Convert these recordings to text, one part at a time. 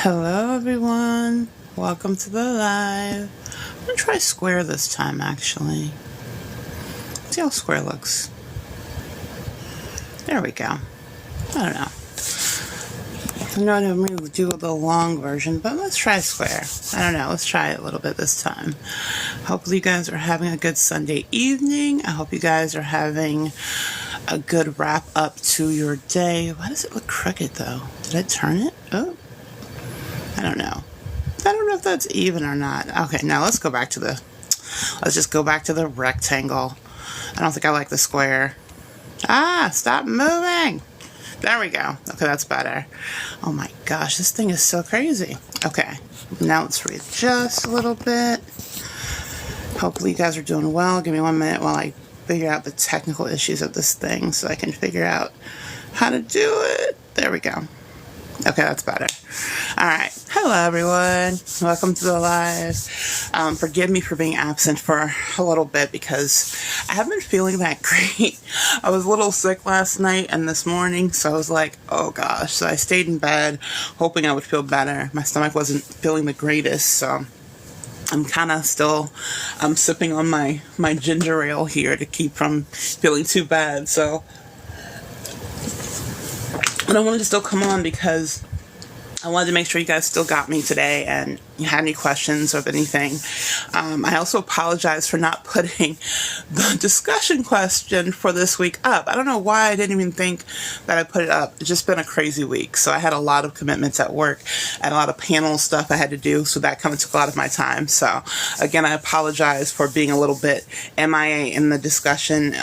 Hello everyone, welcome to the live. I'm gonna try square this time actually. See how square looks. There we go. I don't know. I know I'm going to do the long version, but let's try square. I don't know, let's try it a little bit this time. Hopefully you guys are having a good Sunday evening. I hope you guys are having a good wrap up to your day. Why does it look crooked though? Did I turn it? Oh. I don't know. I don't know if that's even or not. Okay, now let's just go back to the rectangle. I don't think I like the square. Stop moving. There we go. Okay, that's better. Oh my gosh, this thing is so crazy. Okay, now let's readjust a little bit. Hopefully you guys are doing well. Give me 1 minute while I figure out the technical issues of this thing so I can figure out how to do it. There we go. Okay, that's better. Alright, hello everyone. Welcome to the live. Forgive me for being absent for a little bit because I haven't been feeling that great. I was a little sick last night and this morning, so I was like, oh gosh. So I stayed in bed hoping I would feel better. My stomach wasn't feeling the greatest, so I'm kind of still sipping on my ginger ale here to keep from feeling too bad. So but I wanted to still come on because I wanted to make sure you guys still got me today and you had any questions or anything. I also apologize for not putting the discussion question for this week up. I don't know why I didn't even think that I put it up. It's just been a crazy week. So I had a lot of commitments at work and a lot of panel stuff I had to do. So that kind of took a lot of my time. So again, I apologize for being a little bit MIA in the discussion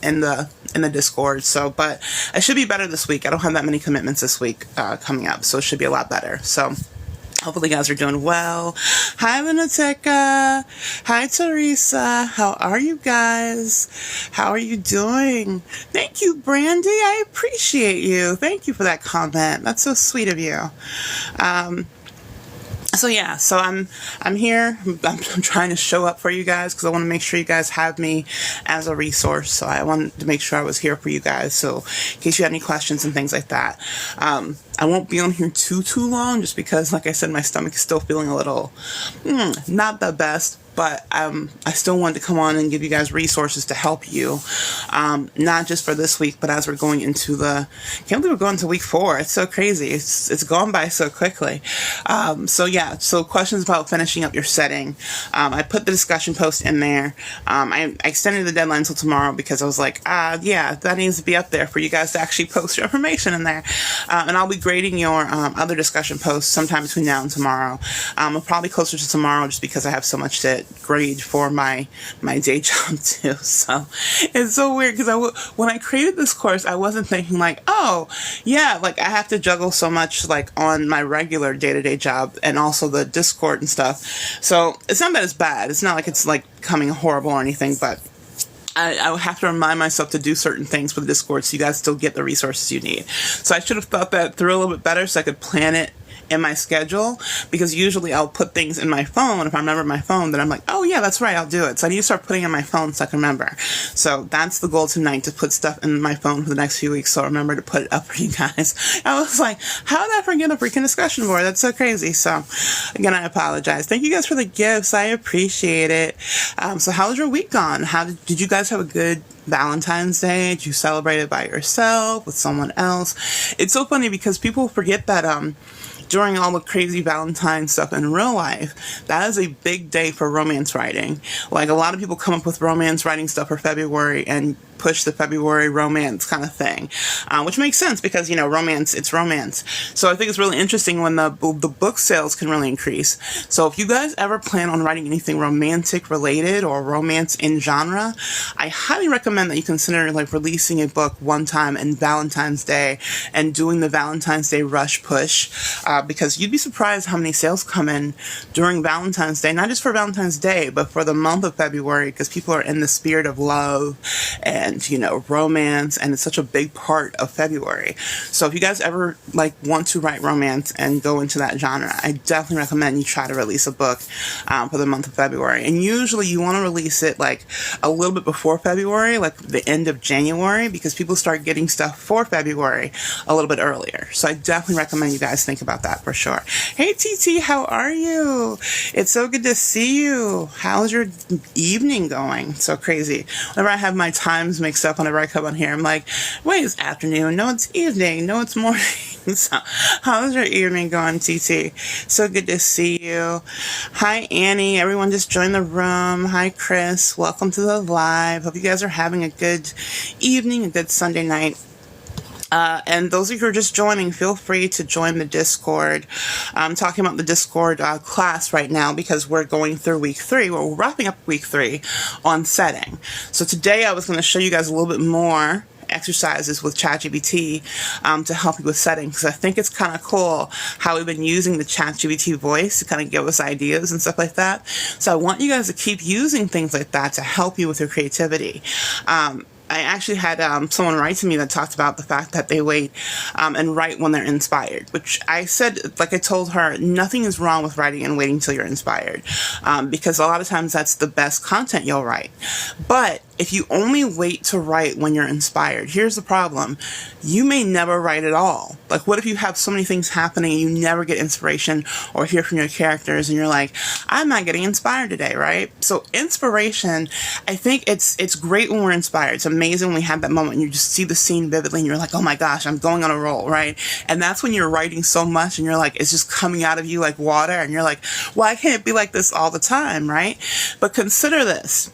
in the Discord. So, but I should be better this week. I don't have that many commitments this week coming up. So it should be a lot better. So hopefully you guys are doing well. Hi, Vinateka. Hi, Teresa. How are you guys? How are you doing? Thank you, Brandy. I appreciate you. Thank you for that comment. That's so sweet of you. So yeah, so I'm here. I'm trying to show up for you guys because I want to make sure you guys have me as a resource. So I wanted to make sure I was here for you guys. So in case you had any questions and things like that, I won't be on here too long just because, like I said, my stomach is still feeling a little not the best. But I still wanted to come on and give you guys resources to help you, not just for this week, but as we're going into I can't believe we're going to week 4. It's so crazy. It's gone by so quickly. So yeah, so questions about finishing up your setting. I put the discussion post in there. I extended the deadline until tomorrow because I was like, yeah, that needs to be up there for you guys to actually post your information in there. And I'll be grading your other discussion posts sometime between now and tomorrow. I'll probably closer to tomorrow just because I have so much to grade for my day job too. So it's so weird because when I created this course, I wasn't thinking like, oh yeah, like I have to juggle so much like on my regular day-to-day job and also the Discord and stuff. So it's not that it's bad. It's not like it's like becoming horrible or anything, but I have to remind myself to do certain things for the Discord so you guys still get the resources you need. So I should have thought that through a little bit better so I could plan it in my schedule, because usually I'll put things in my phone. If I remember my phone, then I'm like, oh yeah, that's right, I'll do it. So I need to start putting it in my phone so I can remember. So that's the goal tonight, to put stuff in my phone for the next few weeks so I remember to put it up for you guys. I was like, how did I forget a freaking discussion board? That's so crazy. So again, I apologize. Thank you guys for the gifts. I appreciate it. So how was your week gone? Did you guys have a good Valentine's Day? Did you celebrate it by yourself, with someone else? It's so funny because people forget that during all the crazy Valentine stuff in real life, that is a big day for romance writing. Like a lot of people come up with romance writing stuff for February and push the February romance kind of thing, which makes sense because, you know, romance, it's romance. So I think it's really interesting when the book sales can really increase. So if you guys ever plan on writing anything romantic related or romance in genre, I highly recommend that you consider like releasing a book one time in Valentine's Day and doing the Valentine's Day rush push, because you'd be surprised how many sales come in during Valentine's Day, not just for Valentine's Day, but for the month of February, because people are in the spirit of love and and, romance, and it's such a big part of February. So if you guys ever want to write romance and go into that genre, I definitely recommend you try to release a book for the month of February. And usually you want to release it a little bit before February, the end of January, because people start getting stuff for February a little bit earlier. So I definitely recommend you guys think about that for sure. Hey TT, how are you? It's so good to see you. How's your evening going? So crazy. Whenever I have my times mixed up whenever I come on here, I'm like, wait, it's afternoon. No, it's evening. No, it's morning. So how's your evening going, TT? So good to see you. Hi, Annie. Everyone just joined the room. Hi, Chris. Welcome to the live. Hope you guys are having a good evening, a good Sunday night. And those of you who are just joining, feel free to join the Discord. I'm talking about the Discord class right now because we're going through week 3. We're wrapping up week 3 on setting. So today I was going to show you guys a little bit more exercises with ChatGPT to help you with setting, because I think it's kind of cool how we've been using the ChatGPT voice to kind of give us ideas and stuff like that. So I want you guys to keep using things like that to help you with your creativity. I actually had someone write to me that talked about the fact that they wait and write when they're inspired, which I said, I told her, nothing is wrong with writing and waiting until you're inspired, because a lot of times that's the best content you'll write. But if you only wait to write when you're inspired, here's the problem. You may never write at all. What if you have so many things happening and you never get inspiration or hear from your characters and you're like, I'm not getting inspired today, right? So inspiration, I think it's great when we're inspired. It's amazing when we have that moment and you just see the scene vividly and you're like, oh my gosh, I'm going on a roll, right? And that's when you're writing so much and you're like, it's just coming out of you like water and you're like, why can't it be like this all the time, right? But consider this.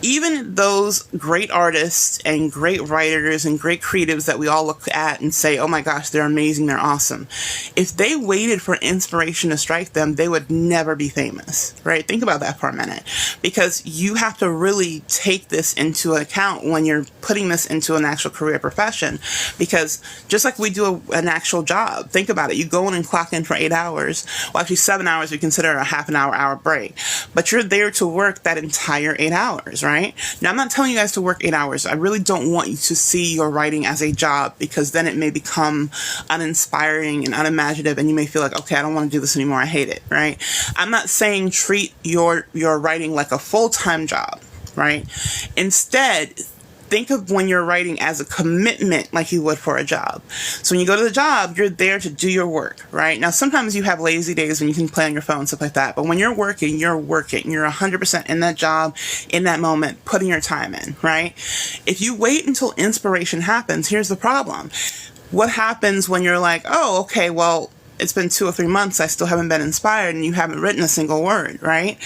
Even those great artists and great writers and great creatives that we all look at and say, oh my gosh, they're amazing, they're awesome. If they waited for inspiration to strike them, they would never be famous, right? Think about that for a minute, because you have to really take this into account when you're putting this into an actual career profession, because just like we do an actual job, think about it. You go in and clock in for 8 hours. Well, actually 7 hours, we consider a half an hour break, but you're there to work that entire 8 hours, right? Now, I'm not telling you guys to work 8 hours. I really don't want you to see your writing as a job, because then it may become uninspiring and unimaginative, and you may feel like, okay, I don't want to do this anymore. I hate it, right? I'm not saying treat your writing like a full-time job, right? Instead, think of when you're writing as a commitment like you would for a job. So when you go to the job, you're there to do your work, right? Now, sometimes you have lazy days when you can play on your phone, stuff like that. But when you're working, you're working. You're 100% in that job, in that moment, putting your time in, right? If you wait until inspiration happens, here's the problem. What happens when you're like, oh, okay, well, it's been 2 or 3 months, I still haven't been inspired, and you haven't written a single word, right?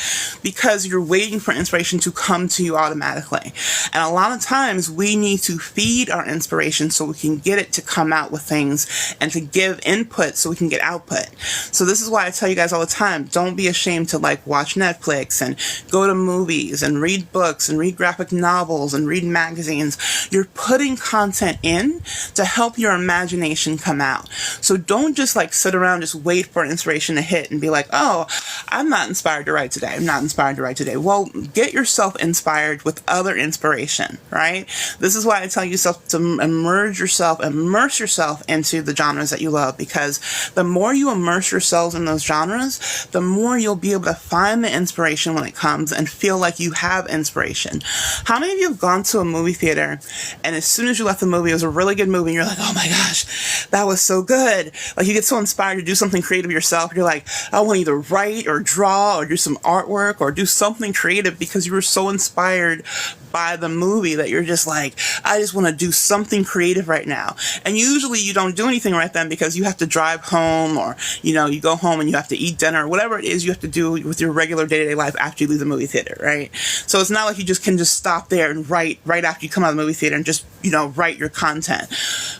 Because you're waiting for inspiration to come to you automatically. And a lot of times we need to feed our inspiration so we can get it to come out with things and to give input so we can get output. So this is why I tell you guys all the time, don't be ashamed to watch Netflix and go to movies and read books and read graphic novels and read magazines. You're putting content in to help your imagination come out. So don't just sit around, just wait for inspiration to hit and be like, oh, I'm not inspired to write today. I'm not inspired to write today. Well, get yourself inspired with other inspiration, right? This is why I tell you to immerse yourself into the genres that you love, because the more you immerse yourselves in those genres, the more you'll be able to find the inspiration when it comes and feel like you have inspiration. How many of you have gone to a movie theater and as soon as you left the movie, it was a really good movie and you're like, oh my gosh, that was so good. You get so inspired to do something creative yourself. You're like, I want to either write or draw or do some artwork or do something creative because you were so inspired by the movie that you're just like, I just want to do something creative right now. And usually you don't do anything right then because you have to drive home, or you go home and you have to eat dinner, or whatever it is you have to do with your regular day-to-day life after you leave the movie theater, right? So it's not like you can just stop there and write right after you come out of the movie theater and just write your content.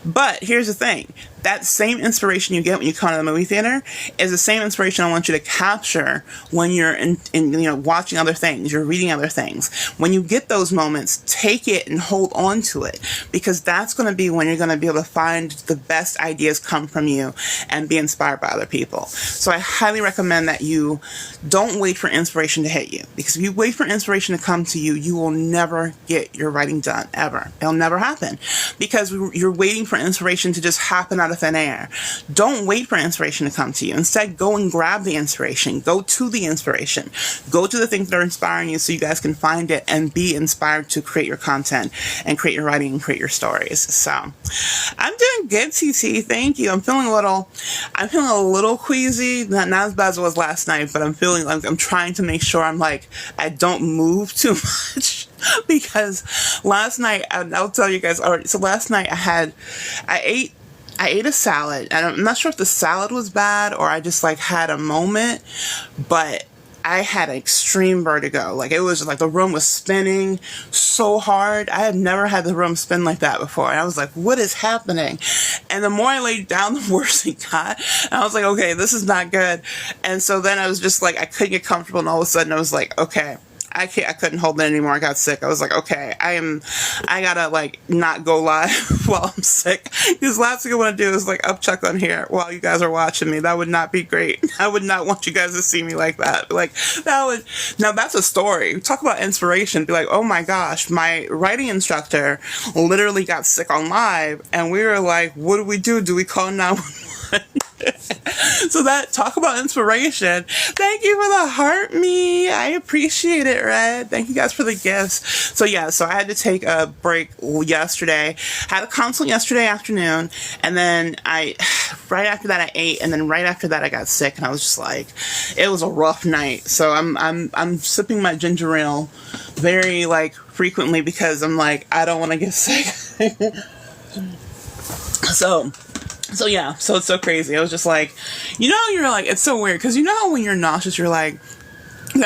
But here's the thing. that same inspiration you get when you come to the movie theater is the same inspiration I want you to capture when you're in watching other things, you're reading other things. When you get those moments, take it and hold on to it, because that's going to be when you're going to be able to find the best ideas come from you and be inspired by other people. So I highly recommend that you don't wait for inspiration to hit you, because if you wait for inspiration to come to you, you will never get your writing done, ever. It'll never happen, because you're waiting for inspiration to just happen out of thin air. Don't wait for inspiration to come to you. Instead, go and grab the inspiration. Go to the inspiration. Go to the things that are inspiring you so you guys can find it and be inspired to create your content and create your writing and create your stories. So I'm doing good, TT. Thank you. I'm feeling a little queasy. Not as bad as it was last night, but I'm feeling like I'm trying to make sure I don't move too much. Because last night, I'll tell you guys already. So last night I ate a salad, and I'm not sure if the salad was bad or I just had a moment, but I had extreme vertigo. It was like the room was spinning so hard. I had never had the room spin like that before. And I was like, what is happening? And the more I laid down, the worse it got. And I was like, okay, this is not good. And so then I was just I couldn't get comfortable. And all of a sudden I was like, okay, I couldn't hold it anymore. I got sick. I was like, okay, I gotta not go live while I'm sick. Because last thing I want to do is upchuck on here while you guys are watching me. That would not be great. I would not want you guys to see me like that. Now that's a story. Talk about inspiration. Be like, oh my gosh, my writing instructor literally got sick on live, and we were like, what do we do? Do we call 911? So talk about inspiration. Thank you for the heart, me. I appreciate it, Red. Thank you guys for the gifts. So I had to take a break yesterday. Had a consult yesterday afternoon, and then right after that I ate, and then right after that I got sick, and I was just it was a rough night. So I'm sipping my ginger ale very frequently, because I'm I don't want to get sick. So it's so crazy. I was just it's so weird, because when you're nauseous, you're at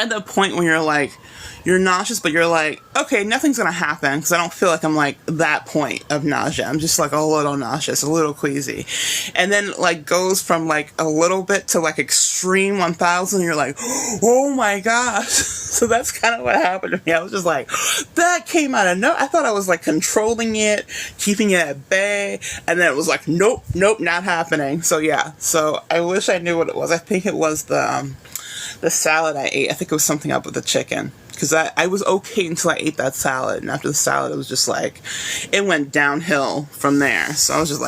the point when you're nauseous, but you're okay, nothing's gonna happen, because I don't feel like I'm that point of nausea. I'm just a little nauseous, a little queasy, and then goes from a little bit to extreme 1000. And you're oh my gosh. So that's kind of what happened to me. I was just that came out of nowhere. I thought I was controlling it, keeping it at bay, and then it was nope, not happening. So so I wish I knew what it was. I think it was the salad I ate. I think it was something up with the chicken, because I was okay until I ate that salad, and after the salad it was just it went downhill from there. So I was just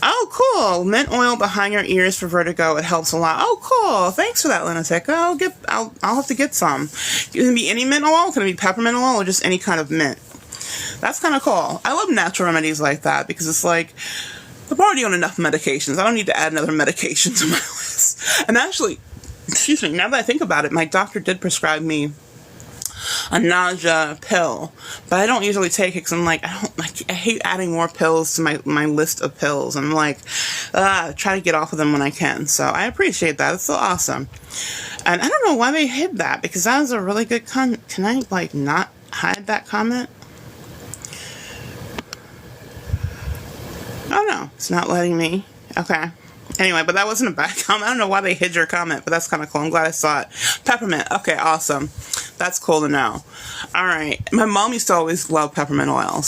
oh cool, mint oil behind your ears for vertigo, it helps a lot. Oh cool, thanks for that, Lunatic. I'll have to get some. Can it be any mint oil? Can it be peppermint oil, or just any kind of mint? That's kind of cool. I love natural remedies like that, because it's I'm already on enough medications. I don't need to add another medication to my list. And actually, excuse me, now that I think about it, my doctor did prescribe me a nausea pill, but I don't usually take it, because I'm I hate adding more pills to my list of pills. I'm try to get off of them when I can. So I appreciate that. It's so awesome. And I don't know why they hid that, because that was a really good comment. Can I not hide that comment? Oh no, it's not letting me. Okay. Anyway, but that wasn't a bad comment. I don't know why they hid your comment, but that's kind of cool. I'm glad I saw it. Peppermint. Okay, awesome. That's cool to know. All right. My mom used to always love peppermint oil.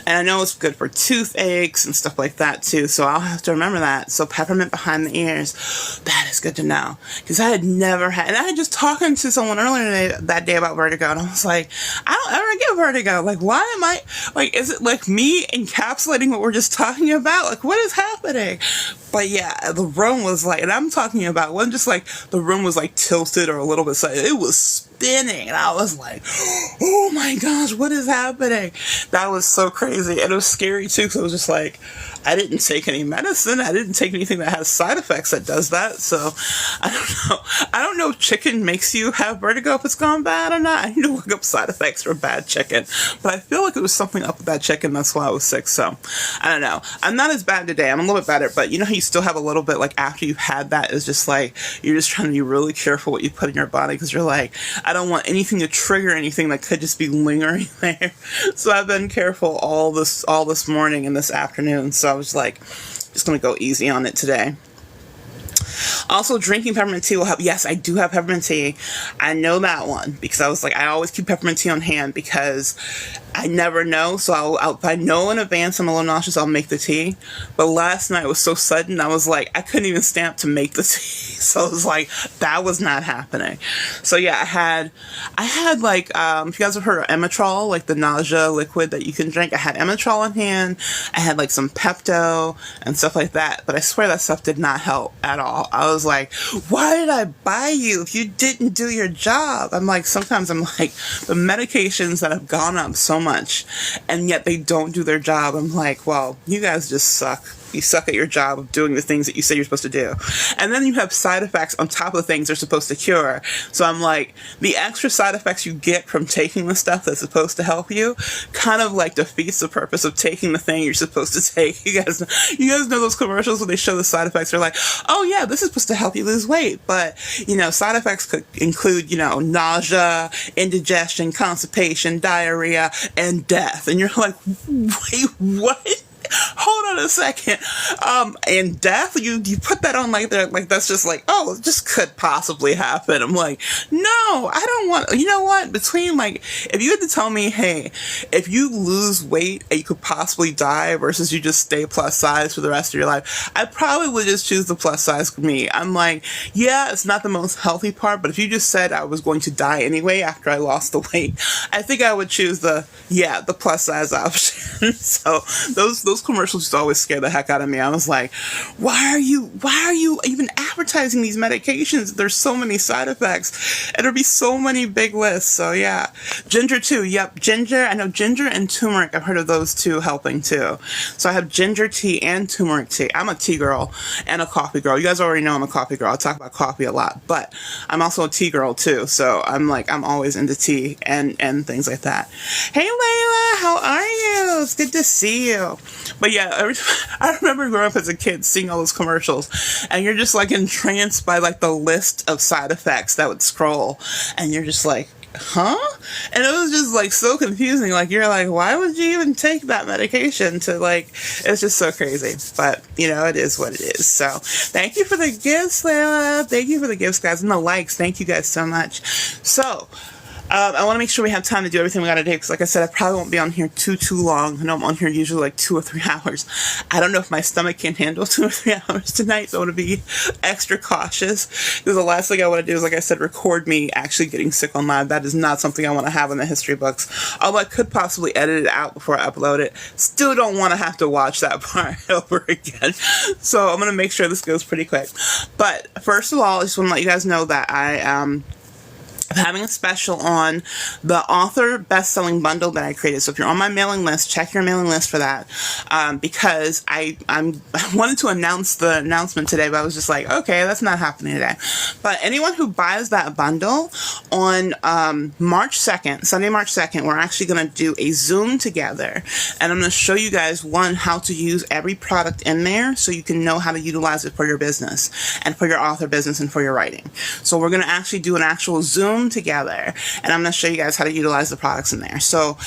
And I know it's good for toothaches and stuff like that too. So I'll have to remember that. So peppermint behind the ears. That is good to know. Because I had never had, and I had just talking to someone earlier that day about vertigo. And I was I don't ever get vertigo. Why am I, is it me encapsulating what we're just talking about? What is happening? But the room was and I'm talking about, wasn't just the room was tilted or a little bit, it was spinning, and I was oh my gosh, what is happening? That was so crazy, and it was scary too, because it was just I didn't take any medicine. I didn't take anything that has side effects that does that. So I don't know. I don't know if chicken makes you have vertigo if it's gone bad or not. I need to look up side effects for bad chicken. But I feel like it was something up with that chicken. That's why I was sick. So I don't know. I'm not as bad today. I'm a little bit better. But you know how you still have a little bit after you've had that, it's just you're just trying to be really careful what you put in your body, because you're I don't want anything to trigger anything that could just be lingering there. So I've been careful all this morning and this afternoon. So I was like, just going to go easy on it today. Also, drinking peppermint tea will help. Yes, I do have peppermint tea. I know that one because I was like, I always keep peppermint tea on hand because I never know. So if I know in advance I'm a little nauseous, I'll make the tea. But last night was so sudden, I was like, I couldn't even stand up to make the tea. So it was like, that was not happening. So yeah, I had like, if you guys have heard of Emmetrol, like the nausea liquid that you can drink, I had Emmetrol on hand. I had like some Pepto and stuff like that. But I swear that stuff did not help at all. I was like, why did I buy you if you didn't do your job? I'm like, sometimes I'm like, the medications that have gone up so much and yet they don't do their job. I'm like, well, you guys just suck. You suck at your job of doing the things that you say you're supposed to do. And then you have side effects on top of the things they're supposed to cure. So I'm like, the extra side effects you get from taking the stuff that's supposed to help you kind of like defeats the purpose of taking the thing you're supposed to take. You guys know those commercials where they show the side effects. They're like, oh yeah, this is supposed to help you lose weight. But, side effects could include, nausea, indigestion, constipation, diarrhea, and death. And you're like, wait, what? Hold on a second. And death, you put that on like there, like that's just like, oh, it just could possibly happen. I'm like, no, I don't want, you know what? Between like, if you had to tell me, hey, if you lose weight and you could possibly die versus you just stay plus size for the rest of your life, I probably would just choose the plus size me. I'm like, yeah, it's not the most healthy part, but if you just said I was going to die anyway after I lost the weight, I think I would choose the plus size option. So those commercials just always scare the heck out of me. I was like, why are you even advertising these medications? There's so many side effects and there'll be so many big lists. So yeah, ginger too. Yep, ginger. I know ginger and turmeric. I've heard of those two helping too. So I have ginger tea and turmeric tea. I'm a tea girl and a coffee girl. You guys already know I'm a coffee girl. I talk about coffee a lot, but I'm also a tea girl too. So I'm always into tea and things like that. Hey Layla, how are you? It's good to see you. But yeah, I remember growing up as a kid seeing all those commercials and you're just like entranced by like the list of side effects that would scroll and you're just like, huh? And it was just like so confusing. Like you're like, why would you even take that medication to like, it's just so crazy. But it is what it is. So thank you for the gifts, Layla. Thank you for the gifts, guys, and the likes. Thank you guys so much. So I want to make sure we have time to do everything we got to do because, like I said, I probably won't be on here too long. I know I'm on here usually like 2 or 3 hours. I don't know if my stomach can handle 2 or 3 hours tonight, so I want to be extra cautious because the last thing I want to do is, like I said, record me actually getting sick on live. That is not something I want to have in the history books. Although I could possibly edit it out before I upload it. Still don't want to have to watch that part over again. So I'm going to make sure this goes pretty quick. But first of all, I just want to let you guys know that I'm having a special on the author best-selling bundle that I created. So if you're on my mailing list, check your mailing list for that. Because I wanted to announce the announcement today, but I was just like, okay, that's not happening today. But anyone who buys that bundle on March 2nd, Sunday, March 2nd, we're actually going to do a Zoom together. And I'm going to show you guys, how to use every product in there so you can know how to utilize it for your business and for your author business and for your writing. So we're going to actually do an actual Zoom together and I'm going to show you guys how to utilize the products in there. So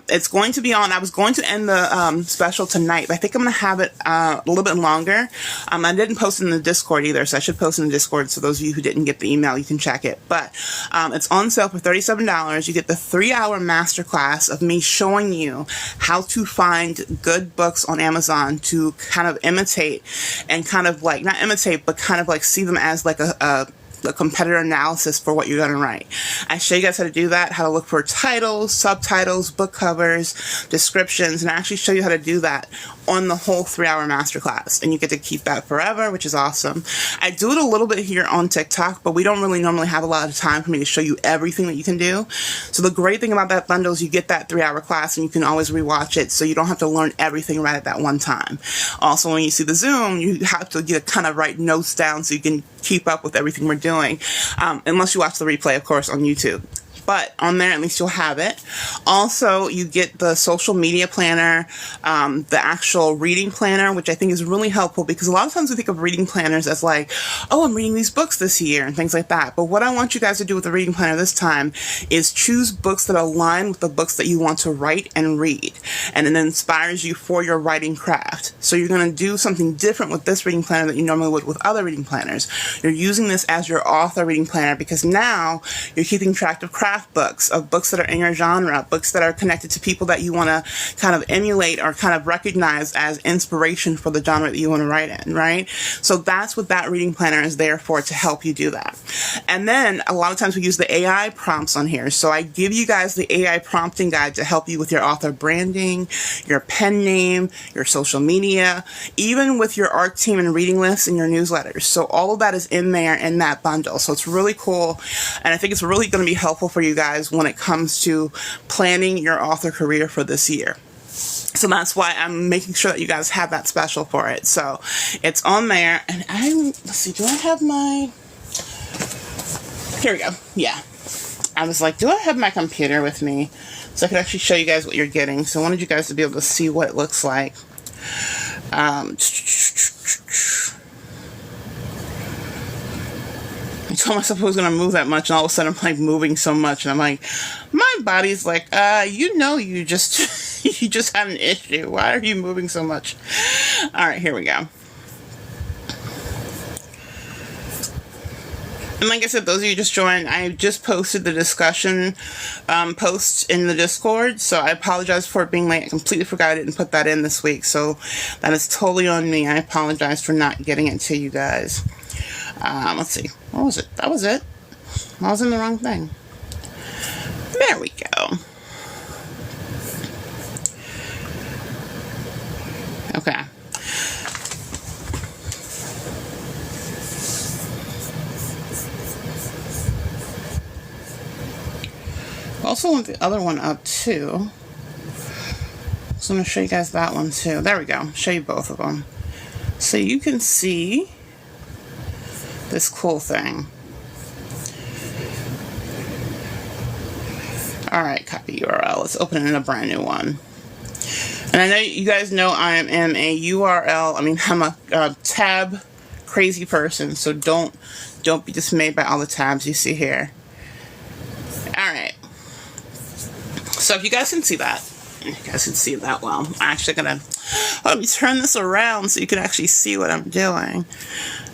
it's going to be on. I was going to end the special tonight, but I think I'm going to have it a little bit longer. I didn't post it in the Discord either, so I should post it in the Discord. So those of you who didn't get the email, you can check it. But it's on sale for $37. You get the 3-hour masterclass of me showing you how to find good books on Amazon to kind of imitate and kind of like, not imitate, but kind of like see them as like a competitor analysis for what you're going to write. I show you guys how to do that, how to look for titles, subtitles, book covers, descriptions, and I actually show you how to do that on the whole 3-hour masterclass. And you get to keep that forever, which is awesome. I do it a little bit here on TikTok, but we don't really normally have a lot of time for me to show you everything that you can do. So the great thing about that bundle is you get that 3-hour class and you can always rewatch it, so you don't have to learn everything right at that one time. Also, when you see the Zoom, you have to kind of write notes down so you can keep up with everything we're doing, unless you watch the replay, of course, on YouTube. but on there at least you'll have it. Also, you get the social media planner, the actual reading planner, which I think is really helpful because a lot of times we think of reading planners as like, oh, I'm reading these books this year and things like that. But what I want you guys to do with the reading planner this time is choose books that align with the books that you want to write and read, and it inspires you for your writing craft. So you're going to do something different with this reading planner that you normally would with other reading planners. You're using this as your author reading planner because now you're keeping track of craft books, of books that are in your genre, books that are connected to people that you want to kind of emulate or kind of recognize as inspiration for the genre that you want to write in, right? So that's what that reading planner is there for, to help you do that. And then a lot of times we use the AI prompts on here. So I give you guys the AI prompting guide to help you with your author branding, your pen name, your social media, even with your ARC team and reading lists and your newsletters. So all of that is in there in that bundle. So it's really cool. And I think it's really going to be helpful for you guys when it comes to planning your author career for this year. So that's why I'm making sure that you guys have that special for it. So it's on there. And let's see, do I have my, here we go. Yeah. I was like, do I have my computer with me so I could actually show you guys what you're getting? So I wanted you guys to be able to see what it looks like. I told myself I was going to move that much, and all of a sudden I'm like moving so much, and I'm like, my body's like, you just, you just had an issue. Why are you moving so much? All right, here we go. And like I said, those of you who just joined, I just posted the discussion post in the Discord, so I apologize for it being late. I completely forgot I didn't put that in this week, so that is totally on me. I apologize for not getting it to you guys. Let's see. What was it? That was it. I was in the wrong thing. There we go. Okay. I also want the other one up too. So I'm going to show you guys that one too. There we go. Show you both of them. So you can see this cool thing. Alright, copy URL. Let's open it in a brand new one. And I know you guys know I am a URL, I'm a tab crazy person, so don't be dismayed by all the tabs you see here. Alright. So if you guys can see that, you guys can see that well. I'm actually gonna let me turn this around so you can actually see what I'm doing.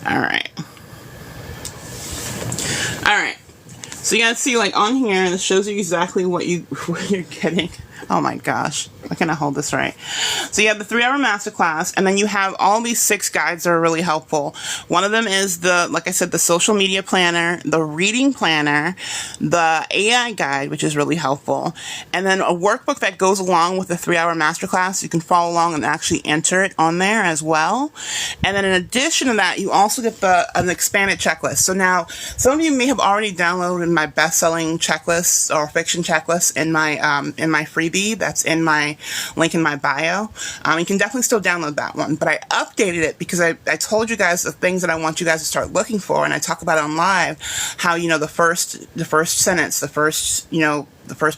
Alright. Alright. So you guys see, like, on here, and it shows you exactly what you're getting. Oh my gosh. Why can't I hold this right? So you have the 3-hour masterclass, and then you have all these 6 guides that are really helpful. One of them is like I said, the social media planner, the reading planner, the AI guide, which is really helpful, and then a workbook that goes along with the 3-hour masterclass. You can follow along and actually enter it on there as well. And then in addition to that, you also get an expanded checklist. So now, some of you may have already downloaded my best-selling checklist or fiction checklist in my freebie. That's in my link in my bio. You can definitely still download that one, but I updated it because I told you guys the things that I want you guys to start looking for, and I talk about it on live, how, the first sentence, the first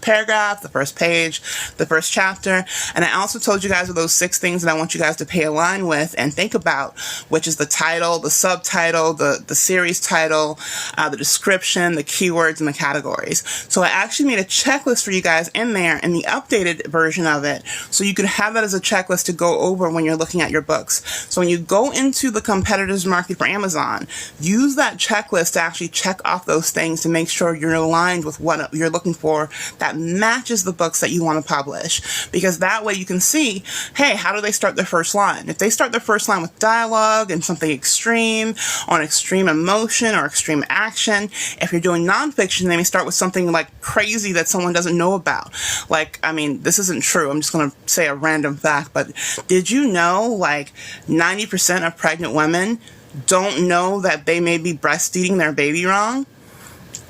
paragraph, the first page, the first chapter. And I also told you guys of those 6 things that I want you guys to pay a line with and think about, which is the title, the subtitle, the series title, the description, the keywords, and the categories. So I actually made a checklist for you guys in there in the updated version of it, so you can have that as a checklist to go over when you're looking at your books. So when you go into the competitors market for Amazon, use that checklist to actually check off those things to make sure you're aligned with what you're looking for that matches the books that you want to publish, because that way you can see, hey, how do they start their first line? If they start their first line with dialogue and something extreme, or an extreme emotion or extreme action, if you're doing nonfiction, they may start with something like crazy that someone doesn't know about. Like, this isn't true, I'm just going to say a random fact, but did you know like 90% of pregnant women don't know that they may be breastfeeding their baby wrong?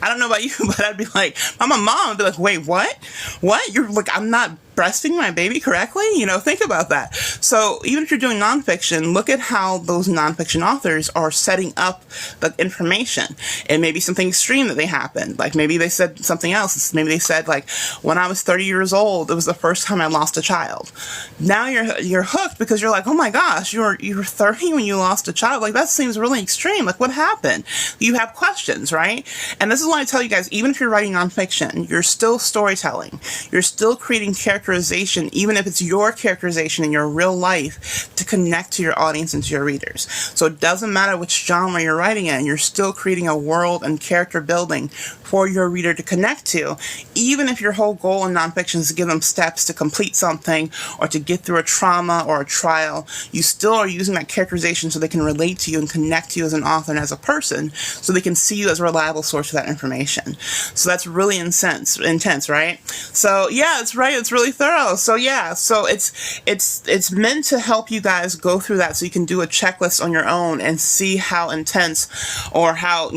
I don't know about you, but I'd be like, I'm a mom. I'd be like, wait, what? What? You're like, I'm not breastfeeding my baby correctly? Think about that. So even if you're doing nonfiction, look at how those nonfiction authors are setting up the information. It may be something extreme that they happened. Like maybe they said something else. Maybe they said like, when I was 30 years old, it was the first time I lost a child. Now you're hooked because you're like, oh my gosh, you were 30 when you lost a child. Like that seems really extreme. Like what happened? You have questions, right? And this is why I tell you guys, even if you're writing nonfiction, you're still storytelling. You're still creating characterization, even if it's your characterization in your real life, to connect to your audience and to your readers. So it doesn't matter which genre you're writing in, you're still creating a world and character building for your reader to connect to, even if your whole goal in nonfiction is to give them steps to complete something or to get through a trauma or a trial. You still are using that characterization so they can relate to you and connect to you as an author and as a person, so they can see you as a reliable source of that information. So that's really intense, right? So yeah, it's right. It's really thorough. So yeah, so it's meant to help you guys go through that so you can do a checklist on your own and see how intense or how,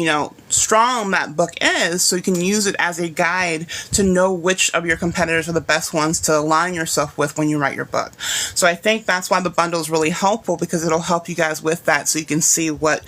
strong that book is, so you can use it as a guide to know which of your competitors are the best ones to align yourself with when you write your book. So I think that's why the bundle is really helpful, because it'll help you guys with that, so you can see what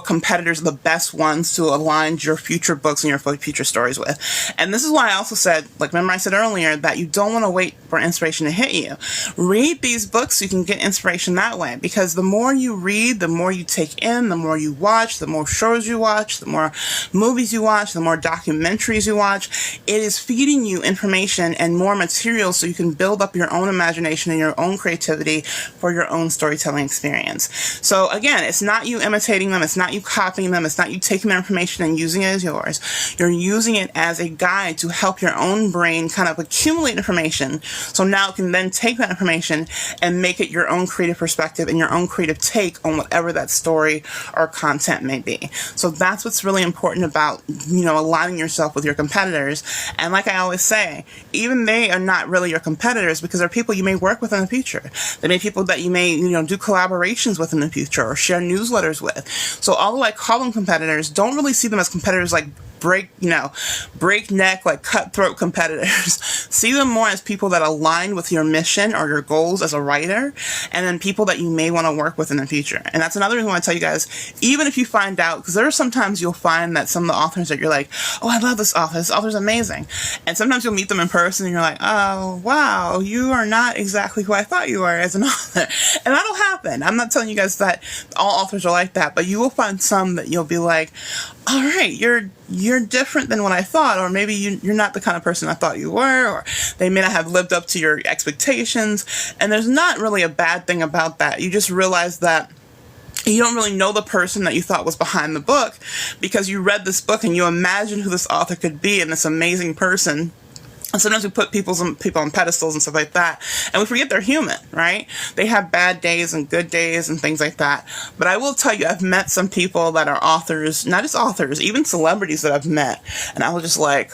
competitors are the best ones to align your future books and your future stories with. And this is why I also said, like, remember I said earlier, that you don't want to wait for inspiration to hit you. Read these books so you can get inspiration that way, because the more you read, the more you take in, the more you watch, the more shows you watch, the more movies you watch, the more documentaries you watch. It is feeding you information and more material so you can build up your own imagination and your own creativity for your own storytelling experience. So again, it's not you imitating them, it's not you copying them, it's not you taking their information and using it as yours. You're using it as a guide to help your own brain kind of accumulate information, so now it can then take that information and make it your own creative perspective and your own creative take on whatever that story or content may be. So that's what's really important about, aligning yourself with your competitors. And like I always say, even they are not really your competitors, because they're people you may work with in the future. They may be people that you may, do collaborations with in the future or share newsletters with. So although I call them competitors, don't really see them as competitors like breakneck, like cutthroat competitors. See them more as people that align with your mission or your goals as a writer, and then people that you may want to work with in the future. And that's another reason why I tell you guys, even if you find out, because there are sometimes you'll find that some of the authors that you're like, oh, I love this author's amazing. And sometimes you'll meet them in person and you're like, oh, wow, you are not exactly who I thought you were as an author. And that'll happen. I'm not telling you guys that all authors are like that, but you will find some that you'll be like, all right, you're different than what I thought, or maybe you're not the kind of person I thought you were, or they may not have lived up to your expectations. And there's not really a bad thing about that. You just realize that you don't really know the person that you thought was behind the book, because you read this book and you imagine who this author could be and this amazing person. And sometimes we put people on pedestals and stuff like that, and we forget they're human, right? They have bad days and good days and things like that. But I will tell you, I've met some people that are authors, not just authors, even celebrities that I've met, and I was just like,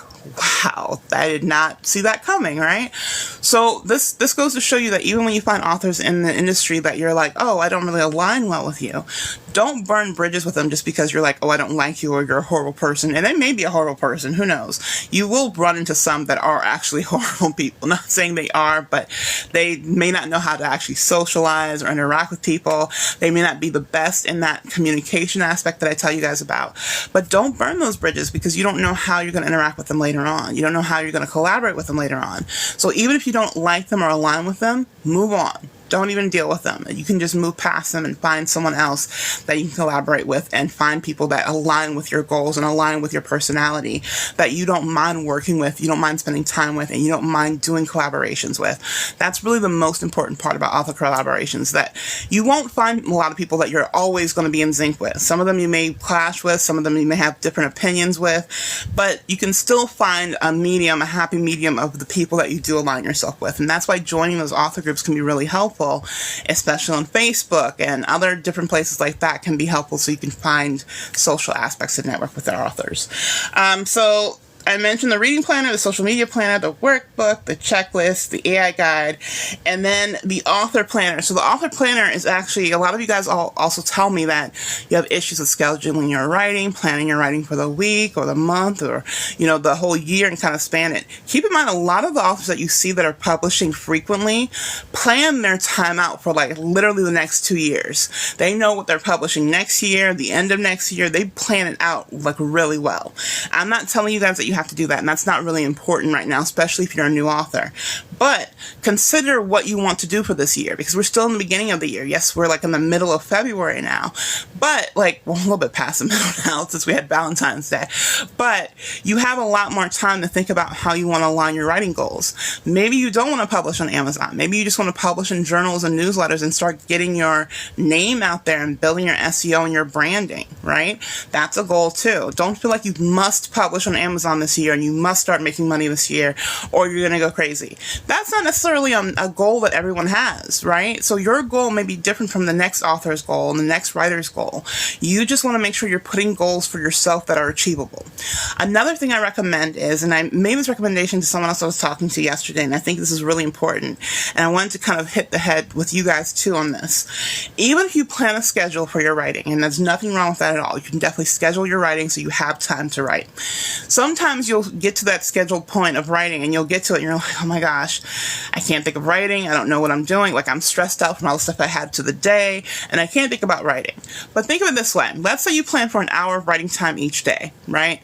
wow, I did not see that coming, right? So this goes to show you that even when you find authors in the industry that you're like, oh, I don't really align well with you, don't burn bridges with them just because you're like, oh, I don't like you, or you're a horrible person. And they may be a horrible person, who knows? You will run into some that are actually horrible people. Not saying they are, but they may not know how to actually socialize or interact with people. They may not be the best in that communication aspect that I tell you guys about. But don't burn those bridges, because you don't know how you're going to interact with them later on. You don't know how you're going to collaborate with them later on. So even if you don't like them or align with them, move on. Don't even deal with them. You can just move past them and find someone else that you can collaborate with, and find people that align with your goals and align with your personality, that you don't mind working with, you don't mind spending time with, and you don't mind doing collaborations with. That's really the most important part about author collaborations, that you won't find a lot of people that you're always going to be in sync with. Some of them you may clash with, some of them you may have different opinions with, but you can still find a medium, a happy medium of the people that you do align yourself with. And that's why joining those author groups can be really helpful, especially on Facebook and other different places like that can be helpful, so you can find social aspects to network with their authors. So I mentioned the reading planner, the social media planner, the workbook, the checklist, the AI guide, and then the author planner. So the author planner is actually, a lot of you guys also tell me that you have issues with scheduling your writing, planning your writing for the week or the month or, the whole year and kind of span it. Keep in mind, a lot of the authors that you see that are publishing frequently plan their time out for like literally the next 2 years. They know what they're publishing next year, the end of next year. They plan it out like really well. I'm not telling you guys that you have to do that, and that's not really important right now, especially if you're a new author. But consider what you want to do for this year, because we're still in the beginning of the year. Yes, we're like in the middle of February now, but a little bit past the middle now since we had Valentine's Day. But you have a lot more time to think about how you want to align your writing goals. Maybe you don't want to publish on Amazon. Maybe you just want to publish in journals and newsletters and start getting your name out there and building your SEO and your branding, right? That's a goal too. Don't feel like you must publish on Amazon this year and you must start making money this year or you're going to go crazy. That's not necessarily a goal that everyone has, right? So your goal may be different from the next author's goal and the next writer's goal. You just want to make sure you're putting goals for yourself that are achievable. Another thing I recommend is, and I made this recommendation to someone else I was talking to yesterday, and I think this is really important, and I wanted to kind of hit the head with you guys too on this. Even if you plan a schedule for your writing, and there's nothing wrong with that at all, you can definitely schedule your writing so you have time to write. Sometimes you'll get to that scheduled point of writing and you'll get to it and you're like, oh my gosh, I can't think of writing. I don't know what I'm doing. Like, I'm stressed out from all the stuff I had to the day and I can't think about writing. But think of it this way. Let's say you plan for an hour of writing time each day, right?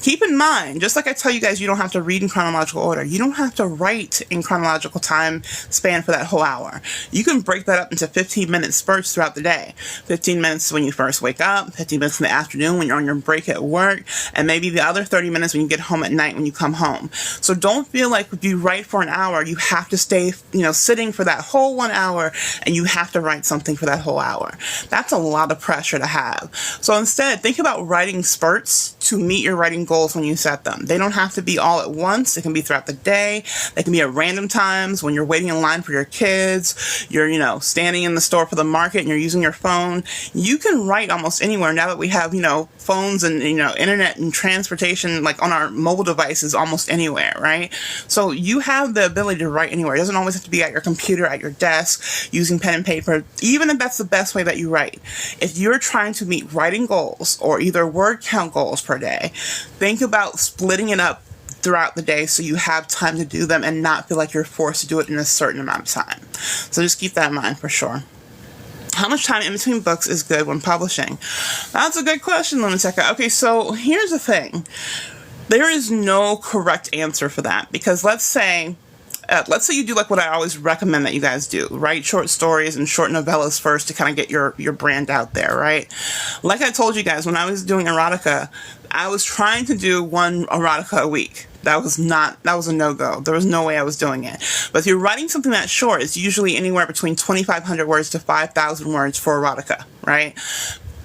Keep in mind, just like I tell you guys, you don't have to read in chronological order. You don't have to write in chronological time span for that whole hour. You can break that up into 15-minute spurts throughout the day. 15 minutes when you first wake up, 15 minutes in the afternoon when you're on your break at work, and maybe the other 30 minutes when you get home at night when you come home. So don't feel like if you write for an hour, you have to stay, sitting for that whole 1 hour and you have to write something for that whole hour. That's a lot of pressure to have. So instead, think about writing spurts to meet your writing goals when you set them. They don't have to be all at once. It can be throughout the day. They can be at random times when you're waiting in line for your kids, you're, standing in the store for the market and you're using your phone. You can write almost anywhere now that we have, phones and, internet and transportation, like on our mobile devices almost anywhere, right? So you have the ability to write anywhere. It doesn't always have to be at your computer, at your desk, using pen and paper, even if that's the best way that you write. If you're trying to meet writing goals or either word count goals per day, think about splitting it up throughout the day so you have time to do them and not feel like you're forced to do it in a certain amount of time. So just keep that in mind for sure. How much time in between books is good when publishing? That's a good question, Lunateca. Okay, so here's the thing. There is no correct answer for that, because let's say you do like what I always recommend that you guys do. Write short stories and short novellas first to kind of get your brand out there, right? Like I told you guys, when I was doing erotica, I was trying to do one erotica a week. That was a no-go. There was no way I was doing it. But if you're writing something that short, it's usually anywhere between 2,500 words to 5,000 words for erotica, right?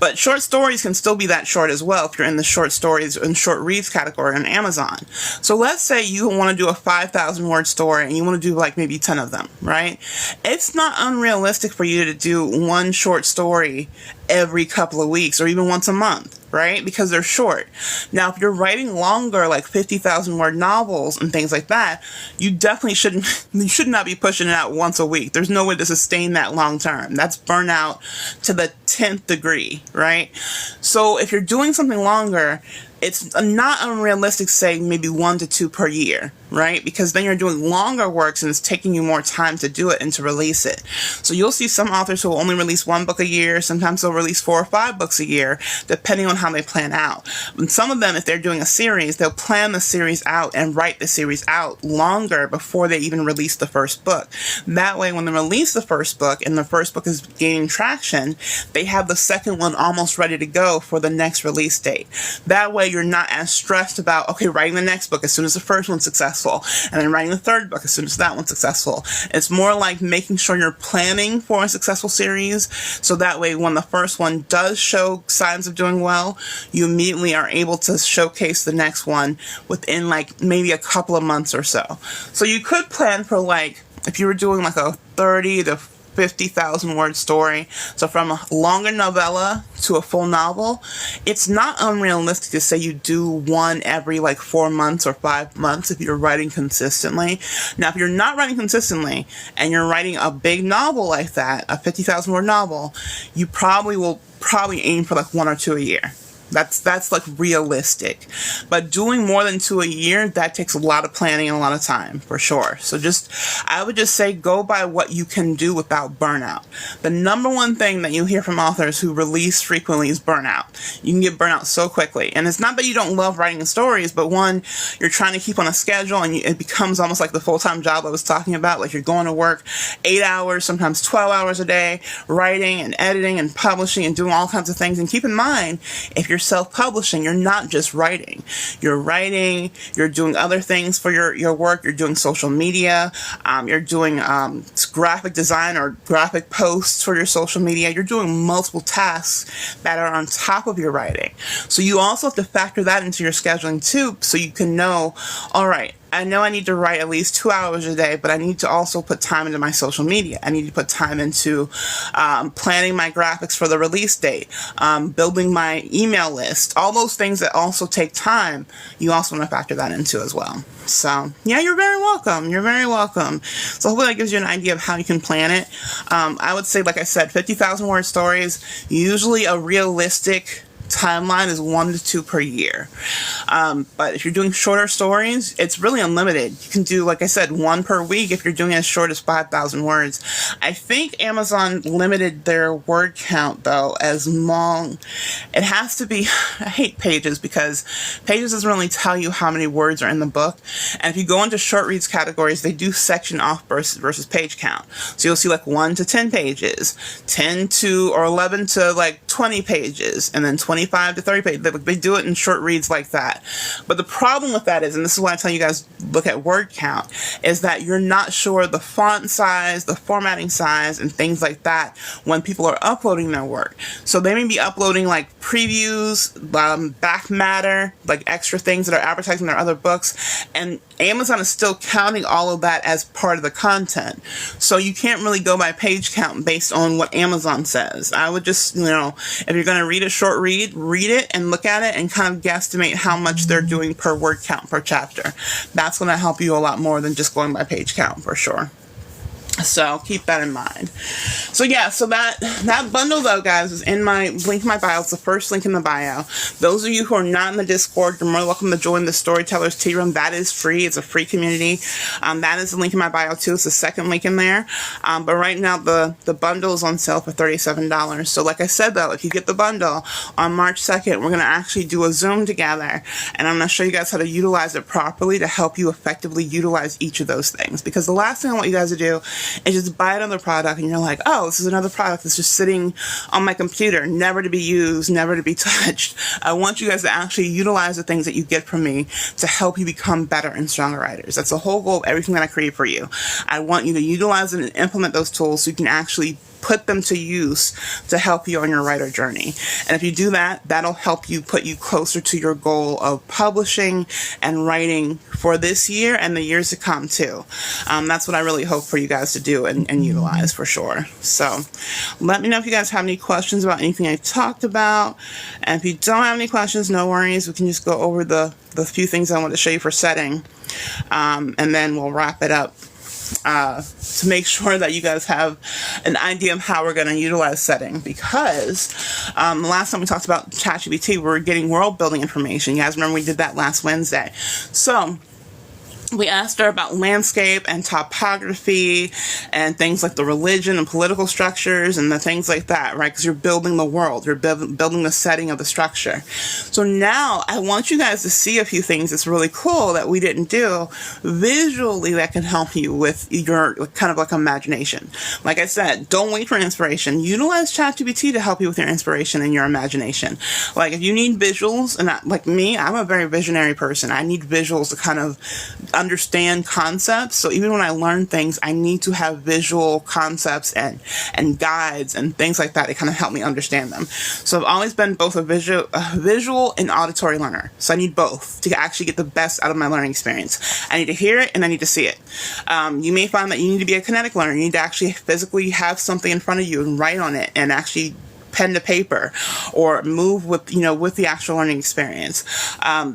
But short stories can still be that short as well if you're in the short stories and short reads category on Amazon. So let's say you want to do a 5,000 word story and you want to do like maybe 10 of them, right? It's not unrealistic for you to do one short story every couple of weeks or even once a month, right? Because they're short. Now, if you're writing longer, like 50,000 word novels and things like that, you should not be pushing it out once a week. There's no way to sustain that long term. That's burnout to the 10th degree, right? So if you're doing something longer, it's not unrealistic to say maybe 1 to 2 per year, right? Because then you're doing longer works and it's taking you more time to do it and to release it. So you'll see some authors who will only release 1 book a year. Sometimes they'll release 4 or 5 books a year, depending on how they plan out. And some of them, if they're doing a series, they'll plan the series out and write the series out longer before they even release the first book. That way, when they release the first book and the first book is gaining traction, they have the second one almost ready to go for the next release date. That way, you're not as stressed about, okay, writing the next book as soon as the first one's successful, and then writing the third book as soon as that one's successful. It's more like making sure you're planning for a successful series, so that way when the first one does show signs of doing well, you immediately are able to showcase the next one within like maybe a couple of months or so. So you could plan for like, if you were doing like a 30 to 50,000 word story. So from a longer novella to a full novel, it's not unrealistic to say you do one every like 4 months or 5 months if you're writing consistently. Now, if you're not writing consistently and you're writing a big novel like that, a 50,000 word novel, you will aim for like 1 or 2 a year. That's like realistic. But doing more than 2 a year, that takes a lot of planning and a lot of time, for sure. So I would just say go by what you can do without burnout. The number one thing that you hear from authors who release frequently is burnout. You can get burnout so quickly. And it's not that you don't love writing stories, but one, you're trying to keep on a schedule and it becomes almost like the full-time job I was talking about. Like you're going to work 8 hours, sometimes 12 hours a day, writing and editing and publishing and doing all kinds of things. And keep in mind, if you're self-publishing, you're not just writing. You're writing, you're doing other things for your work, you're doing social media, you're doing graphic design or graphic posts for your social media. You're doing multiple tasks that are on top of your writing. So you also have to factor that into your scheduling too, so you can know, all right, I know I need to write at least 2 hours a day, but I need to also put time into my social media. I need to put time into planning my graphics for the release date, building my email list, all those things that also take time. You also want to factor that into as well. So yeah, you're very welcome. You're very welcome. So hopefully that gives you an idea of how you can plan it. I would say, like I said, 50,000 word stories, usually a realistic timeline is 1 to 2 per year. But if you're doing shorter stories, it's really unlimited. You can do, like I said, 1 per week if you're doing as short as 5,000 words. I think Amazon limited their word count, though, as long. It has to be, I hate Pages because Pages doesn't really tell you how many words are in the book. And if you go into short reads categories, they do section off versus page count. So you'll see like 1 to 10 pages, 10 to or 11 to like 20 pages, and then 25 to 30 pages. They do it in short reads like that. But the problem with that is, and this is why I tell you guys look at word count, is that you're not sure the font size, the formatting size, and things like that when people are uploading their work. So they may be uploading like previews, back matter, like extra things that are advertising their other books, and Amazon is still counting all of that as part of the content. So you can't really go by page count based on what Amazon says. I would just, if you're going to read a short read it and look at it and kind of guesstimate how much they're doing per word count per chapter. That's going to help you a lot more than just going by page count, for sure. So keep that in mind. So yeah, so that bundle though, guys, is in my link in my bio. It's the first link in the bio. Those of you who are not in the Discord, you're more than welcome to join the Storytellers Tea Room. That is free. It's a free community. That is the link in my bio too. It's the second link in there. But right now the bundle is on sale for $37. So like I said though, if you get the bundle on March 2nd, we're going to actually do a Zoom together, and I'm going to show you guys how to utilize it properly to help you effectively utilize each of those things. Because the last thing I want you guys to do and just buy another product and you're like, oh, this is another product that's just sitting on my computer, never to be used, never to be touched. I want you guys to actually utilize the things that you get from me to help you become better and stronger writers. That's the whole goal of everything that I create for you. I want you to utilize and implement those tools so you can actually put them to use to help you on your writer journey. And if you do that, that'll help you put you closer to your goal of publishing and writing for this year and the years to come too. That's what I really hope for you guys to do and utilize for sure. So let me know if you guys have any questions about anything I talked about. And if you don't have any questions, no worries. We can just go over the few things I want to show you for setting. And then we'll wrap it up. To make sure that you guys have an idea of how we're going to utilize setting, because the last time we talked about ChatGPT, we were getting world building information. You guys remember we did that last Wednesday. So we asked her about landscape and topography and things like the religion and political structures and the things like that, right? Because you're building the world. You're building the setting of the structure. So now I want you guys to see a few things that's really cool that we didn't do visually that can help you with your kind of like imagination. Like I said, don't wait for inspiration. Utilize ChatGPT to help you with your inspiration and your imagination. Like if you need visuals, and like me, I'm a very visionary person. I need visuals to kind of understand concepts. So even when I learn things, I need to have visual concepts and guides and things like that to kind of help me understand them. So I've always been both a visual and auditory learner. So I need both to actually get the best out of my learning experience. I need to hear it and I need to see it. You may find that you need to be a kinetic learner. You need to actually physically have something in front of you and write on it and actually pen to paper or move with the actual learning experience.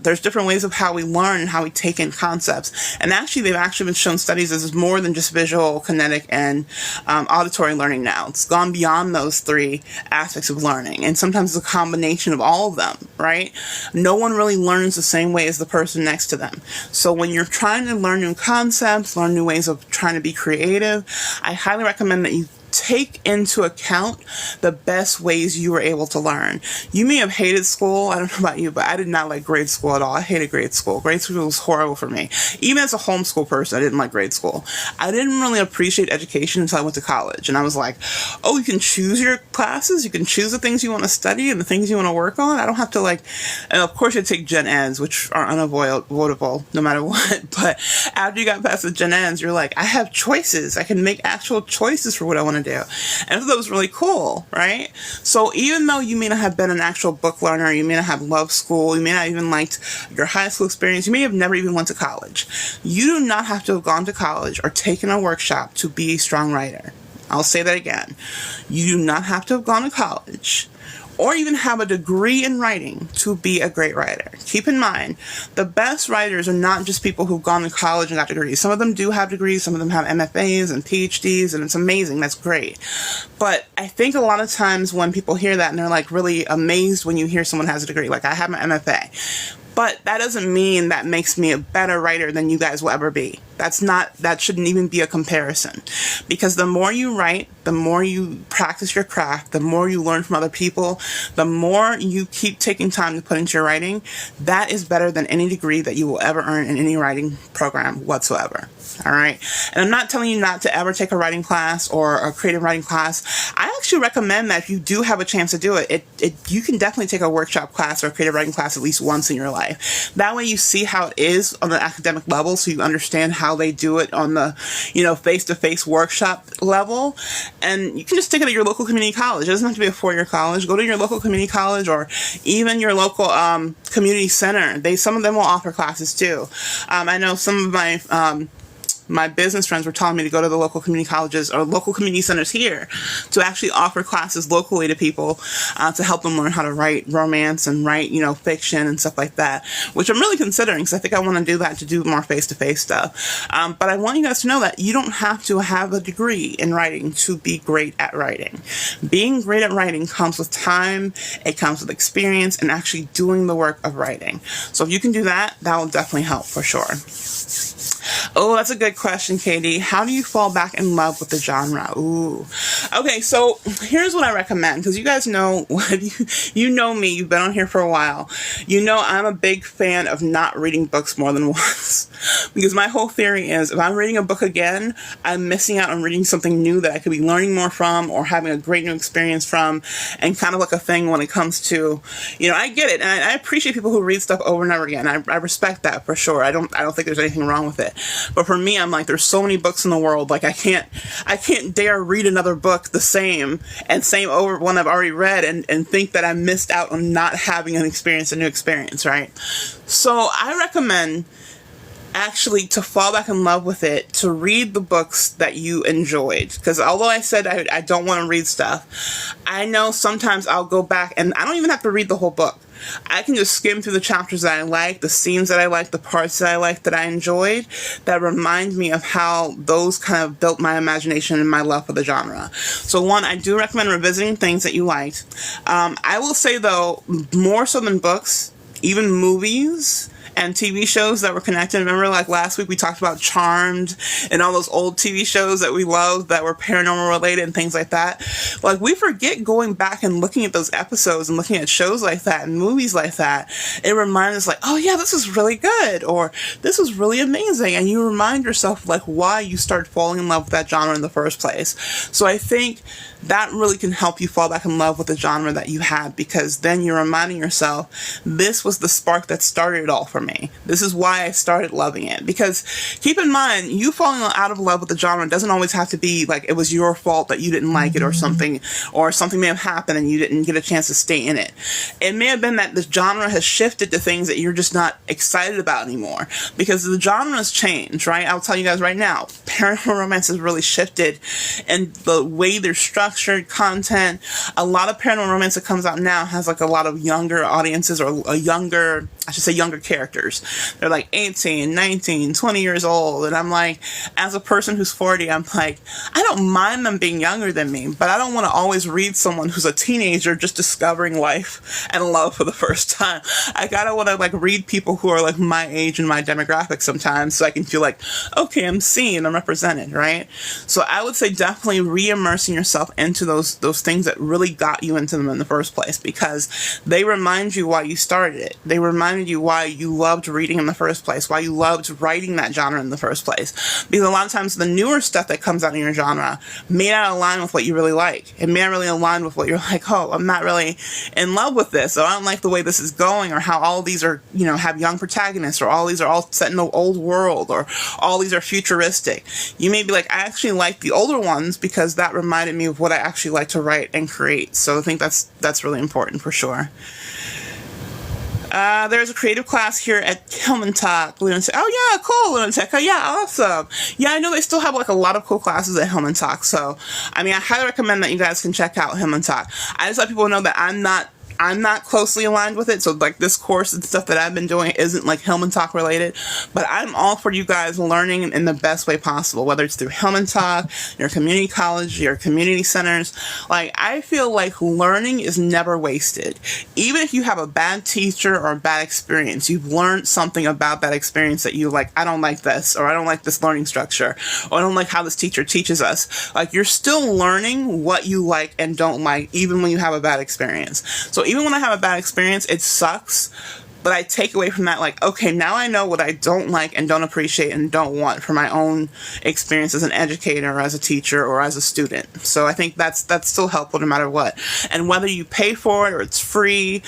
There's different ways of how we learn and how we take in concepts, and actually they've actually been shown studies as more than just visual, kinetic, and auditory learning now. It's gone beyond those three aspects of learning, and sometimes it's a combination of all of them, right? No one really learns the same way as the person next to them. So when you're trying to learn new concepts, learn new ways of trying to be creative, I highly recommend that you take into account the best ways you were able to learn. You may have hated school. I don't know about you, but I did not like grade school at all. I hated grade school. Grade school was horrible for me. Even as a homeschool person, I didn't like grade school. I didn't really appreciate education until I went to college. And I was like, oh, you can choose your classes. You can choose the things you want to study and the things you want to work on. I don't have to and of course you take gen eds, which are unavoidable no matter what. But after you got past the gen eds, you're like, I have choices. I can make actual choices for what I want to do. And I thought that was really cool, right? So even though you may not have been an actual book learner, you may not have loved school, you may not even liked your high school experience, you may have never even went to college. You do not have to have gone to college or taken a workshop to be a strong writer. I'll say that again. You do not have to have gone to college or even have a degree in writing to be a great writer. Keep in mind, the best writers are not just people who've gone to college and got degrees. Some of them do have degrees, some of them have MFAs and PhDs, and it's amazing, that's great. But I think a lot of times when people hear that and they're like really amazed when you hear someone has a degree, like I have my MFA. But that doesn't mean that makes me a better writer than you guys will ever be. That shouldn't even be a comparison. Because the more you write, the more you practice your craft, the more you learn from other people, the more you keep taking time to put into your writing, that is better than any degree that you will ever earn in any writing program whatsoever. All right. And I'm not telling you not to ever take a writing class or a creative writing class. I actually recommend that if you do have a chance to do it, you can definitely take a workshop class or a creative writing class at least once in your life. That way you see how it is on the academic level, so you understand how they do it on the, face-to-face workshop level. And you can just take it at your local community college. It doesn't have to be a 4-year college. Go to your local community college or even your local community center. Some of them will offer classes too. I know some of my business friends were telling me to go to the local community colleges or local community centers here to actually offer classes locally to people to help them learn how to write romance and write, fiction and stuff like that, which I'm really considering because I think I want to do that, to do more face-to-face stuff. But I want you guys to know that you don't have to have a degree in writing to be great at writing. Being great at writing comes with time, it comes with experience, and actually doing the work of writing. So if you can do that, that will definitely help for sure. Oh, that's a good question, Katie. How do you fall back in love with the genre? Ooh. Okay, so here's what I recommend, because you guys know, you know me, you've been on here for a while. You know I'm a big fan of not reading books more than once. Because my whole theory is, if I'm reading a book again, I'm missing out on reading something new that I could be learning more from or having a great new experience from, and kind of like a thing when it comes to, I get it, and I appreciate people who read stuff over and over again. I respect that for sure. I don't think there's anything wrong with it. But for me, I'm like, there's so many books in the world, like I can't dare read another book the same over one I've already read and think that I missed out on not having a new experience, right? So I recommend actually to fall back in love with it, to read the books that you enjoyed. Because although I said I don't want to read stuff, I know sometimes I'll go back and I don't even have to read the whole book. I can just skim through the chapters that I like, the scenes that I like, the parts that I like, that I enjoyed, that remind me of how those kind of built my imagination and my love for the genre. So one, I do recommend revisiting things that you liked. I will say though, more so than books, even movies and TV shows that were connected. Remember, like last week we talked about Charmed and all those old TV shows that we loved that were paranormal related and things like that. Like, we forget going back and looking at those episodes and looking at shows like that and movies like that. It reminds us like, oh yeah, this is really good, or this was really amazing. And you remind yourself like why you started falling in love with that genre in the first place. So I think that really can help you fall back in love with the genre that you have, because then you're reminding yourself, this was the spark that started it all for me. This is why I started loving it. Because keep in mind, you falling out of love with the genre doesn't always have to be like it was your fault that you didn't like it, or something may have happened and you didn't get a chance to stay in it. It may have been that the genre has shifted to things that you're just not excited about anymore, because the genre has changed, right? I'll tell you guys right now, paranormal romance has really shifted, and the way they're structured, content, a lot of paranormal romance that comes out now has like a lot of younger audiences, or younger characters. They're like 18, 19, 20 years old, and I'm like, as a person who's 40, I'm like, I don't mind them being younger than me, but I don't want to always read someone who's a teenager just discovering life and love for the first time. I gotta want to like read people who are like my age and my demographic sometimes, so I can feel like, okay, I'm seen, I'm represented, right? So I would say definitely re-immersing yourself into those things that really got you into them in the first place, because they remind you why you started it. They reminded you why you loved reading in the first place, why you loved writing that genre in the first place. Because a lot of times the newer stuff that comes out in your genre may not align with what you really like. It may not really align with what you're like, oh, I'm not really in love with this, or I don't like the way this is going, or how all these are, have young protagonists, or all these are all set in the old world, or all these are futuristic. You may be like, I actually like the older ones because that reminded me of what I actually like to write and create. So I think that's really important for sure. There's a creative class here at Hillman-Tech. Lunatic. Oh yeah, cool, Lunatic. Oh yeah, awesome. Yeah, I know they still have like a lot of cool classes at Hillman-Tech. So, I mean, I highly recommend that you guys can check out Hillman-Tech. I just let people know that I'm not closely aligned with it, so like this course and stuff that I've been doing isn't like Hillman-Tech related, but I'm all for you guys learning in the best way possible, whether it's through Hillman-Tech, your community college, your community centers. Like, I feel like learning is never wasted. Even if you have a bad teacher or a bad experience, you've learned something about that experience that you like, I don't like this, or I don't like this learning structure, or I don't like how this teacher teaches us. Like, you're still learning what you like and don't like, even when you have a bad experience. So even when I have a bad experience, it sucks, but I take away from that, like, okay, now I know what I don't like and don't appreciate and don't want for my own experience as an educator, or as a teacher, or as a student. So I think that's still helpful no matter what. And whether you pay for it or it's free,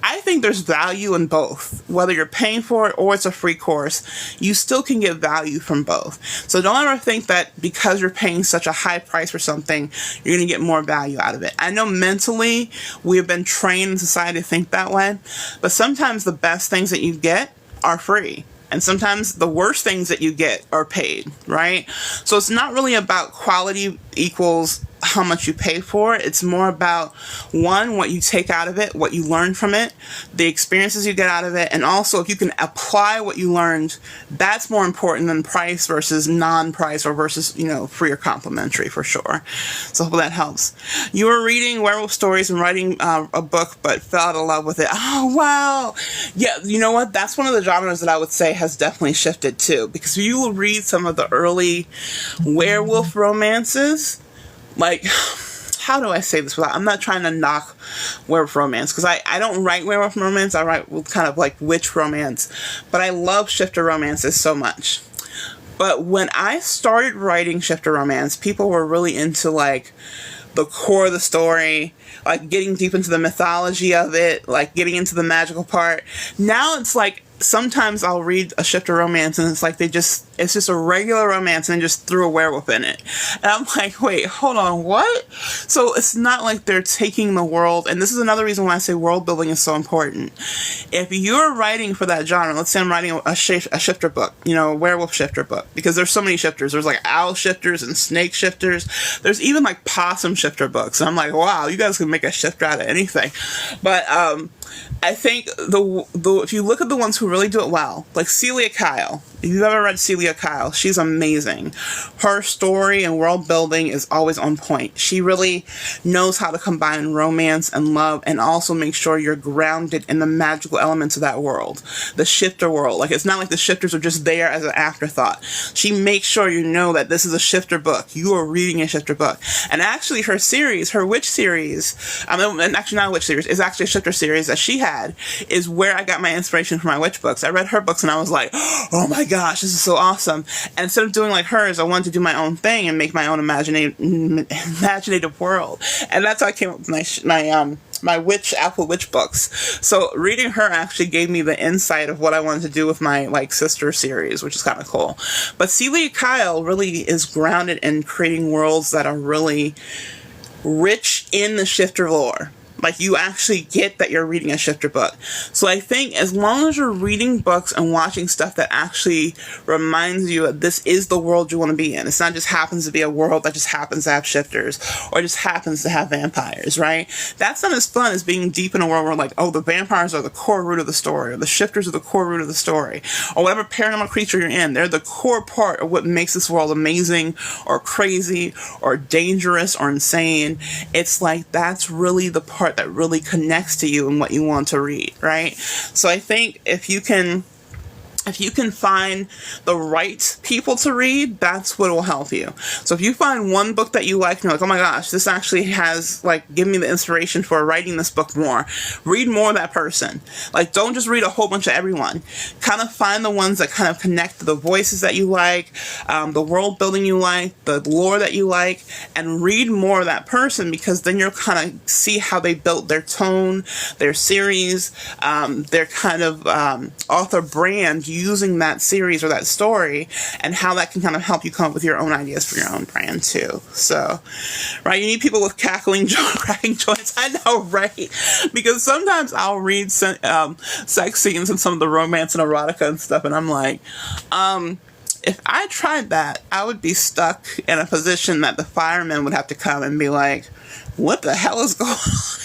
I think there's value in both. Whether you're paying for it or it's a free course, you still can get value from both. So don't ever think that because you're paying such a high price for something, you're going to get more value out of it. I know mentally we've been trained in society to think that way, but sometimes the best things that you get are free. And sometimes the worst things that you get are paid, right? So it's not really about quality equals how much you pay for it. It's more about, one, what you take out of it, what you learn from it, the experiences you get out of it, and also if you can apply what you learned, that's more important than price versus non-price, or versus, free or complimentary, for sure. So hopefully that helps. You were reading werewolf stories and writing a book, but fell out of love with it. Oh, wow. Yeah, you know what? That's one of the genres that I would say has definitely shifted too, because you will read some of the early werewolf romances. Like, how do I say this without, I'm not trying to knock werewolf romance, because I don't write werewolf romance, I write kind of like witch romance, but I love shifter romances so much. But when I started writing shifter romance, people were really into like the core of the story, like getting deep into the mythology of it, like getting into the magical part. Now it's like, sometimes I'll read a shifter romance and it's like it's just a regular romance and they just threw a werewolf in it. And I'm like, wait, hold on, what? So it's not like they're taking the world, and this is another reason why I say world building is so important. If you're writing for that genre, let's say I'm writing a shifter book, a werewolf shifter book, because there's so many shifters. There's like owl shifters and snake shifters. There's even like possum shifter books. And I'm like, wow, you guys can make a shifter out of anything. But I think if you look at the ones who really do it well, like Celia Kyle. If you've ever read Celia Kyle, she's amazing. Her story and world building is always on point. She really knows how to combine romance and love, and also make sure you're grounded in the magical elements of that world. The shifter world. Like, it's not like the shifters are just there as an afterthought. She makes sure you know that this is a shifter book. You are reading a shifter book. And actually her series, her witch series, and actually not a witch series, is actually a shifter series that she had, is where I got my inspiration for my witch books. I read her books and I was like, oh my gosh, this is so awesome. And instead of doing like hers, I wanted to do my own thing and make my own imaginative world. And that's how I came up with my witch, Apple Witch books. So reading her actually gave me the insight of what I wanted to do with my like sister series, which is kind of cool. But Celia Kyle really is grounded in creating worlds that are really rich in the Shifter lore. Like, you actually get that you're reading a Shifter book. So I think as long as you're reading books and watching stuff that actually reminds you that this is the world you want to be in. It's not just happens to be a world that just happens to have Shifters or just happens to have vampires, right? That's not as fun as being deep in a world where like, oh, the vampires are the core root of the story, or the Shifters are the core root of the story, or whatever paranormal creature you're in. They're the core part of what makes this world amazing or crazy or dangerous or insane. It's like, that's really the part that really connects to you and what you want to read, right? So I think if you can find the right people to read, that's what will help you. So if you find one book that you like and you're like, oh my gosh, this actually has like given me the inspiration for writing this book more, read more of that person. Like, don't just read a whole bunch of everyone. Kind of find the ones that kind of connect to the voices that you like, the world building you like, the lore that you like, and read more of that person, because then you'll kind of see how they built their tone, their series, their kind of author brand using that series or that story, and how that can kind of help you come up with your own ideas for your own brand too. So, right, you need people with cracking joints. I know, right? Because sometimes I'll read sex scenes and some of the romance and erotica and stuff, and I'm like, if I tried that, I would be stuck in a position that the firemen would have to come and be like, what the hell is going on here?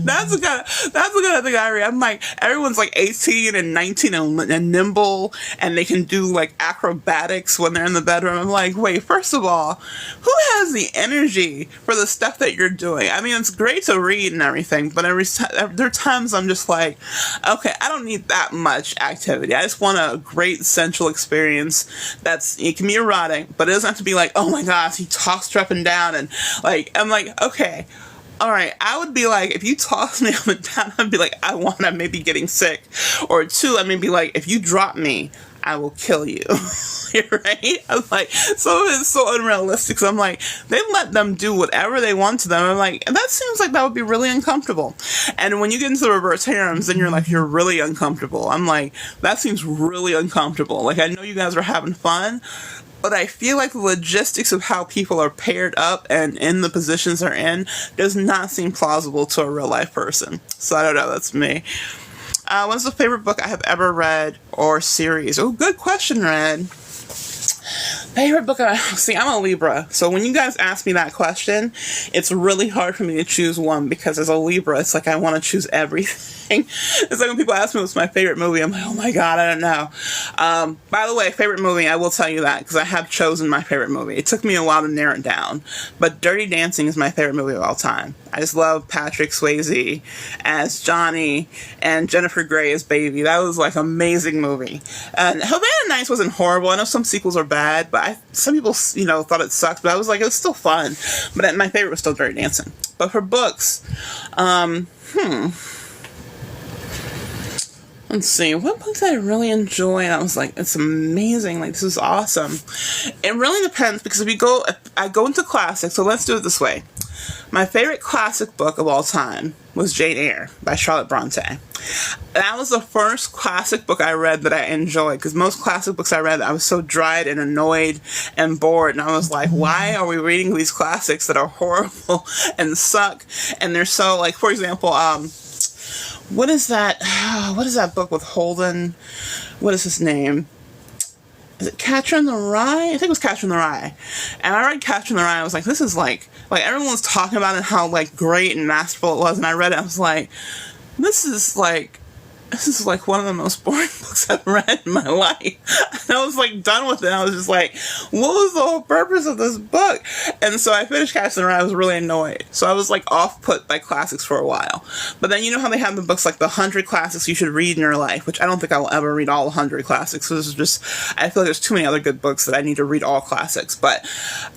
That's the kind of thing I read. I'm like, everyone's like 18 and 19 and nimble, and they can do like acrobatics when they're in the bedroom. I'm like, wait, first of all, who has the energy for the stuff that you're doing? I mean, it's great to read and everything, but there are times I'm just like, okay, I don't need that much activity. I just want a great central experience it can be erotic, but it doesn't have to be like, oh my gosh, he tossed her up and down, and like, I'm like, okay, all right, I would be like, if you toss me up and down, I'd be like, I want to maybe getting sick. Or two, I may be like, if you drop me, I will kill you. Right? I'm like, some of it's so unrealistic. So I'm like, they let them do whatever they want to them. I'm like, that seems like that would be really uncomfortable. And when you get into the reverse harems, then you're like, you're really uncomfortable. I'm like, that seems really uncomfortable. Like, I know you guys are having fun, but I feel like the logistics of how people are paired up and in the positions they're in does not seem plausible to a real life person. So I don't know, that's me. What's the favorite book I have ever read or series? Oh, good question, Red. Favorite book see, I'm a Libra, so when you guys ask me that question, it's really hard for me to choose one, because as a Libra, it's like I want to choose everything. It's like when people ask me what's my favorite movie, I'm like, oh my god, I don't know. By the way, favorite movie, I will tell you that, because I have chosen my favorite movie. It took me a while to narrow it down, but Dirty Dancing is my favorite movie of all time. I just love Patrick Swayze as Johnny and Jennifer Grey as Baby. That was like an amazing movie. And Havana Nights wasn't horrible. I know some sequels are bad, but some people, thought it sucked, but I was like, it was still fun. But my favorite was still Dirty Dancing. But for books, let's see, what books did I really enjoy? And I was like, it's amazing. Like, this is awesome. It really depends, because I go into classics, so let's do it this way. My favorite classic book of all time was Jane Eyre by Charlotte Bronte. That was the first classic book I read that I enjoyed, because most classic books I read, I was so dried and annoyed and bored, and I was like, why are we reading these classics that are horrible and suck? And they're so, like, for example, what is that book with Holden? What is his name? Is it Catcher in the Rye? I think it was Catcher in the Rye. And I read Catcher in the Rye, I was like, this is like everyone was talking about it, how like great and masterful it was, and I read it, I was like, this is like one of the most boring books I've read in my life. And I was like done with it. I was just like, what was the whole purpose of this book? And so I finished Catcher in the Rye. I was really annoyed. So I was like off put by classics for a while. But then you know how they have the books like the 100 classics you should read in your life, which I don't think I will ever read all 100 classics. So this is just, I feel like there's too many other good books that I need to read all classics. But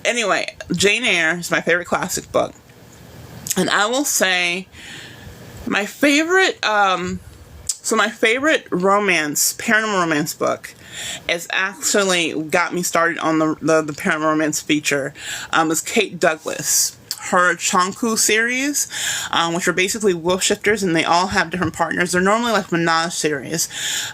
anyway, Jane Eyre is my favorite classic book. And I will say my favorite So my favorite paranormal romance book is actually got me started on the paranormal romance feature, is Kate Douglas. Her Chonku series, which are basically wolf shifters, and they all have different partners. They're normally like menage series.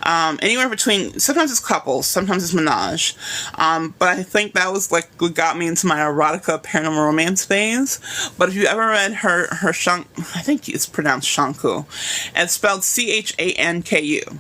Anywhere between, sometimes it's couples, sometimes it's menage. But I think that was like what got me into my erotica paranormal romance phase. But if you ever read her I think it's pronounced Shanku. It's spelled Chanku.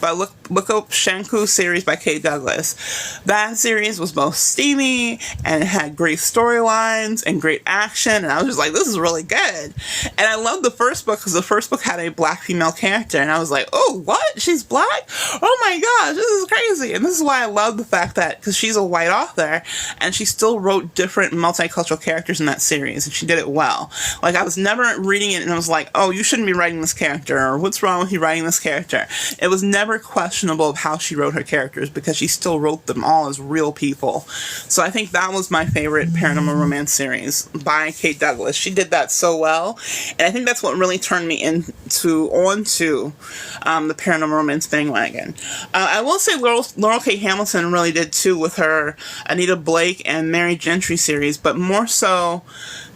But look up Shanku series by Kate Douglas. That series was both steamy and it had great storylines and great action, and I was just like, this is really good. And I loved the first book because the first book had a black female character, and I was like, oh, what? She's black? Oh my gosh, this is crazy. And this is why I love the fact that, because she's a white author and she still wrote different multicultural characters in that series, and she did it well. Like, I was never reading it and I was like, oh, you shouldn't be writing this character, or what's wrong with you writing this character? It was never questionable of how she wrote her characters, because she still wrote them all as real people. So I think that was my favorite paranormal romance series by Kate Douglas. She did that so well, and I think that's what really turned me onto the paranormal romance bandwagon. I will say Laurell K. Hamilton really did too with her Anita Blake and Mary Gentry series, but more so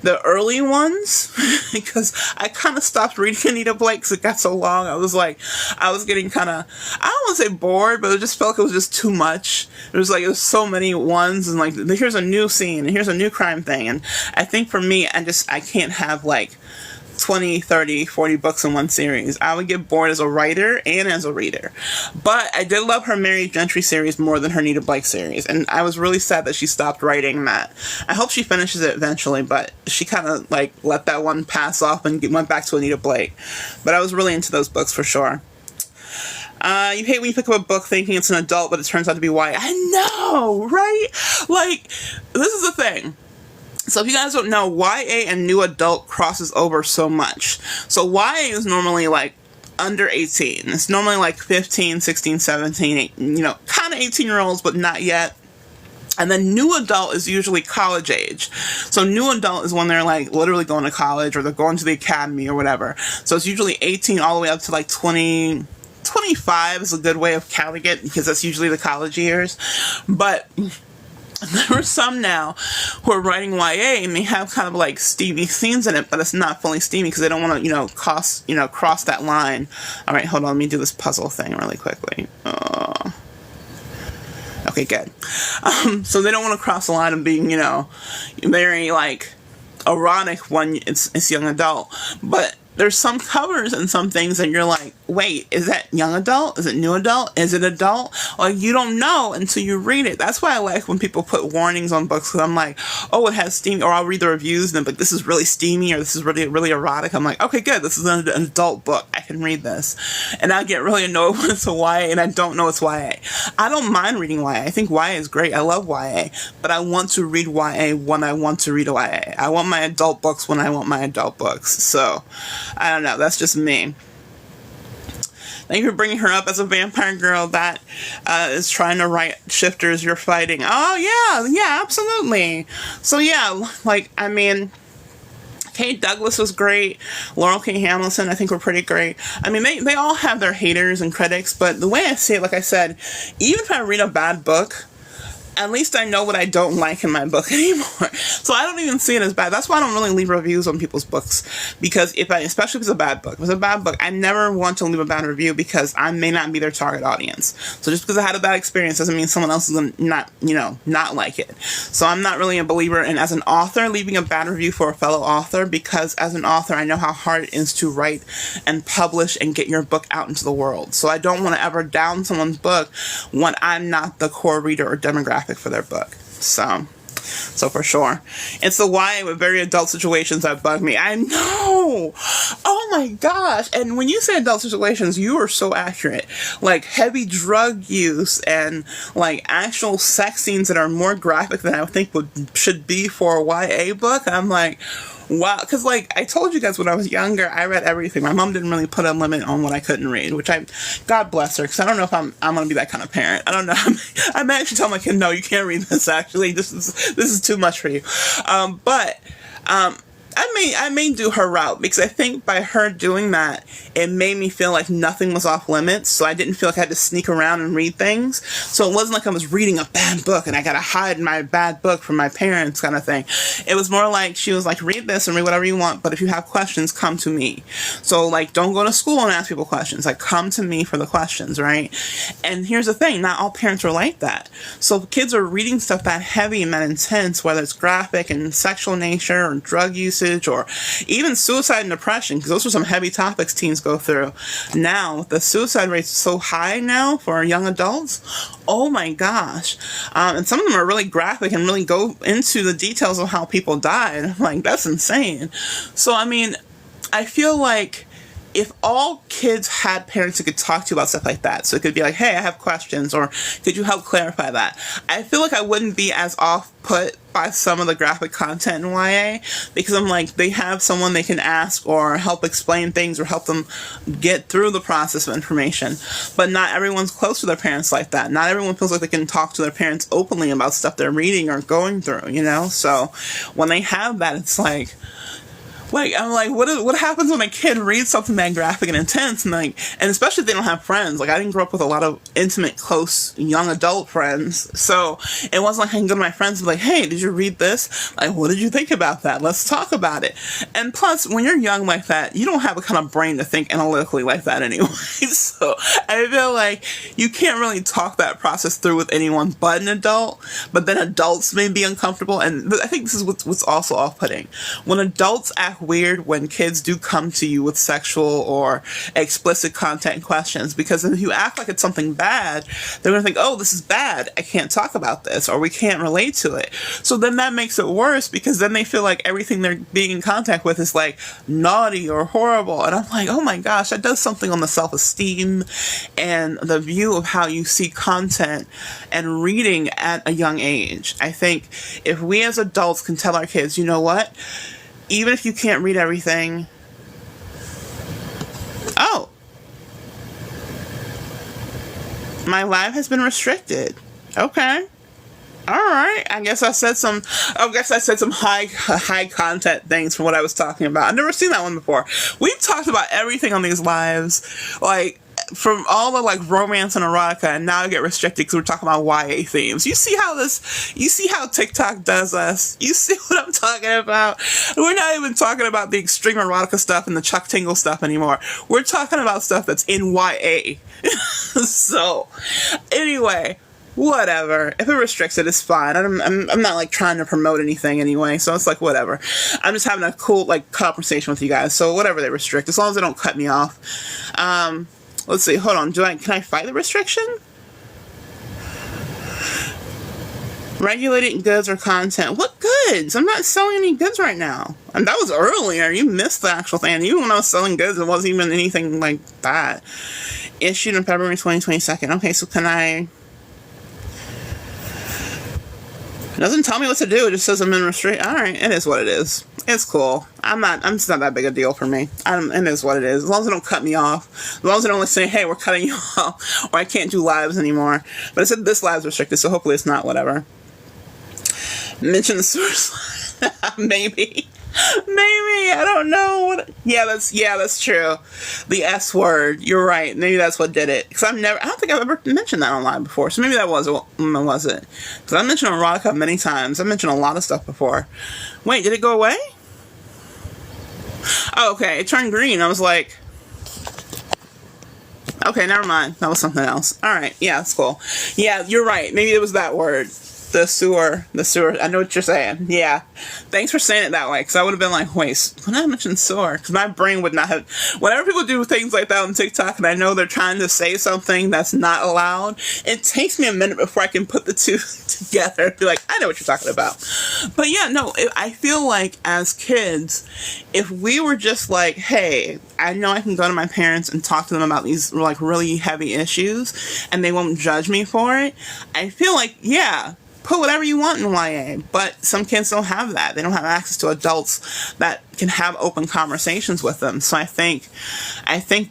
the early ones, because I kind of stopped reading Anita Blake because it got so long. I was getting kind of, I don't want to say bored, but it just felt like it was just too much. It was so many ones, and like, here's a new scene, and here's a new crime thing. And I think for me, I can't have like 20, 30, 40 books in one series. I would get bored as a writer and as a reader. But I did love her Mary Gentry series more than her Anita Blake series, and I was really sad that she stopped writing that. I hope she finishes it eventually, but she kind of like let that one pass off and went back to Anita Blake. But I was really into those books for sure. You hate when you pick up a book thinking it's an adult, but it turns out to be YA. I know, right? Like, this is the thing. So if you guys don't know, YA and new adult crosses over so much. So YA is normally like under 18. It's normally like 15, 16, 17, kind of 18-year-olds, but not yet. And then new adult is usually college age. So new adult is when they're like literally going to college, or they're going to the academy or whatever. So it's usually 18 all the way up to like 20, 25 is a good way of counting it, because that's usually the college years. But there are some now who are writing YA and they have kind of like steamy scenes in it, but it's not fully steamy because they don't want to, cross that line. All right, hold on. Let me do this puzzle thing really quickly. Okay, good. So they don't want to cross the line of being, very like erotic when it's young adult, but there's some covers and some things that you're like, wait, is that young adult? Is it new adult? Is it adult? Like, you don't know until you read it. That's why I like when people put warnings on books, because I'm like, oh, it has steamy, or I'll read the reviews and then, but this is really steamy, or this is really, really erotic. I'm like, okay, good. This is an adult book. I can read this. And I get really annoyed when it's a YA and I don't know it's YA. I don't mind reading YA. I think YA is great. I love YA, but I want to read YA when I want to read YA. I want my adult books when I want my adult books. So, I don't know. That's just me. Thank you for bringing her up as a vampire girl that is trying to write shifters you're fighting. Oh, yeah, absolutely. So, yeah, Kate Douglas was great. Laurell K. Hamilton, I think, were pretty great. I mean, they all have their haters and critics, but the way I see it, like I said, even if I read a bad book, at least I know what I don't like in my book anymore. So I don't even see it as bad. That's why I don't really leave reviews on people's books. Because especially if it's a bad book. If it's a bad book, I never want to leave a bad review because I may not be their target audience. So just because I had a bad experience doesn't mean someone else is going to not like it. So I'm not really a believer in, as an author, leaving a bad review for a fellow author, because as an author, I know how hard it is to write and publish and get your book out into the world. So I don't want to ever down someone's book when I'm not the core reader or demographic for their book. So for sure. It's the YA with very adult situations that bug me. I know! Oh my gosh! And when you say adult situations, you are so accurate. Like heavy drug use and like actual sex scenes that are more graphic than I think should be for a YA book. I'm like, wow, because like I told you guys when I was younger, I read everything. My mom didn't really put a limit on what I couldn't read, which God bless her, because I don't know if I'm gonna be that kind of parent. I don't know. I may actually tell my kid, no, you can't read this. Actually, this is too much for you. But I may do her route, because I think by her doing that, it made me feel like nothing was off limits, so I didn't feel like I had to sneak around and read things. So it wasn't like I was reading a bad book and I gotta hide my bad book from my parents kind of thing. It was more like she was like, read this and read whatever you want, but if you have questions, come to me. So like, don't go to school and ask people questions. Like, come to me for the questions, right? And here's the thing, not all parents are like that. So if kids are reading stuff that heavy and that intense, whether it's graphic and sexual nature or drug usage or even suicide and depression, because those are some heavy topics teens go through. Now, the suicide rate is so high now for young adults. Oh my gosh. And some of them are really graphic and really go into the details of how people died. I'm like, that's insane. So, I mean, I feel like if all kids had parents who could talk to you about stuff like that, so it could be like, hey, I have questions, or could you help clarify that? I feel like I wouldn't be as off-put by some of the graphic content in YA, because I'm like, they have someone they can ask or help explain things or help them get through the process of information. But not everyone's close to their parents like that. Not everyone feels like they can talk to their parents openly about stuff they're reading or going through, you know? So when they have that, it's like, I'm like, what happens when a kid reads something that graphic and intense, and especially if they don't have friends. Like, I didn't grow up with a lot of intimate, close, young adult friends, so it wasn't like I can go to my friends and be like, hey, did you read this? Like, what did you think about that? Let's talk about it. And plus, when you're young like that, you don't have a kind of brain to think analytically like that anyway, so I feel like you can't really talk that process through with anyone but an adult, but then adults may be uncomfortable, and I think this is what's also off-putting. When adults act weird when kids do come to you with sexual or explicit content questions, because if you act like it's something bad, they're going to think, oh, this is bad, I can't talk about this, or we can't relate to it. So then that makes it worse, because then they feel like everything they're being in contact with is like naughty or horrible. And I'm like, oh my gosh, that does something on the self-esteem and the view of how you see content and reading at a young age. I think if we as adults can tell our kids, you know what, even if you can't read everything, oh, my live has been restricted. Okay. All right. I guess I said some high content things from what I was talking about. I've never seen that one before. We've talked about everything on these lives, like from all the like romance and erotica, and now I get restricted because we're talking about YA themes. You see how TikTok does us? You see what I'm talking about? We're not even talking about the extreme erotica stuff and the Chuck Tingle stuff anymore. We're talking about stuff that's in YA. So, anyway, whatever. If it restricts it, it's fine. I'm not like trying to promote anything anyway, so it's like whatever. I'm just having a cool like conversation with you guys. So whatever they restrict, as long as they don't cut me off. Let's see, hold on, can I fight the restriction? Regulated goods or content. What goods? I'm not selling any goods right now. And that was earlier. You missed the actual thing. Even when I was selling goods, it wasn't even anything like that. Issued in February 2022. Okay, so can I... It doesn't tell me what to do. It just says I'm in restrict. Alright, it is what it is. It's cool. It's not that big a deal for me. It is what it is. As long as they don't cut me off. As long as they don't say, hey, we're cutting you off. Or I can't do lives anymore. But it said this live's restricted, so hopefully it's not, whatever. Mention the source. Maybe. I don't know. Yeah, that's true. The S word. You're right. Maybe that's what did it. Because I don't think I've ever mentioned that online before. So maybe that was it. Because I mentioned erotica many times. I mentioned a lot of stuff before. Wait, did it go away? Oh, okay. It turned green. I was like... Okay, never mind. That was something else. Alright, yeah, that's cool. Yeah, you're right. Maybe it was that word. The sewer. I know what you're saying. Yeah. Thanks for saying it that way, because I would have been like, wait, when I mentioned sewer, because my brain would not have... Whenever people do things like that on TikTok, and I know they're trying to say something that's not allowed, it takes me a minute before I can put the two together and be like, I know what you're talking about. But yeah, no, I feel like as kids, if we were just like, hey, I know I can go to my parents and talk to them about these like really heavy issues, and they won't judge me for it, I feel like, yeah, put whatever you want in YA, but some kids don't have that. They don't have access to adults that can have open conversations with them. So I think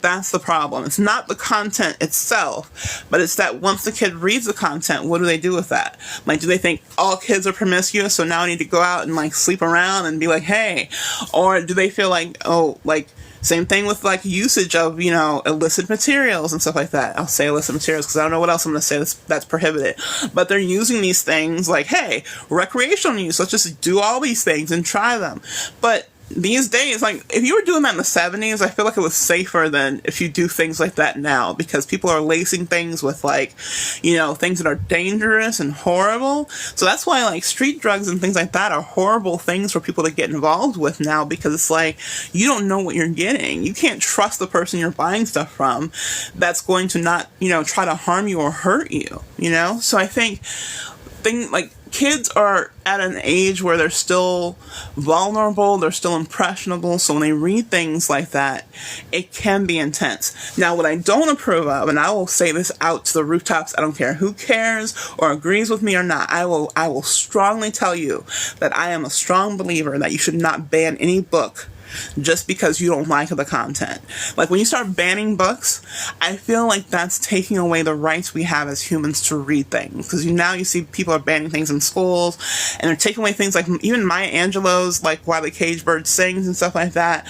that's the problem. It's not the content itself, but it's that once the kid reads the content, what do they do with that? Like, do they think all kids are promiscuous, so now I need to go out and like sleep around and be like, hey? Or do they feel like, oh, like, same thing with like usage of, you know, illicit materials and stuff like that. I'll say illicit materials because I don't know what else I'm going to say that's prohibited. But they're using these things like, hey, recreational use. Let's just do all these things and try them. But these days, like, if you were doing that in the 70s, I feel like it was safer than if you do things like that now, because people are lacing things with, like, you know, things that are dangerous and horrible. So that's why, like, street drugs and things like that are horrible things for people to get involved with now, because it's like, you don't know what you're getting. You can't trust the person you're buying stuff from that's going to not, you know, try to harm you or hurt you, you know? So I think kids are at an age where they're still vulnerable, they're still impressionable, so when they read things like that, it can be intense. Now, what I don't approve of, and I will say this out to the rooftops, I don't care who cares or agrees with me or not, I will strongly tell you that I am a strong believer that you should not ban any book just because you don't like the content. Like, when you start banning books, I feel like that's taking away the rights we have as humans to read things. Because now you see people are banning things in schools, and they're taking away things like even Maya Angelou's, like, While the Caged Bird Sings and stuff like that.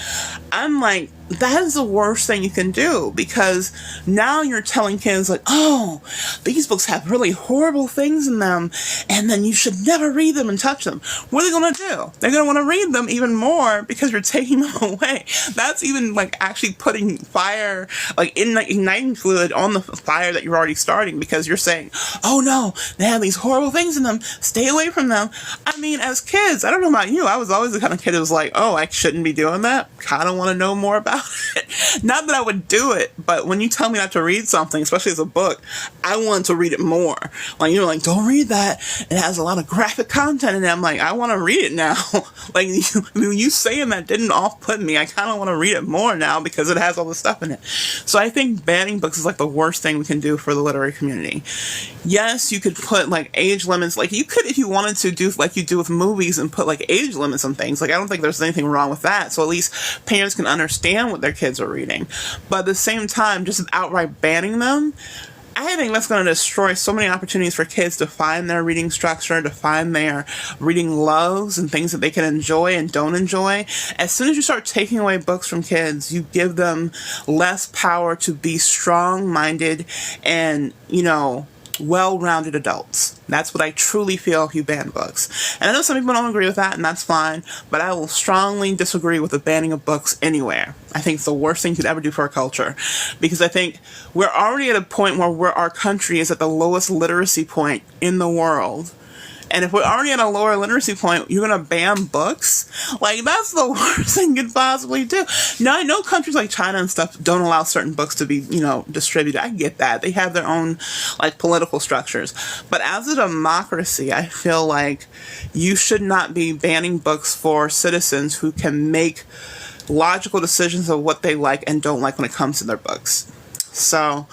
I'm like, that is the worst thing you can do, because now you're telling kids, like, oh, these books have really horrible things in them, and then you should never read them and touch them. What are they going to do? They're going to want to read them even more because you're taking them away. That's even, like, actually putting fire, like, igniting fluid on the fire that you're already starting, because you're saying, oh no, they have these horrible things in them, stay away from them. I mean, as kids, I don't know about you, I was always the kind of kid who was like, oh, I shouldn't be doing that, kind of want to know more about it. Not that I would do it, but when you tell me not to read something, especially as a book, I want to read it more. Like, you're like, don't read that, it has a lot of graphic content in it. I'm like, I want to read it now. Like, you saying that didn't off-put me. I kind of want to read it more now because it has all this stuff in it. So I think banning books is like the worst thing we can do for the literary community. Yes, you could put like age limits, like you could, if you wanted to, do like you do with movies and put like age limits on things. Like, I don't think there's anything wrong with that. So at least parents can understand what their kids are reading. But at the same time, just outright banning them, I think that's going to destroy so many opportunities for kids to find their reading structure, to find their reading loves and things that they can enjoy and don't enjoy. As soon as you start taking away books from kids, you give them less power to be strong-minded and, you know, well-rounded adults. That's what I truly feel if you ban books. And I know some people don't agree with that, and that's fine, but I will strongly disagree with the banning of books anywhere. I think it's the worst thing you could ever do for a culture, because I think we're already at a point where our country is at the lowest literacy point in the world. And if we're already at a lower literacy point, you're going to ban books? Like, that's the worst thing you could possibly do. Now, I know countries like China and stuff don't allow certain books to be, you know, distributed. I get that. They have their own, like, political structures. But as a democracy, I feel like you should not be banning books for citizens who can make logical decisions of what they like and don't like when it comes to their books. So,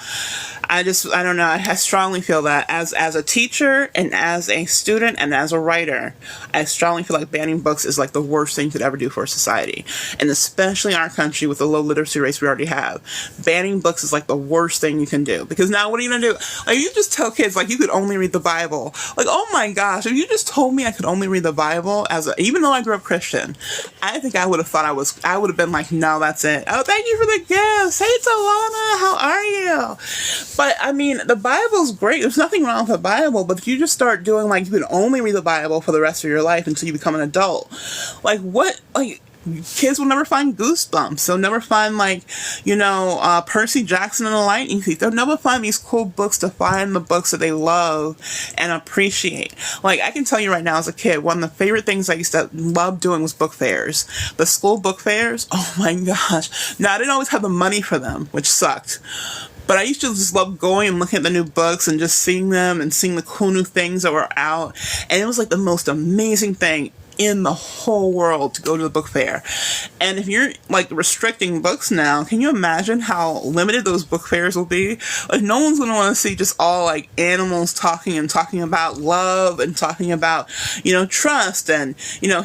I don't know, I strongly feel that as a teacher and as a student and as a writer, I strongly feel like banning books is like the worst thing you could ever do for a society. And especially in our country with the low literacy rates we already have, banning books is like the worst thing you can do. Because now what are you going to do? Like, you just tell kids, like, you could only read the Bible. Like, oh my gosh, if you just told me I could only read the Bible, even though I grew up Christian, I think I would have thought I would have been like, no, that's it. Oh, thank you for the gift. Hey, Tawana, how are you? But, I mean, the Bible's great. There's nothing wrong with the Bible, but if you just start doing, like, you can only read the Bible for the rest of your life until you become an adult, like, what, like, kids will never find Goosebumps. They'll never find, like, you know, Percy Jackson and the Lightning Thief. They'll never find these cool books to find the books that they love and appreciate. Like, I can tell you right now, as a kid, one of the favorite things I used to love doing was book fairs. The school book fairs, oh my gosh. Now, I didn't always have the money for them, which sucked. But I used to just love going and looking at the new books and just seeing them and seeing the cool new things that were out. And it was like the most amazing thing. in the whole world to go to the book fair. And if you're like restricting books now, can you imagine how limited those book fairs will be? Like, no one's going to want to see just all like animals talking about love and talking about, trust and,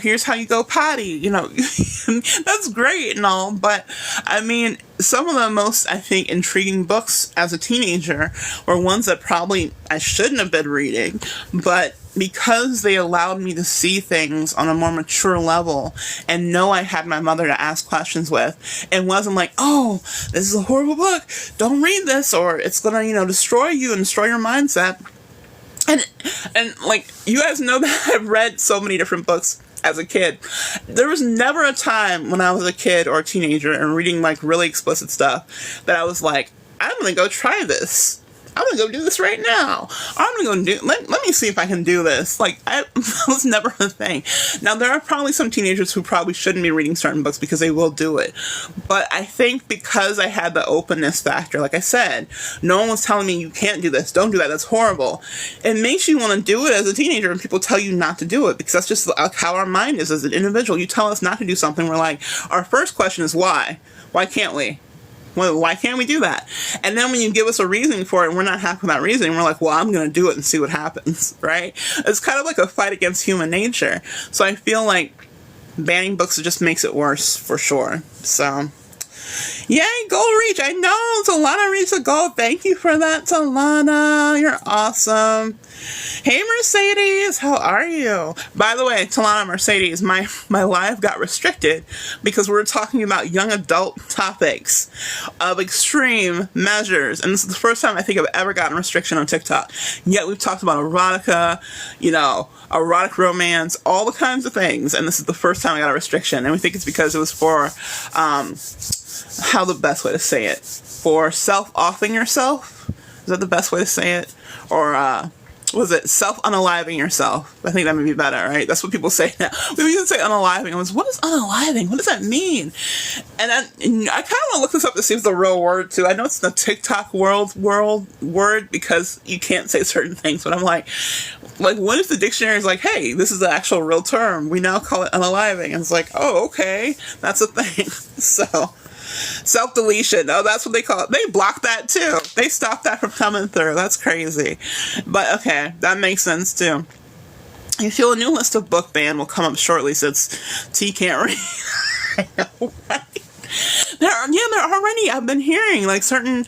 here's how you go potty, that's great and all. But I mean, some of the most, I think, intriguing books as a teenager were ones that probably I shouldn't have been reading, but because they allowed me to see things on a more mature level and know I had my mother to ask questions with, and wasn't like, oh, this is a horrible book, don't read this, or it's gonna, destroy you and destroy your mindset. And like, you guys know that I've read so many different books as a kid. There was never a time when I was a kid or a teenager and reading like really explicit stuff that I was like, I'm gonna go try this. I'm gonna go do this right now. I'm gonna go let me see if I can do this. Like, that was never a thing. Now, there are probably some teenagers who probably shouldn't be reading certain books because they will do it. But I think because I had the openness factor, like I said, no one was telling me you can't do this, don't do that, that's horrible. It makes you want to do it as a teenager, and people tell you not to do it because that's just how our mind is as an individual. You tell us not to do something, we're like, our first question is why? Why can't we? Well, why can't we do that? And then when you give us a reasoning for it and we're not happy with that reasoning, we're like, well, I'm going to do it and see what happens, right? It's kind of like a fight against human nature. So I feel like banning books just makes it worse for sure. So, yay, Gold Reach. I know, Talana reached a goal. Thank you for that, Talana. You're awesome. Hey, Mercedes, how are you? By the way, Talana, Mercedes, my live got restricted because we were talking about young adult topics of extreme measures. And this is the first time I think I've ever gotten restriction on TikTok. Yet we've talked about erotica, erotic romance, all the kinds of things. And this is the first time I got a restriction. And we think it's because it was for, how the best way to say it? For self-offing yourself? Is that the best way to say it? Or, was it self-unaliving yourself? I think that would be better, right? That's what people say now. We used to say unaliving. I was, what is unaliving? What does that mean? And I kind of want to look this up to see if it's a real word, too. I know it's the TikTok world word because you can't say certain things, but I'm like, what if the dictionary is like, hey, this is the actual real term. We now call it unaliving. And it's like, oh, okay. That's a thing. So, self-deletion. Oh, that's what they call it. They blocked that too. They stopped that from coming through. That's crazy. But okay, that makes sense too. I feel a new list of book ban will come up shortly since T can't read. I know, right? There already, I've been hearing like certain,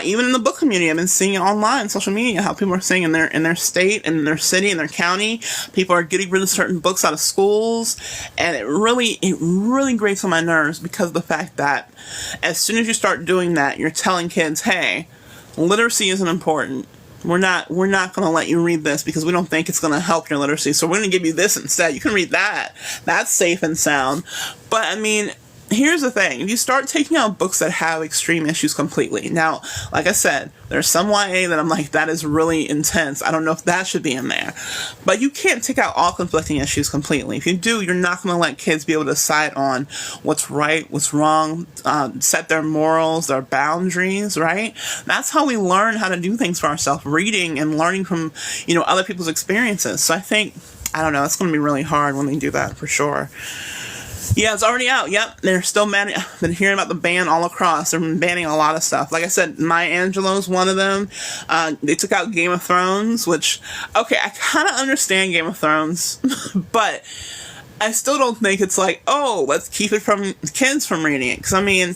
even in the book community, I've been seeing it online, social media, how people are saying in their state, in their city, in their county, people are getting rid of certain books out of schools, and it really grates on my nerves because of the fact that as soon as you start doing that, you're telling kids, hey, literacy isn't important. We're not going to let you read this because we don't think it's going to help your literacy, so we're going to give you this instead. You can read that. That's safe and sound. But I mean, here's the thing. If you start taking out books that have extreme issues completely. Now, like I said, there's some YA that I'm like, that is really intense. I don't know if that should be in there. But you can't take out all conflicting issues completely. If you do, you're not going to let kids be able to decide on what's right, what's wrong, set their morals, their boundaries, right? That's how we learn how to do things for ourselves, reading and learning from, other people's experiences. So I think, I don't know, it's going to be really hard when they do that for sure. Yeah, it's already out. Yep, they're still banning. I've been hearing about the ban all across. They're banning a lot of stuff. Like I said, Maya Angelou's one of them. They took out Game of Thrones, which, okay, I kind of understand Game of Thrones, but I still don't think it's like, oh, let's keep it from kids from reading it. Because, I mean,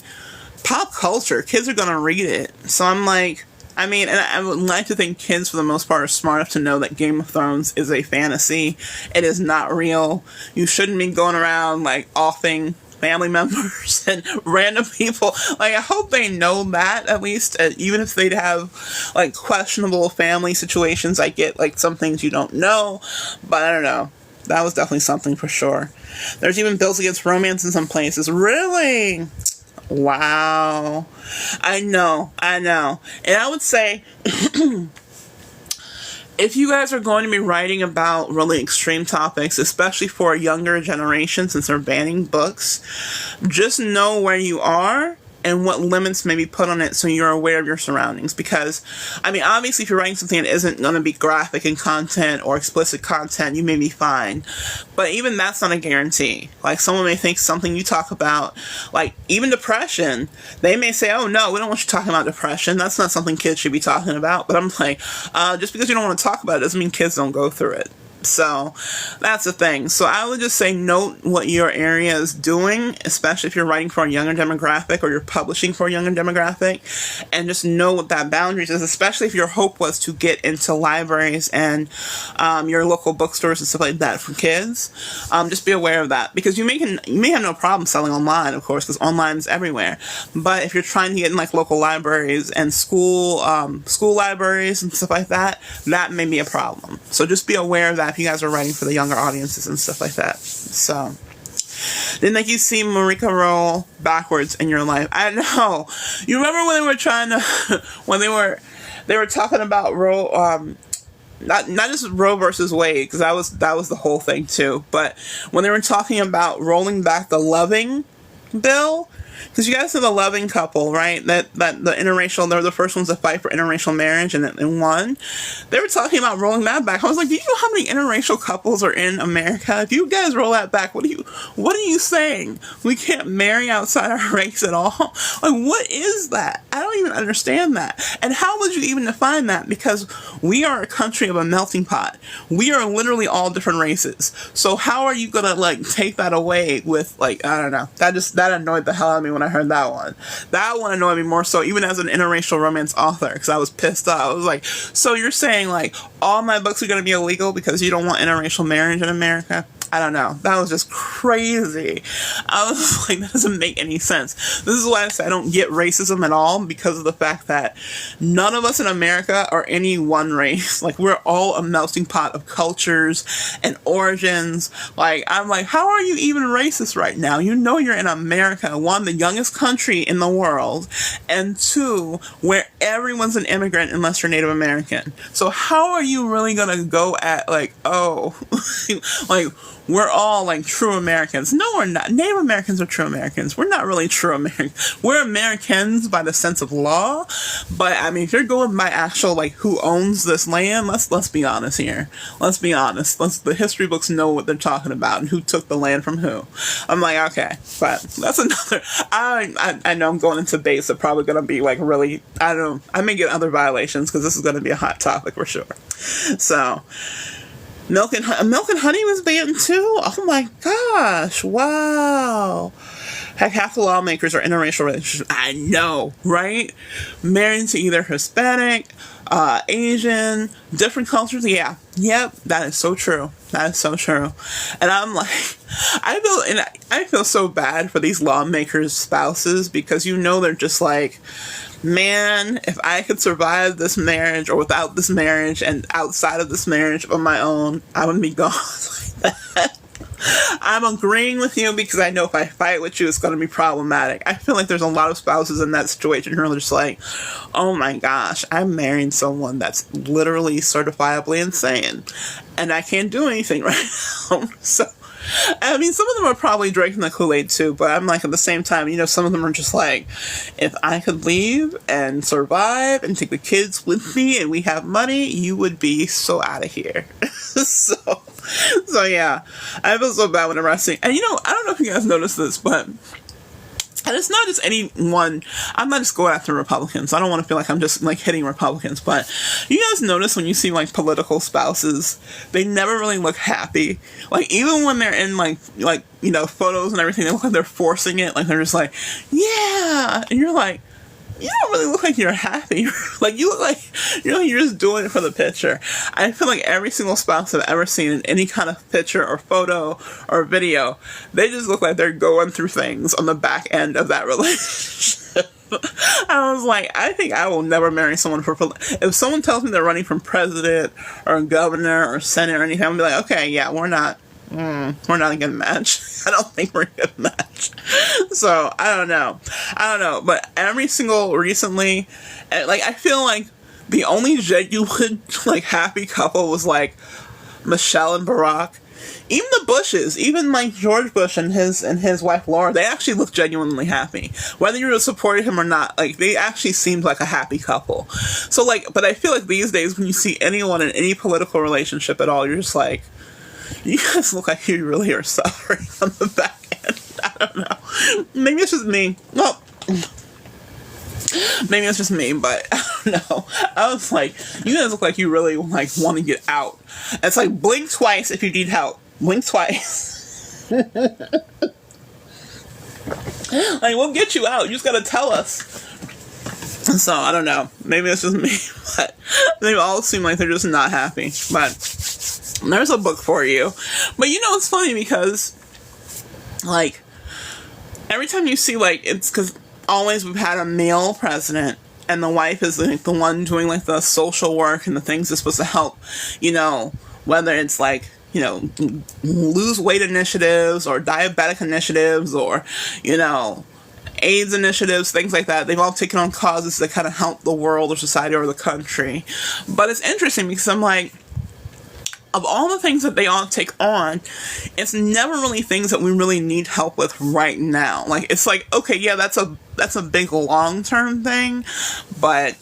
pop culture, kids are going to read it. So I'm like, and I would like to think kids, for the most part, are smart enough to know that Game of Thrones is a fantasy. It is not real. You shouldn't be going around, like, offing family members and random people. Like, I hope they know that, at least, even if they'd have, like, questionable family situations. I get, like, some things you don't know, but I don't know. That was definitely something for sure. There's even bills against romance in some places. Really? Wow. I know. And I would say, if you guys are going to be writing about really extreme topics, especially for a younger generation, since they're banning books, just know where you are and what limits may be put on it so you're aware of your surroundings. Because, I mean, obviously if you're writing something that isn't going to be graphic in content or explicit content, you may be fine. But even that's not a guarantee. Like, someone may think something you talk about, like even depression, they may say, oh no, we don't want you talking about depression. That's not something kids should be talking about. But I'm like, just because you don't want to talk about it doesn't mean kids don't go through it. So that's the thing. So I would just say note what your area is doing, especially if you're writing for a younger demographic or you're publishing for a younger demographic, and just know what that boundaries is, especially if your hope was to get into libraries and your local bookstores and stuff like that for kids. Just be aware of that, because you may have no problem selling online, of course, because online is everywhere. But if you're trying to get in like local libraries and school libraries and stuff like that, that may be a problem. So just be aware of that if you guys are writing for the younger audiences and stuff like that. So, didn't think you see Marika roll backwards in your life. I know. You remember when they were trying to, when they were talking about Roe, not just Roe versus Wade, because that was the whole thing too. But when they were talking about rolling back the Loving bill. Because you guys are the Loving couple, right? That the interracial, they're the first ones to fight for interracial marriage and won. They were talking about rolling that back. I was like, do you know how many interracial couples are in America? If you guys roll that back, what are you saying? We can't marry outside our race at all? Like, what is that? I don't even understand that. And how would you even define that? Because we are a country of a melting pot. We are literally all different races. So how are you gonna like take that away with like, I don't know. That annoyed the hell out of me when I heard that one. That one annoyed me more so even as an interracial romance author, because I was pissed off. I was like, so you're saying like all my books are going to be illegal because you don't want interracial marriage in America? I don't know. That was just crazy. I was like, that doesn't make any sense. This is why I say I don't get racism at all, because of the fact that none of us in America are any one race. Like, we're all a melting pot of cultures and origins. Like, I'm like, how are you even racist right now? You know you're in America, one, the youngest country in the world, and two, where everyone's an immigrant unless you're Native American. So how are you really gonna go at like, oh, like, we're all like true Americans? No, we're not. Native Americans are true Americans. We're not really true Americans. We're Americans by the sense of law, but I mean, if you're going by actual like who owns this land, let's be honest here. Let's be honest. The history books know what they're talking about and who took the land from who. I'm like, okay, but that's another. I know I'm going into debates that are probably going to be like really. I don't know. I may get other violations because this is going to be a hot topic for sure. So. Milk and Honey was banned too? Oh my gosh, wow. Heck, half the lawmakers are interracial relationships. I know, right? Married to either Hispanic, Asian, different cultures. Yeah, yep, that is so true. That is so true. And I'm like, I feel so bad for these lawmakers' spouses, because you know they're just like, man, if I could survive this marriage or without this marriage and outside of this marriage on my own, I would be gone like that. I'm agreeing with you because I know if I fight with you, it's going to be problematic. I feel like there's a lot of spouses in that situation who are just like, oh my gosh, I'm marrying someone that's literally certifiably insane, and I can't do anything right now. So, I mean, some of them are probably drinking the Kool-Aid too, but I'm like, at the same time, you know, some of them are just like, if I could leave and survive and take the kids with me and we have money, you would be so out of here. So yeah, I feel so bad whenever I see, and you know, I don't know if you guys noticed this, but, and it's not just anyone, I'm not just going after Republicans. I don't want to feel like I'm just like hitting Republicans, but you guys notice when you see like political spouses, they never really look happy. Like, even when they're in like, you know, photos and everything, they look like they're forcing it. Like, they're just like, yeah. And you're like, you don't really look like you're happy. Like, you look like, you know, you're just doing it for the picture. I feel like every single spouse I've ever seen in any kind of picture or photo or video, they just look like they're going through things on the back end of that relationship. I was like, I think I will never marry someone for, if someone tells me they're running for president or governor or senate or anything, I'm gonna be like, okay, yeah, we're not a good match. I don't think we're a good match. So, I don't know. But every single recently, like, I feel like the only genuine, like, happy couple was, like, Michelle and Barack. even the Bushes, even like George Bush and his wife Laura, they actually look genuinely happy. Whether you supported him or not, like they actually seemed like a happy couple. So like, but I feel like these days when you see anyone in any political relationship at all, you're just like, you guys look like you really are suffering on the back end. I don't know. Maybe it's just me. Well, maybe it's just me, but I don't know. I was like, you guys look like you really like want to get out. It's like blink twice if you need help. Blink twice. Like, we'll get you out. You just gotta tell us. So I don't know. Maybe it's just me, but they all seem like they're just not happy. But there's a book for you. But you know, it's funny because like every time you see like, it's because always we've had a male president and the wife is like the one doing like the social work and the things that's supposed to help, you know, whether it's like, you know, lose weight initiatives or diabetic initiatives or, you know, AIDS initiatives, things like that. They've all taken on causes that kind of help the world or society or the country. But it's interesting because I'm like, of all the things that they all take on, it's never really things that we really need help with right now. Like, it's like, okay, yeah, that's a big long-term thing, but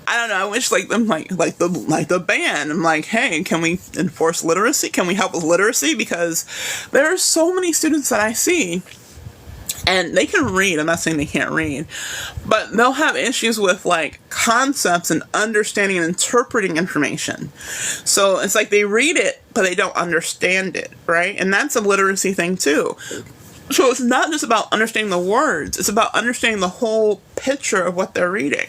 I don't know, I wish like them like the ban. I'm like, hey, can we enforce literacy? Can we help with literacy? Because there are so many students that I see and they can read. I'm not saying they can't read, but they'll have issues with like concepts and understanding and interpreting information. So it's like they read it, but they don't understand it, right? And that's a literacy thing too. So it's not just about understanding the words, it's about understanding the whole picture of what they're reading.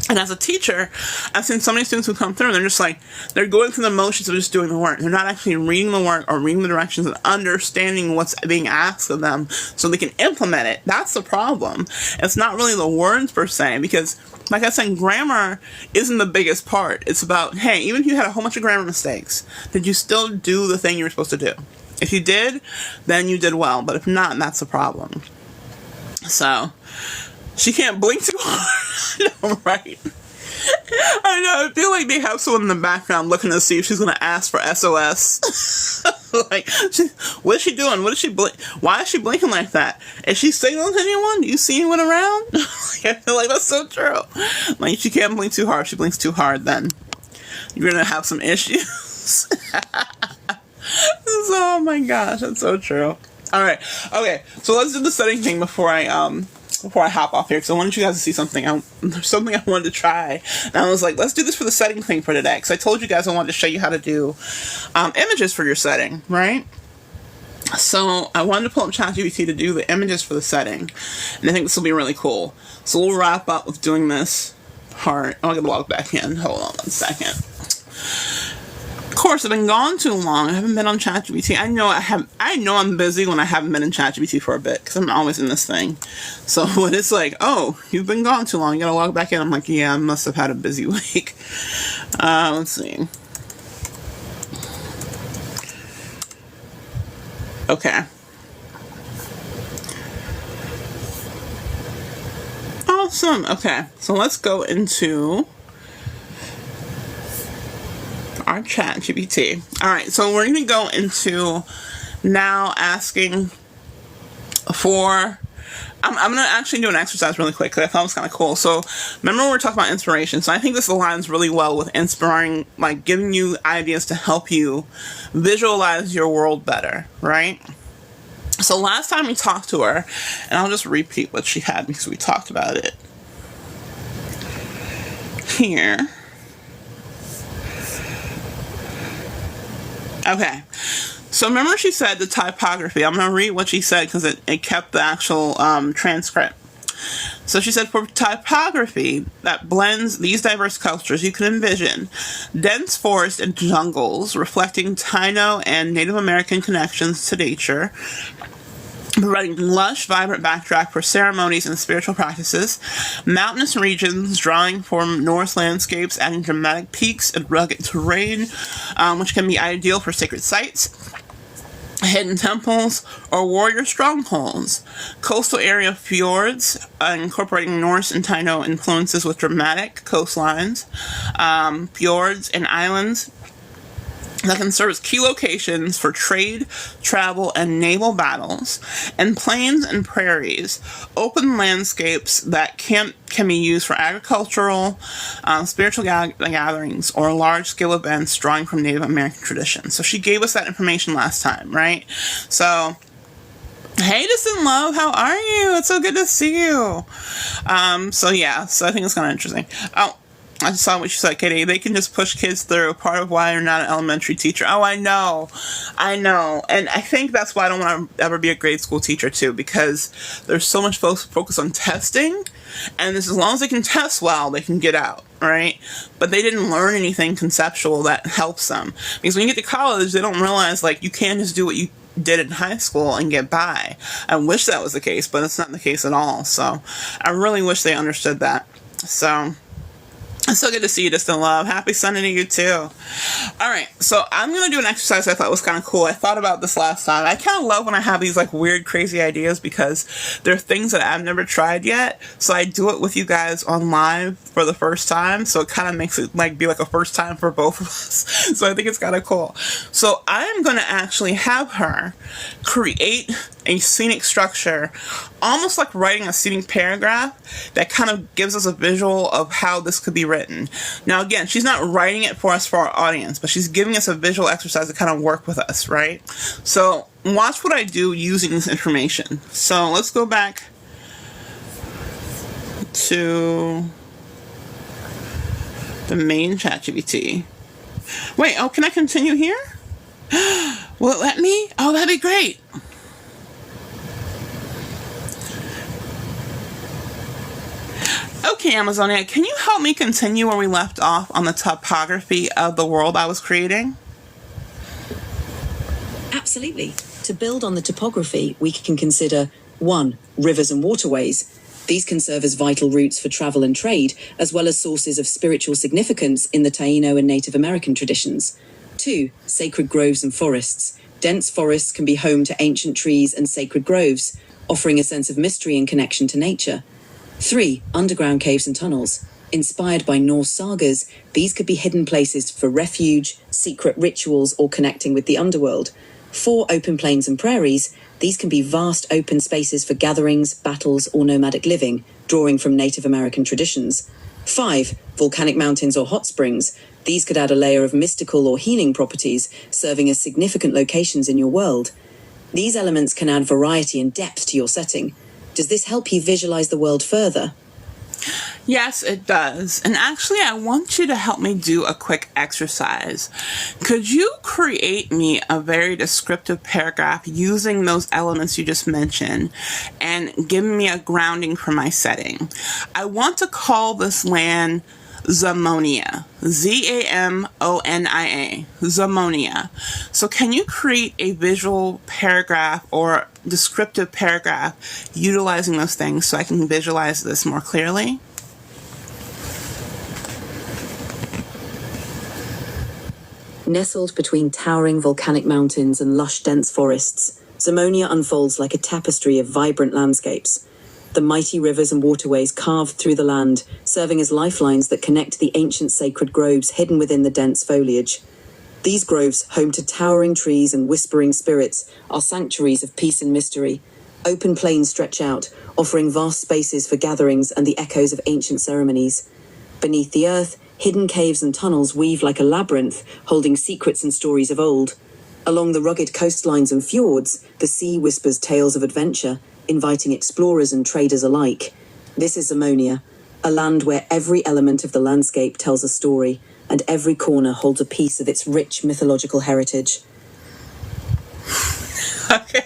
And as a teacher, I've seen so many students who come through and they're just like, they're going through the motions of just doing the work. They're not actually reading the work or reading the directions and understanding what's being asked of them so they can implement it. That's the problem. It's not really the words per se, because like I said, grammar isn't the biggest part. It's about, hey, even if you had a whole bunch of grammar mistakes, did you still do the thing you were supposed to do? If you did, then you did well. But if not, that's the problem. So she can't blink too hard. I know, right? I know. I feel like they have someone in the background looking to see if she's going to ask for SOS. Like, what is she doing? What is she blink? Why is she blinking like that? Is she signaling to anyone? Do you see anyone around? Like, I feel like that's so true. Like, she can't blink too hard. If she blinks too hard, then you're going to have some issues. Oh my gosh, that's so true. All right. Okay. So let's do the setting thing before I hop off here, because I wanted you guys to see something. There's something I wanted to try, and I was like, let's do this for the setting thing for today, because I told you guys I wanted to show you how to do images for your setting, right? So I wanted to pull up ChatGPT to do the images for the setting, and I think this will be really cool. So we'll wrap up with doing this part. I'll get logged back in. Hold on 1 second. Of course, I've been gone too long. I haven't been on ChatGPT. I know I'm busy when I haven't been in ChatGPT for a bit, because I'm always in this thing. So when it's like, oh, you've been gone too long, you gotta log back in, I'm like, yeah, I must have had a busy week. Let's see. Okay. Awesome. Okay, so let's go into our ChatGPT. Alright, so we're going to go into now asking for, I'm going to actually do an exercise really quick because I thought it was kind of cool. So remember we were talking about inspiration, so I think this aligns really well with inspiring, like giving you ideas to help you visualize your world better, right? So last time we talked to her, and I'll just repeat what she had because we talked about it here. Okay, so remember she said the typography. I'm going to read what she said because it kept the actual transcript. So she said, for typography that blends these diverse cultures, you can envision dense forests and jungles reflecting Taino and Native American connections to nature, providing lush, vibrant backdrop for ceremonies and spiritual practices, mountainous regions drawing from Norse landscapes, adding dramatic peaks and rugged terrain, which can be ideal for sacred sites, hidden temples, or warrior strongholds, coastal area fjords, incorporating Norse and Taino influences with dramatic coastlines, fjords and islands, that can serve as key locations for trade, travel, and naval battles, and plains and prairies, open landscapes that can be used for agricultural, spiritual gatherings, or large-scale events drawing from Native American traditions. So she gave us that information last time, right? So, hey, Distant Love, how are you? It's so good to see you. So I think it's kind of interesting. Oh, I saw what you said, Katie. They can just push kids through. Part of why you're not an elementary teacher. Oh, I know. And I think that's why I don't want to ever be a grade school teacher, too, because there's so much focus on testing, and as long as they can test well, they can get out, right? But they didn't learn anything conceptual that helps them. Because when you get to college, they don't realize, like, you can't just do what you did in high school and get by. I wish that was the case, but it's not the case at all. So I really wish they understood that. So it's so good to see you, Distant Love. Happy Sunday to you, too. All right, so I'm going to do an exercise I thought was kind of cool. I thought about this last time. I kind of love when I have these, like, weird, crazy ideas because they're things that I've never tried yet. So I do it with you guys on live for the first time. So it kind of makes it, like, be like a first time for both of us. So I think it's kind of cool. So I'm going to actually have her create a scenic structure, almost like writing a scenic paragraph that kind of gives us a visual of how this could be written. Now, again, she's not writing it for us for our audience, but she's giving us a visual exercise to kind of work with us, right? So watch what I do using this information. So let's go back to the main ChatGPT. Wait, oh, can I continue here? Will it let me? Oh, that'd be great. Okay, Amazonia, can you help me continue where we left off on the topography of the world I was creating? Absolutely. To build on the topography, we can consider 1. Rivers and waterways. These can serve as vital routes for travel and trade, as well as sources of spiritual significance in the Taino and Native American traditions. 2. Sacred groves and forests. Dense forests can be home to ancient trees and sacred groves, offering a sense of mystery and connection to nature. 3. Underground caves and tunnels. Inspired by Norse sagas, these could be hidden places for refuge, secret rituals, or connecting with the underworld. 4. Open plains and prairies. These can be vast open spaces for gatherings, battles, or nomadic living, drawing from Native American traditions. 5. Volcanic mountains or hot springs. These could add a layer of mystical or healing properties, serving as significant locations in your world. These elements can add variety and depth to your setting. Does this help you visualize the world further? Yes, it does. And actually, I want you to help me do a quick exercise. Could you create me a very descriptive paragraph using those elements you just mentioned and give me a grounding for my setting? I want to call this land Zamonia. Zamonia. Zamonia. So can you create a visual paragraph or descriptive paragraph utilizing those things so I can visualize this more clearly? Nestled between towering volcanic mountains and lush dense forests, Zamonia unfolds like a tapestry of vibrant landscapes. The mighty rivers and waterways carved through the land, serving as lifelines that connect the ancient sacred groves hidden within the dense foliage. These groves, home to towering trees and whispering spirits, are sanctuaries of peace and mystery. Open plains stretch out, offering vast spaces for gatherings and the echoes of ancient ceremonies. Beneath the earth, hidden caves and tunnels weave like a labyrinth, holding secrets and stories of old. Along the rugged coastlines and fjords, the sea whispers tales of adventure, inviting explorers and traders alike. This is Zamonia, a land where every element of the landscape tells a story, and every corner holds a piece of its rich mythological heritage. Okay.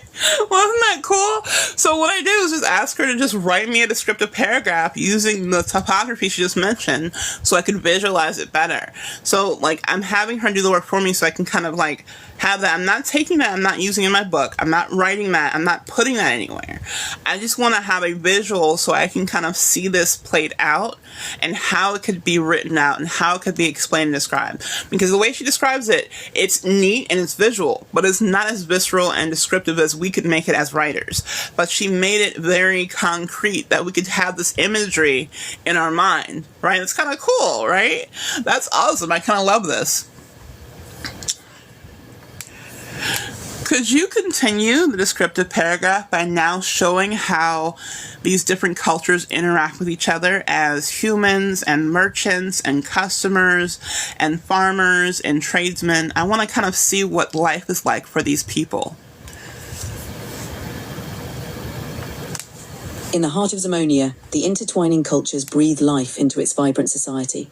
Wasn't that cool? So what I did was just ask her to just write me a descriptive paragraph using the topography she just mentioned so I could visualize it better. So, like, I'm having her do the work for me so I can kind of, like, have that. I'm not taking that. I'm not using it in my book. I'm not writing that. I'm not putting that anywhere. I just want to have a visual so I can kind of see this played out and how it could be written out and how it could be explained and described. Because the way she describes it, it's neat and it's visual, but it's not as visceral and descriptive as we could make it as writers. But she made it very concrete that we could have this imagery in our mind, right? It's kind of cool, right? That's awesome. I kind of love this. Could you continue the descriptive paragraph by now showing how these different cultures interact with each other as humans and merchants and customers and farmers and tradesmen? I want to kind of see what life is like for these people. In the heart of Zamonia, the intertwining cultures breathe life into its vibrant society.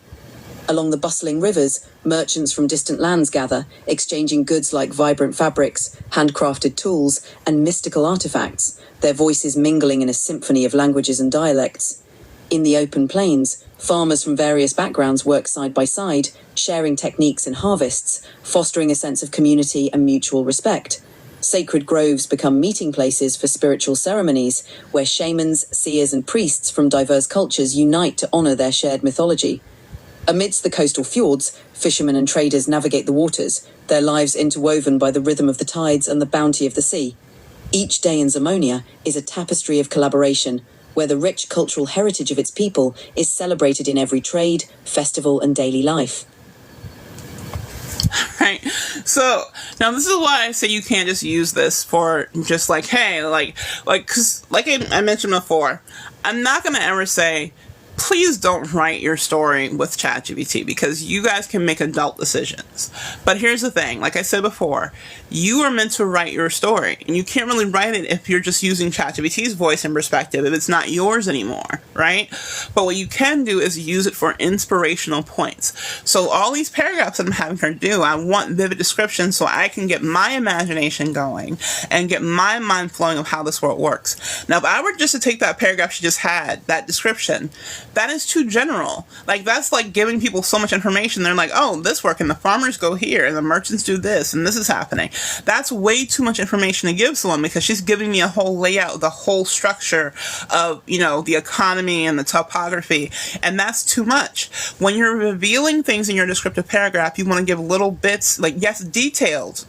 Along the bustling rivers, merchants from distant lands gather, exchanging goods like vibrant fabrics, handcrafted tools, and mystical artifacts, their voices mingling in a symphony of languages and dialects. In the open plains, farmers from various backgrounds work side by side, sharing techniques in harvests, fostering a sense of community and mutual respect. Sacred groves become meeting places for spiritual ceremonies, where shamans, seers, and priests from diverse cultures unite to honor their shared mythology. Amidst the coastal fjords, fishermen and traders navigate the waters, their lives interwoven by the rhythm of the tides and the bounty of the sea. Each day in Zamonia is a tapestry of collaboration, where the rich cultural heritage of its people is celebrated in every trade, festival, and daily life. Right. So now this is why I say you can't just use this for just like, hey, because like I mentioned before, I'm not going to ever say, please don't write your story with ChatGPT, because you guys can make adult decisions. But here's the thing, like I said before, you are meant to write your story, and you can't really write it if you're just using ChatGPT's voice and perspective, if it's not yours anymore, right? But what you can do is use it for inspirational points. So all these paragraphs that I'm having her do, I want vivid descriptions so I can get my imagination going and get my mind flowing of how this world works. Now, if I were just to take that paragraph she just had, that description, that is too general. Like, that's like giving people so much information. They're like, oh, this work, and the farmers go here, and the merchants do this, and this is happening. That's way too much information to give someone, because she's giving me a whole layout, the whole structure of, the economy and the topography, and that's too much. When you're revealing things in your descriptive paragraph, you want to give little bits, like, yes, detailed,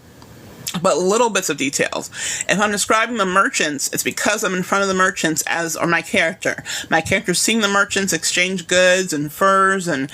but little bits of details. If I'm describing the merchants, it's because I'm in front of the merchants or my character. My character's seeing the merchants exchange goods and furs and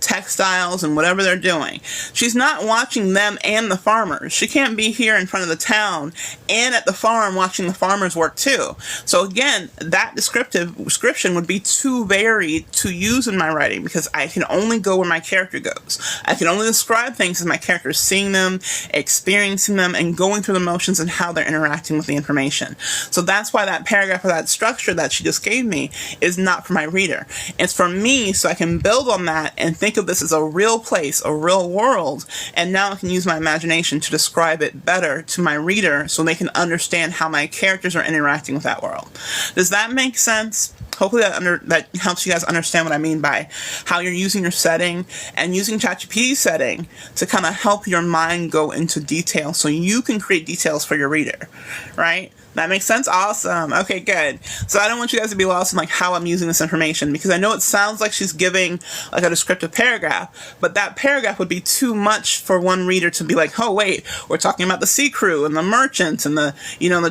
textiles and whatever they're doing. She's not watching them and the farmers. She can't be here in front of the town and at the farm watching the farmers work too. So again, that description would be too varied to use in my writing, because I can only go where my character goes. I can only describe things as my character is seeing them, experiencing them, and going through the motions and how they're interacting with the information. So that's why that paragraph or that structure that she just gave me is not for my reader. It's for me, so I can build on that and think of this as a real place, a real world, and now I can use my imagination to describe it better to my reader so they can understand how my characters are interacting with that world. Does that make sense? Hopefully that helps you guys understand what I mean by how you're using your setting and using ChatGPT's setting to kind of help your mind go into detail so you can create details for your reader, right? That makes sense? Awesome. Okay, good. So I don't want you guys to be lost in like how I'm using this information, because I know it sounds like she's giving like a descriptive paragraph, but that paragraph would be too much for one reader to be like, oh wait, we're talking about the sea crew and the merchants and the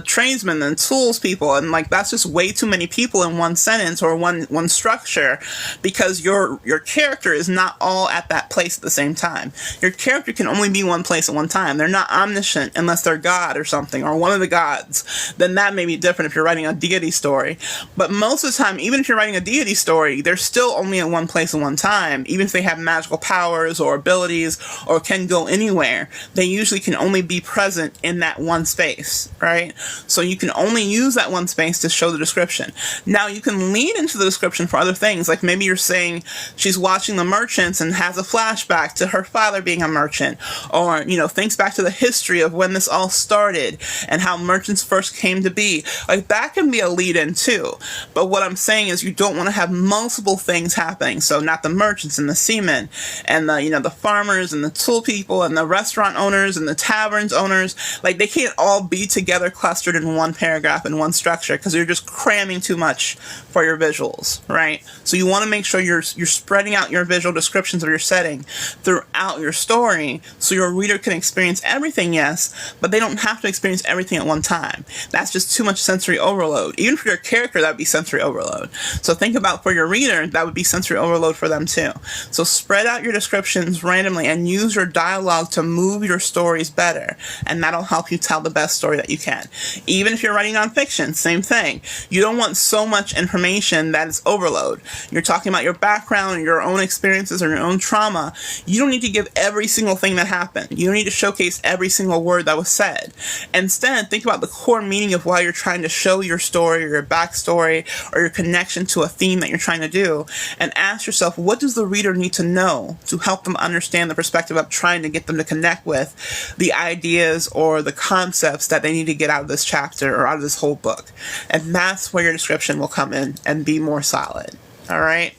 tradesmen and tools people, and like that's just way too many people in one sentence or one structure, because your character is not all at that place at the same time. Your character can only be one place at one time. They're not omniscient unless they're God or something, or one of the gods. Then that may be different if you're writing a deity story. But most of the time, even if you're writing a deity story, they're still only in one place at one time. Even if they have magical powers or abilities or can go anywhere, they usually can only be present in that one space, right? So you can only use that one space to show the description. Now you can lead into the description for other things, like maybe you're saying she's watching the merchants and has a flashback to her father being a merchant, or, thinks back to the history of when this all started and how merchants first came to be. Like, that can be a lead-in too. But what I'm saying is you don't want to have multiple things happening. So not the merchants and the seamen and the farmers and the tool people and the restaurant owners and the taverns owners. Like, they can't all be together clustered in one paragraph in one structure, because you're just cramming too much for your visuals, right? So you want to make sure you're spreading out your visual descriptions of your setting throughout your story so your reader can experience everything, yes, but they don't have to experience everything at one time. That's just too much sensory overload. Even for your character, that would be sensory overload. So think about for your reader, that would be sensory overload for them too. So spread out your descriptions randomly and use your dialogue to move your stories better. And that'll help you tell the best story that you can. Even if you're writing nonfiction, same thing. You don't want so much information that it's overload. You're talking about your background, your own experiences, or your own trauma. You don't need to give every single thing that happened. You don't need to showcase every single word that was said. Instead, think about the core meaning of why you're trying to show your story or your backstory or your connection to a theme that you're trying to do, and ask yourself, what does the reader need to know to help them understand the perspective of trying to get them to connect with the ideas or the concepts that they need to get out of this chapter or out of this whole book. And that's where your description will come in and be more solid. All right?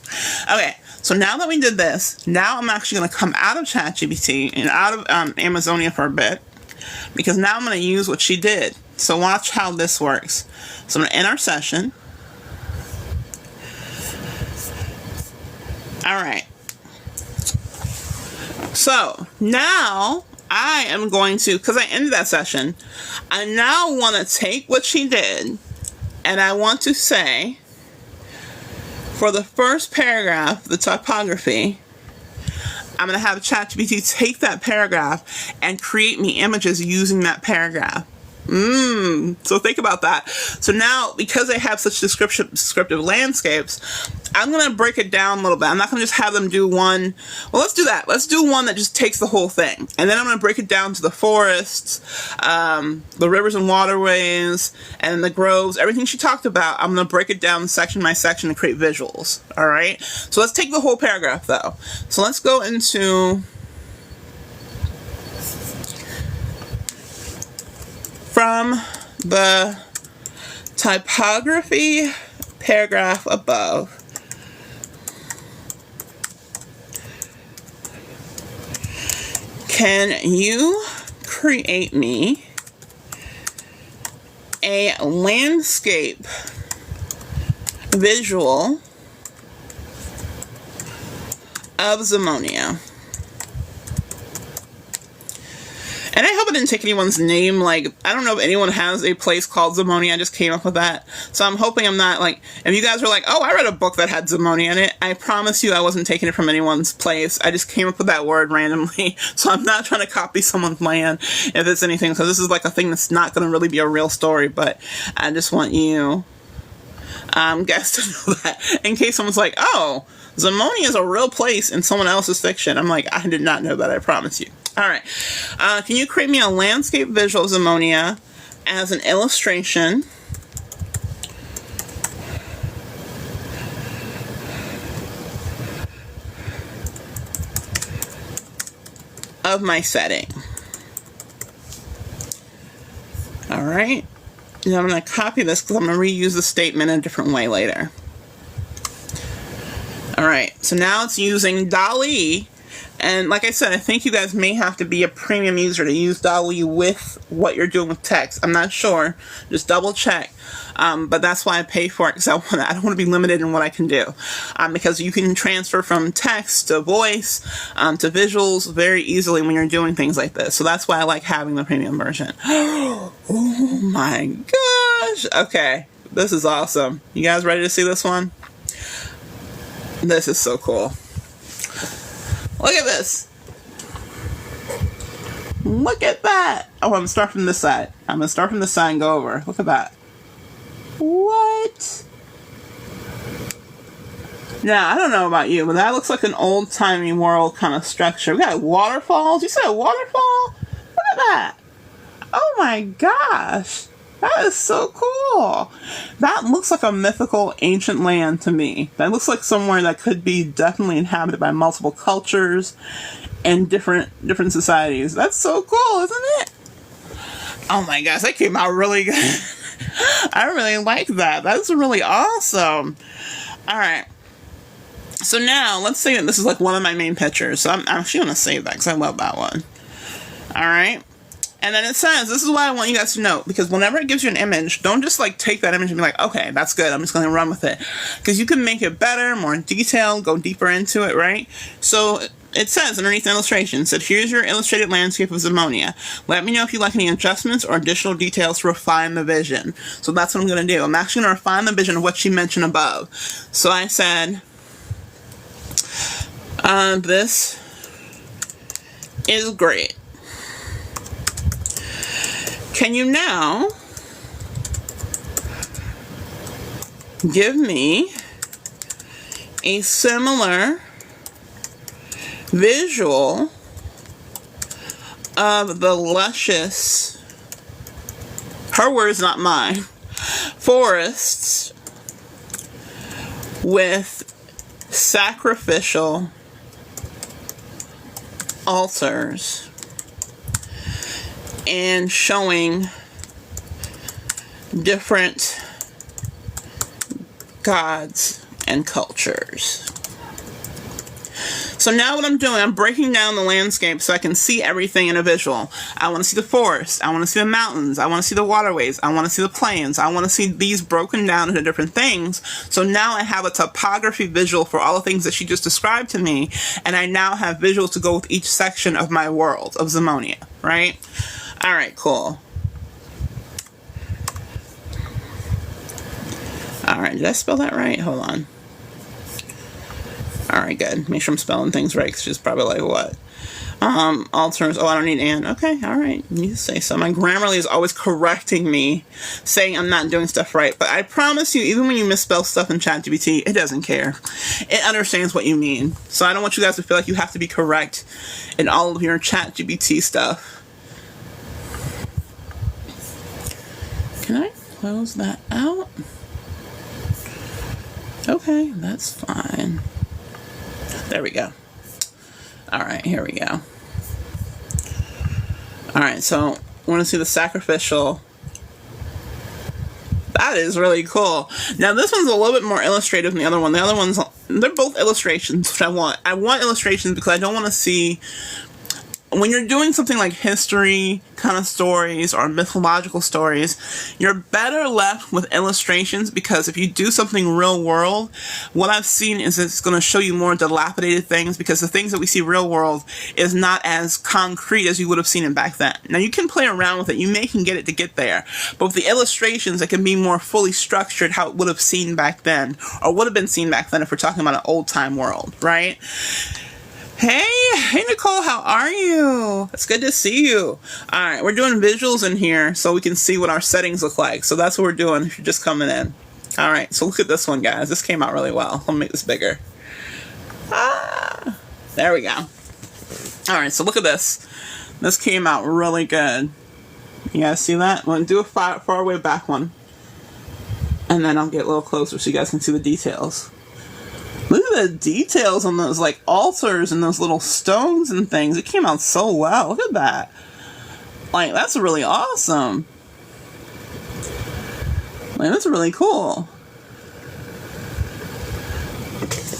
Okay, so now that we did this, now I'm actually going to come out of ChatGPT and out of Amazonia for a bit, because now I'm going to use what she did. So watch how this works. So I'm going to end our session. All right. So now I am going to, because I ended that session, I now want to take what she did and I want to say, for the first paragraph, the typography, I'm going to have ChatGPT take that paragraph and create me images using that paragraph. So think about that. So now, because I have such descriptive landscapes, I'm going to break it down a little bit. I'm not going to just have them do one. Well, let's do that. Let's do one that just takes the whole thing. And then I'm going to break it down to the forests, the rivers and waterways, and the groves. Everything she talked about, I'm going to break it down section by section and create visuals. All right? So let's take the whole paragraph, though. So let's go into... From the typography paragraph above, can you create me a landscape visual of Zamonia? And I hope I didn't take anyone's name. Like, I don't know if anyone has a place called Zamonia. I just came up with that. So I'm hoping I'm not, like, if you guys were like, oh, I read a book that had Zamonia in it, I promise you I wasn't taking it from anyone's place. I just came up with that word randomly. So I'm not trying to copy someone's land, if it's anything. So this is like a thing that's not going to really be a real story, but I just want you guys to know that. In case someone's like, oh, Zamonia is a real place in someone else's fiction. I'm like, I did not know that, I promise you. Alright, can you create me a landscape visual of Zamonia as an illustration of my setting? Alright, and I'm going to copy this because I'm going to reuse the statement in a different way later. Alright, so now it's using DALL-E. And like I said, I think you guys may have to be a premium user to use DALL-E with what you're doing with text. I'm not sure. Just double check. But that's why I pay for it, because I don't want to be limited in what I can do. Because you can transfer from text to voice to visuals very easily when you're doing things like this. So that's why I like having the premium version. Oh my gosh. Okay. This is awesome. You guys ready to see this one? This is so cool. Look at this. Look at that. Oh, I'm going to start from this side. I'm going to start from this side and go over. Look at that. What? Now, I don't know about you, but that looks like an old-timey world kind of structure. We got waterfalls. You said a waterfall? Look at that. Oh my gosh. That is so cool. That looks like a mythical ancient land to me. That looks like somewhere that could be definitely inhabited by multiple cultures and different societies. That's so cool, isn't it? Oh my gosh, that came out really good. I really like that. That's really awesome. Alright. So now, let's say that this is like one of my main pictures. So I'm actually going to save that because I love that one. Alright. And then it says, this is what I want you guys to know, because whenever it gives you an image, don't just like take that image and be like, okay, that's good, I'm just going to run with it. Because you can make it better, more detailed, go deeper into it, right? So it says underneath the illustration, it said, here's your illustrated landscape of Zamonia. Let me know if you like any adjustments or additional details to refine the vision. So that's what I'm going to do. I'm actually going to refine the vision of what she mentioned above. So I said, this is great. Can you now give me a similar visual of the luscious, her words not mine, forests with sacrificial altars and showing different gods and cultures. So now what I'm doing, I'm breaking down the landscape so I can see everything in a visual. I want to see the forest. I want to see the mountains. I want to see the waterways. I want to see the plains. I want to see these broken down into different things. So now I have a topography visual for all the things that she just described to me, and I now have visuals to go with each section of my world, of Zamonia, right? All right, cool. All right, did I spell that right? Hold on. Alright, good. Make sure I'm spelling things right, because she's probably like, what? Altars. Oh, I don't need and. Okay, alright. You say so. My Grammarly is always correcting me, saying I'm not doing stuff right. But I promise you, even when you misspell stuff in ChatGPT, it doesn't care. It understands what you mean. So I don't want you guys to feel like you have to be correct in all of your ChatGPT stuff. Can I close that out? Okay, that's fine. There we go. Alright, here we go. Alright, so I want to see the sacrificial. That is really cool. Now this one's a little bit more illustrative than the other one. The other one's, they're both illustrations, which I want. I want illustrations because I don't want to see, when you're doing something like history kind of stories or mythological stories, you're better left with illustrations, because if you do something real world, what I've seen is it's going to show you more dilapidated things, because the things that we see real world is not as concrete as you would have seen it back then. Now you can play around with it, you can get it to get there, but with the illustrations it can be more fully structured how it would have seen back then, or would have been seen back then if we're talking about an old time world, right? Hey Nicole, how are you? It's good to see you. Alright, we're doing visuals in here so we can see what our settings look like. So that's what we're doing if you're just coming in. Alright, so look at this one, guys. This came out really well. Let me make this bigger. There we go. Alright, so look at this. This came out really good. You guys see that? I'm going to do a far away back one. And then I'll get a little closer so you guys can see the details. Look at the details on those, like, altars and those little stones and things. It came out so well. Look at that. Like, that's really awesome. Like, that's really cool.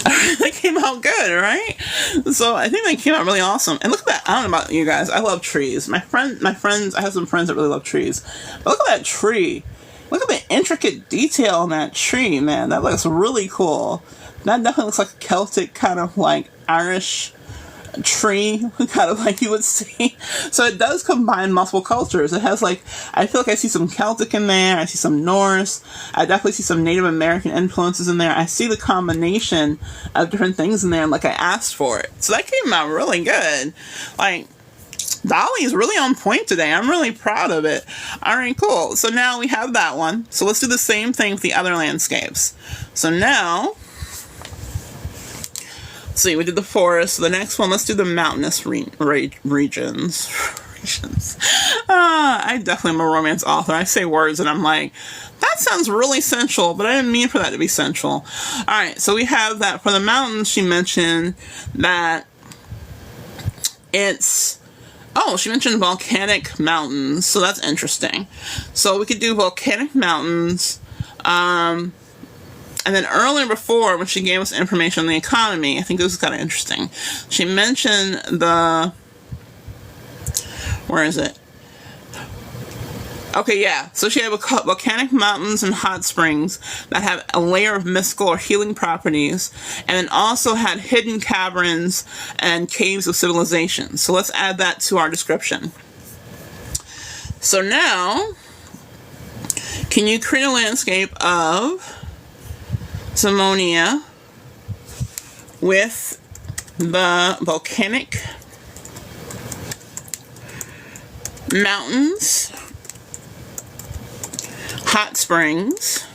That came out good, right? So I think that came out really awesome. And look at that. I don't know about you guys. I love trees. My friends, I have some friends that really love trees. But look at that tree. Look at the intricate detail on that tree, man. That looks really cool. That definitely looks like a Celtic kind of like Irish tree, kind of like you would see. So it does combine multiple cultures. It has, like, I feel like I see some Celtic in there. I see some Norse. I definitely see some Native American influences in there. I see the combination of different things in there, like I asked for it. So that came out really good. Like, Dolly is really on point today. I'm really proud of it. Alright, cool. So now we have that one. So let's do the same thing with the other landscapes. So now, let's see, we did the forest. So the next one, let's do the mountainous regions. I definitely am a romance author. I say words and I'm like, that sounds really sensual, but I didn't mean for that to be sensual. Alright, so we have that for the mountains. She mentioned that it's, oh, she mentioned volcanic mountains, so that's interesting. So we could do volcanic mountains, and then earlier before, when she gave us information on the economy, I think this is kind of interesting. She mentioned the, where is it? Okay, yeah. So she had volcanic mountains and hot springs that have a layer of mystical or healing properties, and then also had hidden caverns and caves of civilization. So let's add that to our description. So now, can you create a landscape of Zamonia with the volcanic mountains, hot springs?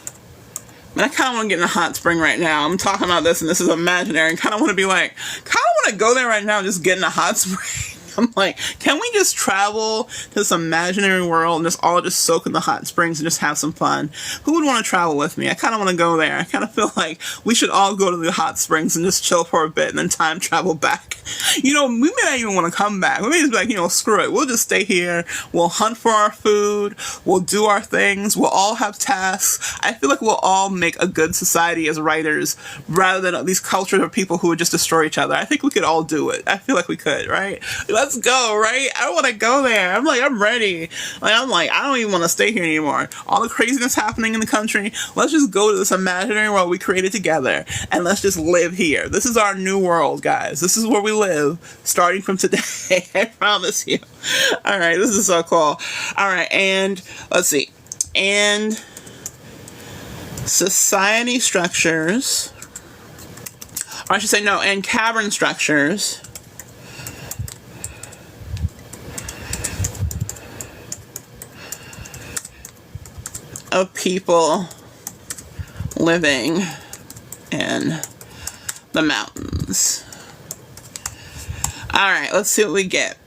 I kind of want to get in a hot spring right now. I'm talking about this and this is imaginary. I kind of want to be like, kind of want to go there right now and just get in a hot spring. I'm like, can we just travel to this imaginary world and just all just soak in the hot springs and just have some fun? Who would want to travel with me? I kind of want to go there. I kind of feel like we should all go to the hot springs and just chill for a bit and then time travel back. We may not even want to come back. We may just be like, screw it. We'll just stay here. We'll hunt for our food. We'll do our things. We'll all have tasks. I feel like we'll all make a good society as writers rather than these cultures of people who would just destroy each other. I think we could all do it. I feel like we could, right? Let's go, right? I want to go there. I'm ready. I don't even want to stay here anymore. All the craziness happening in the country, let's just go to this imaginary world we created together and let's just live here. This is our new world, guys. This is where we live starting from today. I promise you. All right, this is so cool. All right, and let's see. And society structures, or I should say no, and cavern structures of people living in the mountains. All right, let's see what we get.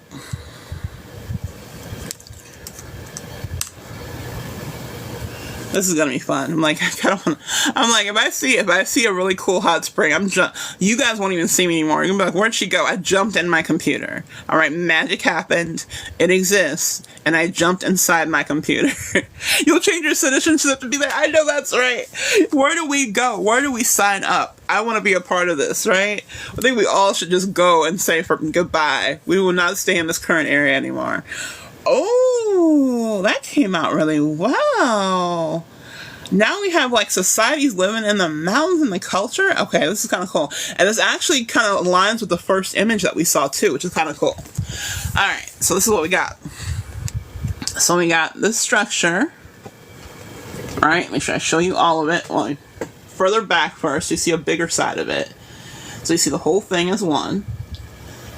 This is gonna be fun. I'm like, if I see a really cool hot spring, you guys won't even see me anymore. You're gonna be like, where'd she go? I jumped in my computer. All right, magic happened. It exists, and I jumped inside my computer. You'll change your citizenship to be there. I know that's right. Where do we go? Where do we sign up? I want to be a part of this, right? I think we all should just go and say goodbye. We will not stay in this current area anymore. Oh, that came out really well. Now we have societies living in the mountains and the culture. Okay, this is kind of cool. And this actually kind of aligns with the first image that we saw too, which is kind of cool. All right, so this is what we got. So we got this structure. All right, make sure I show you all of it. Well, further back first, you see a bigger side of it. So you see the whole thing as one.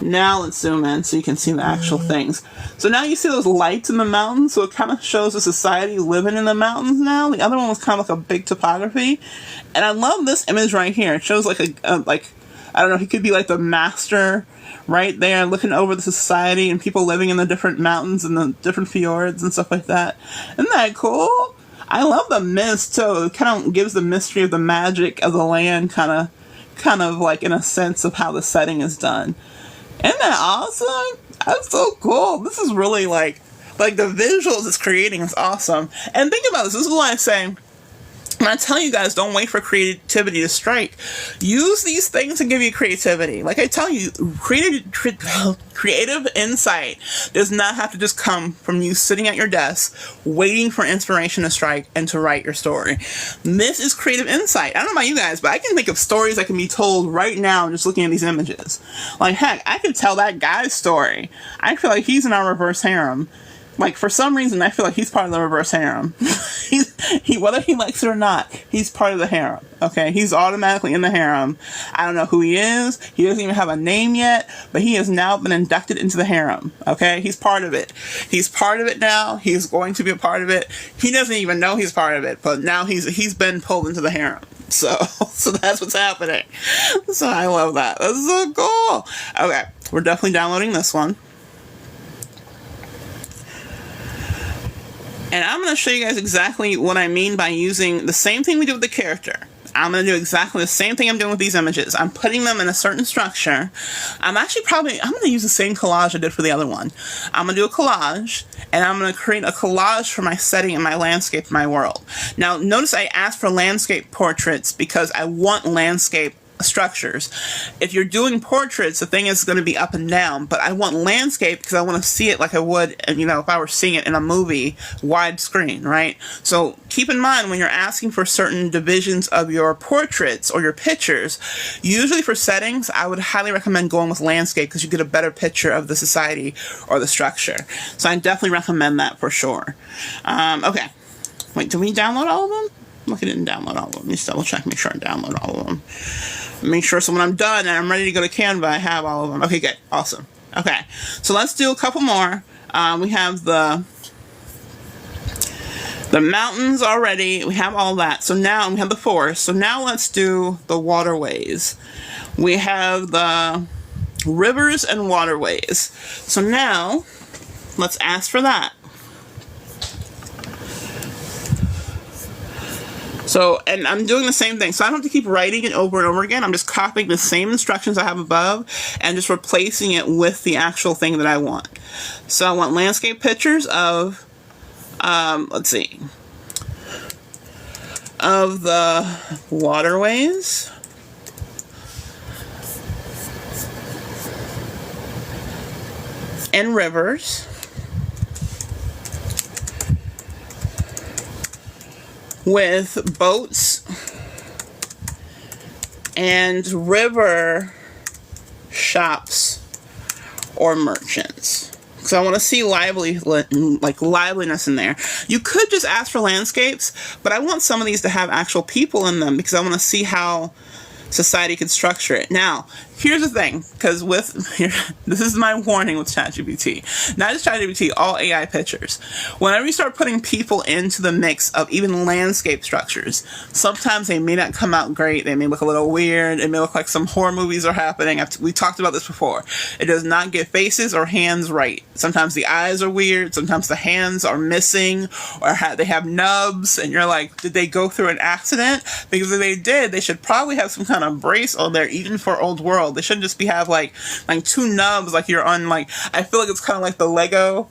Now let's zoom in so you can see the actual things. So now you see those lights in the mountains, so it kind of shows a society living in the mountains now. The other one was kind of like a big topography. And I love this image right here. It shows I don't know, he could be like the master right there looking over the society and people living in the different mountains and the different fjords and stuff like that. Isn't that cool? I love the mist too. It kind of gives the mystery of the magic of the land kind of like in a sense of how the setting is done. Isn't that awesome? That's so cool. This is really like the visuals it's creating is awesome. And think about this. This is why I say, when I tell you guys, don't wait for creativity to strike. Use these things to give you creativity. Like I tell you, creative insight does not have to just come from you sitting at your desk, waiting for inspiration to strike and to write your story. This is creative insight. I don't know about you guys, but I can think of stories that can be told right now just looking at these images. Like, heck, I could tell that guy's story. I feel like he's in our reverse harem. For some reason, I feel like he's part of the reverse harem. Whether he likes it or not, he's part of the harem. Okay, he's automatically in the harem. I don't know who he is. He doesn't even have a name yet, but he has now been inducted into the harem. Okay, he's part of it. He's part of it now. He's going to be a part of it. He doesn't even know he's part of it, but now he's been pulled into the harem. So that's what's happening. So I love that. That's so cool. Okay, we're definitely downloading this one. And I'm going to show you guys exactly what I mean by using the same thing we did with the character. I'm going to do exactly the same thing I'm doing with these images. I'm putting them in a certain structure. I'm going to use the same collage I did for the other one. I'm going to do a collage, and I'm going to create a collage for my setting and my landscape, my world. Now, notice I asked for landscape portraits because I want landscape structures. If you're doing portraits, the thing is going to be up and down, but I want landscape because I want to see it like I would, if I were seeing it in a movie, widescreen, right? So keep in mind when you're asking for certain divisions of your portraits or your pictures, usually for settings, I would highly recommend going with landscape because you get a better picture of the society or the structure. So I definitely recommend that for sure. Okay. Wait, did we download all of them? Look, I didn't download all of them. Let me just double check, make sure I download all of them. Make sure so when I'm done and I'm ready to go to Canva, I have all of them. Okay, good. Awesome. Okay, so let's do a couple more. We have the mountains already. We have all that. So now we have the forest. So now let's do the waterways. We have the rivers and waterways. So now let's ask for that. So, and I'm doing the same thing. So I don't have to keep writing it over and over again. I'm just copying the same instructions I have above and just replacing it with the actual thing that I want. So I want landscape pictures of, let's see, of the waterways. And rivers. With boats and river shops or merchants. So I want to see liveliness in there. You could just ask for landscapes, but I want some of these to have actual people in them because I want to see how society could structure it. Now, here's the thing, because this is my warning with ChatGPT. Not just ChatGPT, all AI pictures. Whenever you start putting people into the mix of even landscape structures, sometimes they may not come out great. They may look a little weird. It may look like some horror movies are happening. We talked about this before. It does not get faces or hands right. Sometimes the eyes are weird. Sometimes the hands are missing or they have nubs. And you're like, did they go through an accident? Because if they did, they should probably have some kind of brace on there, even for old world. They shouldn't just have like two nubs like you're on, like, I feel like it's kind of like the Lego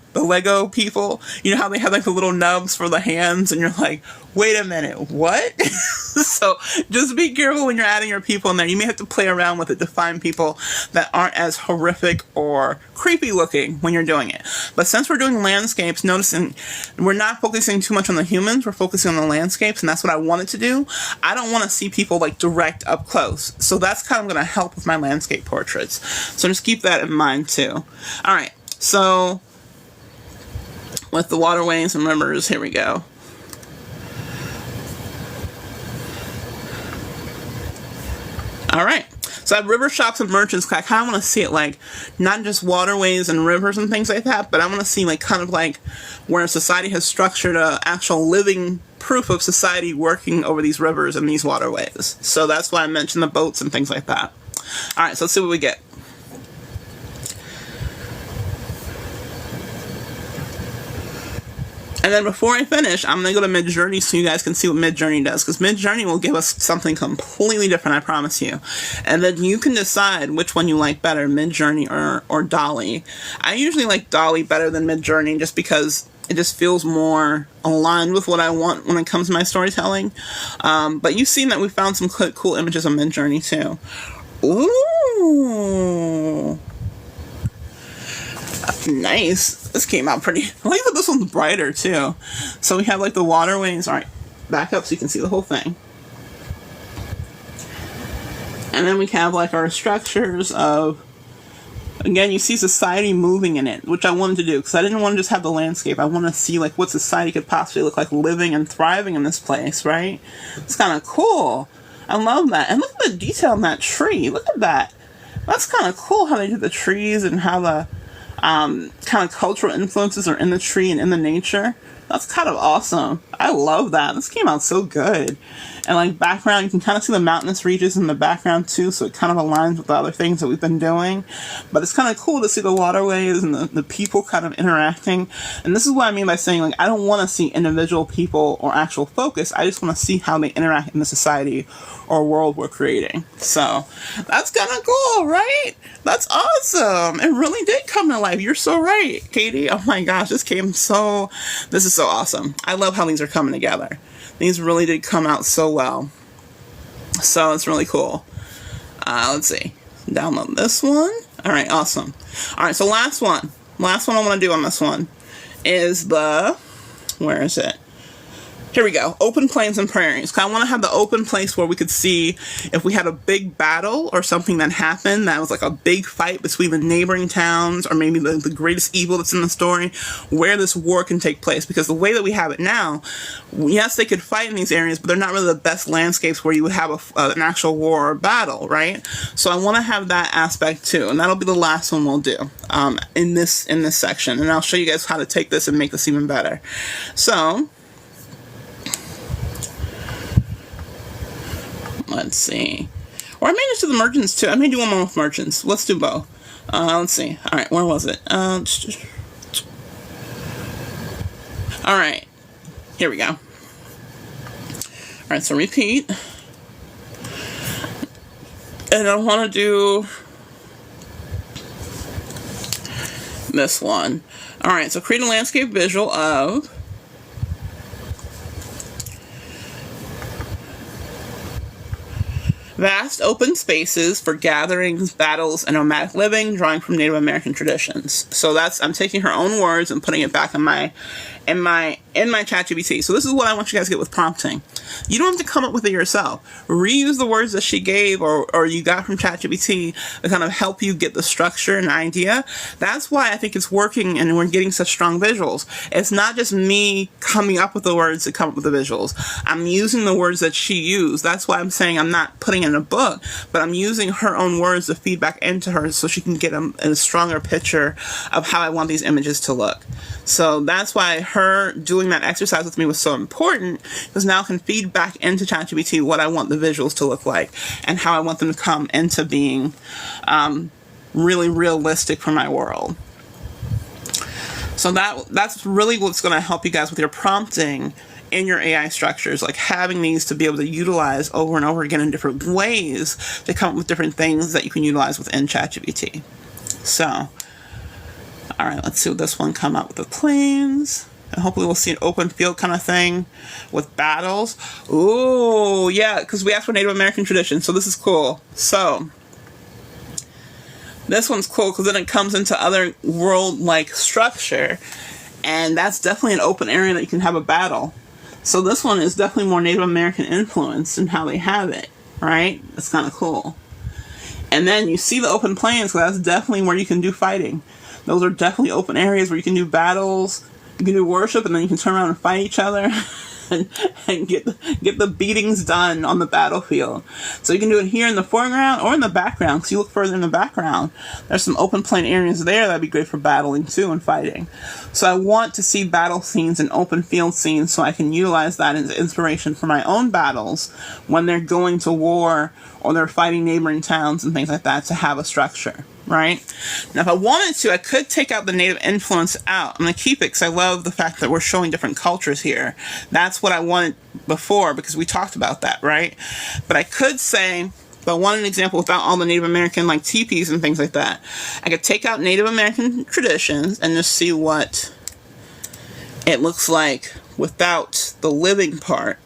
people. You know how they have like the little nubs for the hands and you're like, wait a minute, what? So just be careful when you're adding your people in there. You may have to play around with it to find people that aren't as horrific or creepy looking when you're doing it. But since we're doing landscapes, noticing we're not focusing too much on the humans, we're focusing on the landscapes, and that's what I wanted to do. I don't want to see people like direct up close. So that's kind of going to help with my landscape portraits. So just keep that in mind too. All right, so with the waterways and rivers, here we go. All right, so I have river shops and merchants. I kind of want to see it like not just waterways and rivers and things like that, but I want to see like kind of like where society has structured a actual living proof of society working over these rivers and these waterways. So that's why I mentioned the boats and things like that. All right, so let's see what we get. And then before I finish, I'm going to go to Midjourney so you guys can see what Midjourney does. Because Midjourney will give us something completely different, I promise you. And then you can decide which one you like better, Midjourney or DALL-E. I usually like DALL-E better than Midjourney just because it just feels more aligned with what I want when it comes to my storytelling. But you've seen that we found some cool images on Midjourney too. Ooh. Nice. This came out pretty. I like that this one's brighter too. So we have like the waterways. Alright, back up so you can see the whole thing. And then we have like our structures of, again, you see society moving in it, which I wanted to do because I didn't want to just have the landscape. I want to see like what society could possibly look like living and thriving in this place, right? It's kind of cool. I love that. And look at the detail in that tree. Look at that. That's kind of cool how they did the trees and how the kind of cultural influences are in the tree and in the nature. That's kind of awesome. I love that. This came out so good. And like background, you can kind of see the mountainous regions in the background too, so it kind of aligns with the other things that we've been doing. But it's kind of cool to see the waterways and the people kind of interacting. And this is what I mean by saying, like, I don't want to see individual people or actual focus. I just want to see how they interact in the society or world we're creating. So that's kind of cool, right? That's awesome. It really did come to life. You're so right, Katie. Oh my gosh, this is so awesome. I love how these are coming together. These really did come out so well. So it's really cool. Let's see. Download this one. All right, awesome. All right, so last one I want to do on this one is where is it? Here we go. Open plains and prairies. I want to have the open place where we could see if we had a big battle or something that happened that was like a big fight between the neighboring towns, or maybe the greatest evil that's in the story, where this war can take place. Because the way that we have it now, yes, they could fight in these areas, but they're not really the best landscapes where you would have an actual war or battle, right? So I want to have that aspect too, and that'll be the last one we'll do in this section. And I'll show you guys how to take this and make this even better. So let's see. Or I may just do the merchants too. I may do one more with merchants. Let's do both. Let's see. All right, where was it? All right, here we go. All right, so repeat. And I want to do this one. All right, so create a landscape visual of vast open spaces for gatherings, battles, and nomadic living, drawing from Native American traditions. So I'm taking her own words and putting it back in my ChatGPT. So this is what I want you guys to get with prompting. You don't have to come up with it yourself. Reuse the words that she gave or you got from ChatGPT to kind of help you get the structure and idea. That's why I think it's working and we're getting such strong visuals. It's not just me coming up with the words to come up with the visuals. I'm using the words that she used. That's why I'm saying I'm not putting it in a book, but I'm using her own words to feed back into her so she can get a stronger picture of how I want these images to look. So that's why her doing that exercise with me was so important, because now I can feed back into ChatGPT what I want the visuals to look like and how I want them to come into being really realistic for my world. So that's really what's going to help you guys with your prompting in your AI structures, like having these to be able to utilize over and over again in different ways to come up with different things that you can utilize within ChatGPT. So, all right, let's see what this one come up with the plains. And hopefully we'll see an open field kind of thing with battles. Ooh, yeah, because we asked for Native American tradition, so this is cool. So this one's cool because then it comes into other world-like structure, and that's definitely an open area that you can have a battle. So this one is definitely more Native American influence in how they have it, right? That's kind of cool. And then you see the open plains, so that's definitely where you can do fighting. Those are definitely open areas where you can do battles, you can do worship, and then you can turn around and fight each other and get the beatings done on the battlefield. So you can do it here in the foreground or in the background. So you look further in the background, there's some open plain areas there that'd be great for battling too and fighting. So I want to see battle scenes and open field scenes so I can utilize that as inspiration for my own battles when they're going to war or they're fighting neighboring towns and things like that, to have a structure. Right? Now, if I wanted to, I could take out the native influence out. I'm going to keep it because I love the fact that we're showing different cultures here. That's what I wanted before, because we talked about that, right? But I could say, if I wanted an example without all the Native American, like teepees and things like that, I could take out Native American traditions and just see what it looks like without the living part.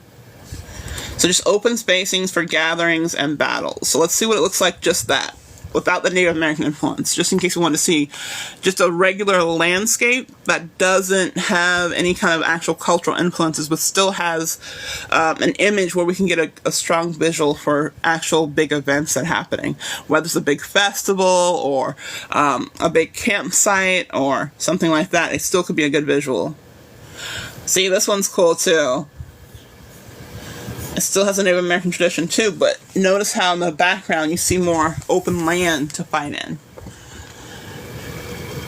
So just open spacings for gatherings and battles. So let's see what it looks like, just that, without the Native American influence, just in case you want to see just a regular landscape that doesn't have any kind of actual cultural influences, but still has an image where we can get a strong visual for actual big events that are happening, whether it's a big festival or a big campsite or something like that. It still could be a good visual. See, this one's cool too. It still has a Native American tradition too, but notice how in the background you see more open land to fight in.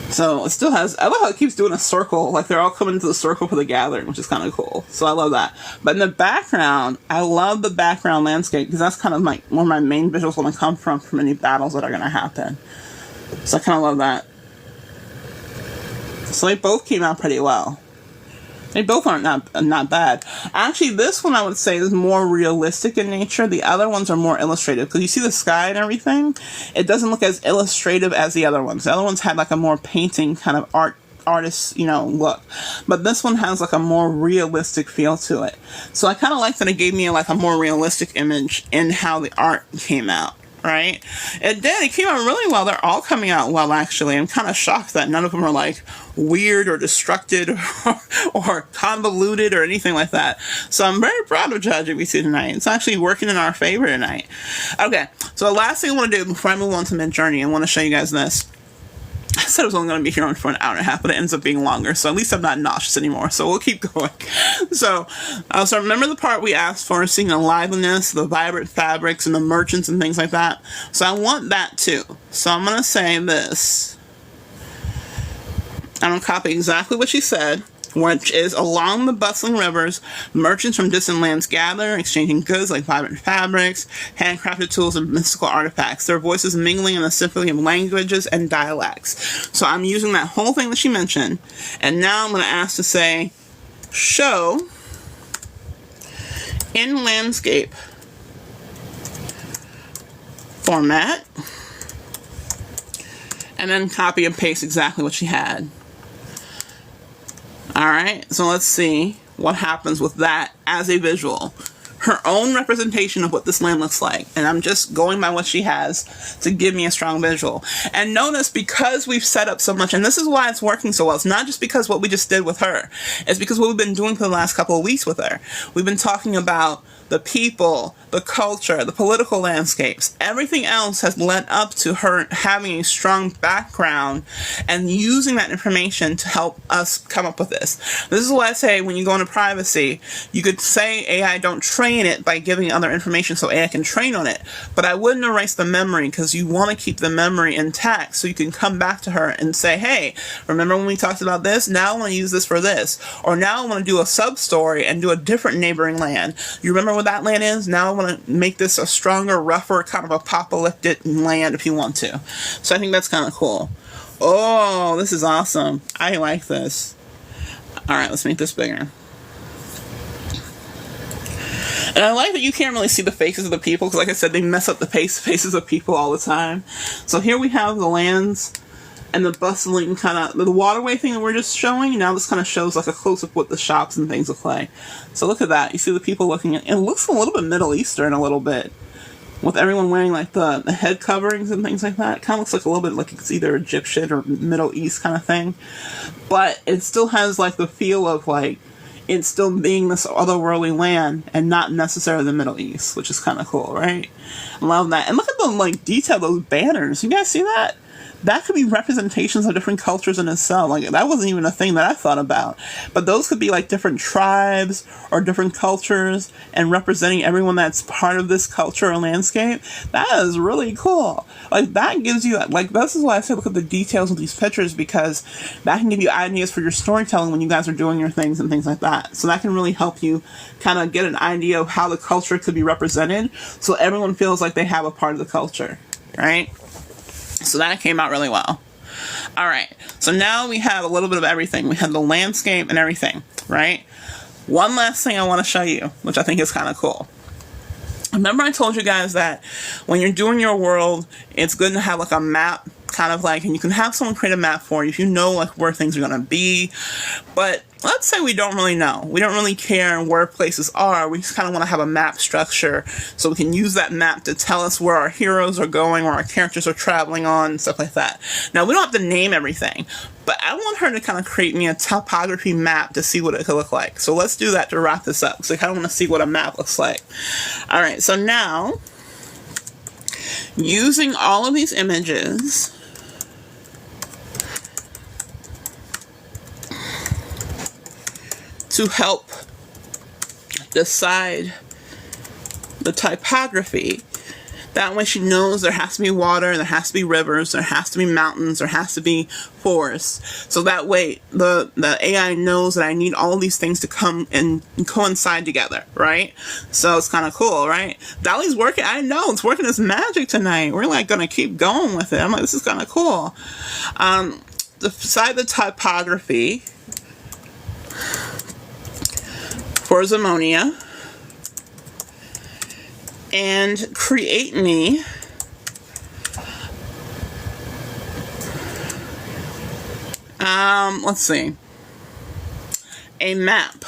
So it still has, I love how it keeps doing a circle, like they're all coming into the circle for the gathering, which is kind of cool. So I love that. But in the background, I love the background landscape, because that's kind of where my main visuals want to come from any battles that are going to happen. So I kind of love that. So they both came out pretty well. They both aren't not bad. Actually, this one I would say is more realistic in nature. The other ones are more illustrative, because you see the sky and everything. It doesn't look as illustrative as the other ones. The other ones had like a more painting kind of artist, look. But this one has like a more realistic feel to it. So I kind of like that it gave me like a more realistic image in how the art came out, right? It did. It came out really well. They're all coming out well, actually. I'm kind of shocked that none of them are like weird or destructed or convoluted or anything like that. So I'm very proud of ChatGPT tonight. It's actually working in our favor tonight. Okay, so the last thing I want to do before I move on to Midjourney, I want to show you guys this. I said I was only going to be here for an hour and a half, but it ends up being longer, so at least I'm not nauseous anymore, so we'll keep going. So remember the part we asked for, seeing the liveliness, the vibrant fabrics, and the merchants and things like that? So I want that too. So I'm going to say this. I'm going to copy exactly what she said, which is, along the bustling rivers, merchants from distant lands gather, exchanging goods like vibrant fabrics, handcrafted tools, and mystical artifacts, their voices mingling in a symphony of languages and dialects. So I'm using that whole thing that she mentioned, and now I'm going to ask to say, show in landscape format, and then copy and paste exactly what she had. Alright, so let's see what happens with that as a visual. Her own representation of what this land looks like. And I'm just going by what she has to give me a strong visual. And notice, because we've set up so much, and this is why it's working so well, it's not just because what we just did with her. It's because what we've been doing for the last couple of weeks with her. We've been talking about the people, the culture, the political landscapes. Everything else has led up to her having a strong background and using that information to help us come up with this. This is why I say, when you go into privacy, you could say AI, don't train it by giving other information so AI can train on it. But I wouldn't erase the memory, because you want to keep the memory intact so you can come back to her and say, hey, remember when we talked about this? Now I want to use this for this. Or now I want to do a sub-story and do a different neighboring land. You remember what that land is? Now I want to make this a stronger, rougher, kind of apocalyptic land if you want to. So I think that's kind of cool. Oh, this is awesome. I like this. Alright, let's make this bigger. And I like that you can't really see the faces of the people, because like I said, they mess up the faces of people all the time. So here we have the lands and the bustling kind of, the waterway thing that we're just showing. Now this kind of shows like a close-up what the shops and things look like. So look at that. You see the people looking at, it looks a little bit Middle Eastern a little bit, with everyone wearing like the head coverings and things like that. It kind of looks like a little bit like it's either Egyptian or Middle East kind of thing. But it still has like the feel of like, it's still being this otherworldly land and not necessarily the Middle East, which is kind of cool, right? I love that. And look at the like detail, those banners. You guys see that? That could be representations of different cultures in itself. Like, that wasn't even a thing that I thought about. But those could be like different tribes or different cultures and representing everyone that's part of this culture or landscape. That is really cool. Like, that gives you, like, this is why I say look at the details of these pictures, because that can give you ideas for your storytelling when you guys are doing your things and things like that. So that can really help you kind of get an idea of how the culture could be represented, so everyone feels like they have a part of the culture, right? So that came out really well. Alright, so now we have a little bit of everything. We have the landscape and everything, right? One last thing I want to show you, which I think is kind of cool. Remember I told you guys that when you're doing your world, it's good to have like a map, kind of like, and you can have someone create a map for you if you know like where things are going to be. But let's say we don't really know. We don't really care where places are. We just kind of want to have a map structure so we can use that map to tell us where our heroes are going, where our characters are traveling on, and stuff like that. Now, we don't have to name everything, but I want her to kind of create me a topography map to see what it could look like. So let's do that to wrap this up, because I kind of want to see what a map looks like. Alright, so now, using all of these images, to help decide the typography. That way she knows there has to be water, there has to be rivers, there has to be mountains, there has to be forests. So that way the AI knows that I need all these things to come and coincide together, right? So it's kind of cool, right? DALL-E's working. I know, it's working its magic tonight. We're like going to keep going with it. I'm like, this is kind of cool. Decide the typography for Zamonia, and create me let's see, a map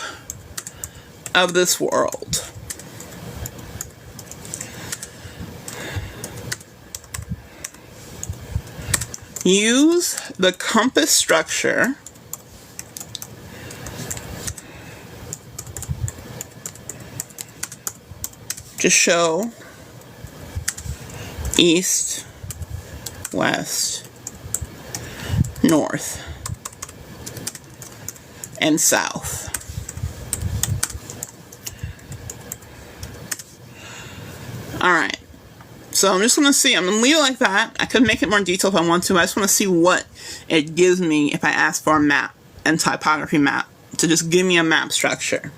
of this world. use the compass structure to show east, west, north, and south. Alright, so I'm just going to see, I'm going to leave it like that. I could make it more detailed if I want to, but I just want to see what it gives me if I ask for a map and typography map to just give me a map structure.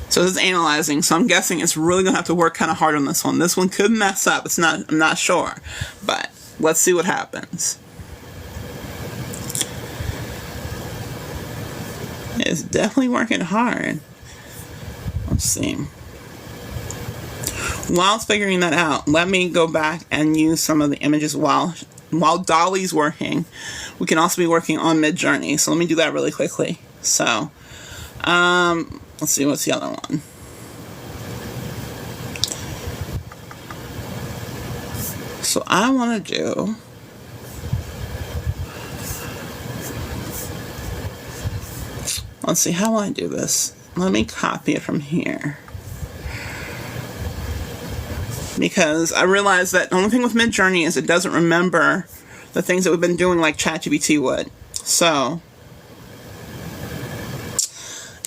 So this is analyzing, so I'm guessing it's really going to have to work kind of hard on this one. This one could mess up, I'm not sure, but let's see what happens. It's definitely working hard. Let's see. While it's figuring that out, let me go back and use some of the images while Dolly's working. We can also be working on Midjourney, so let me do that really quickly. So, let's see, what's the other one? So I want to do... Let's see, how will I do this? Let me copy it from here. Because I realized that the only thing with Midjourney is it doesn't remember the things that we've been doing like ChatGPT would. So,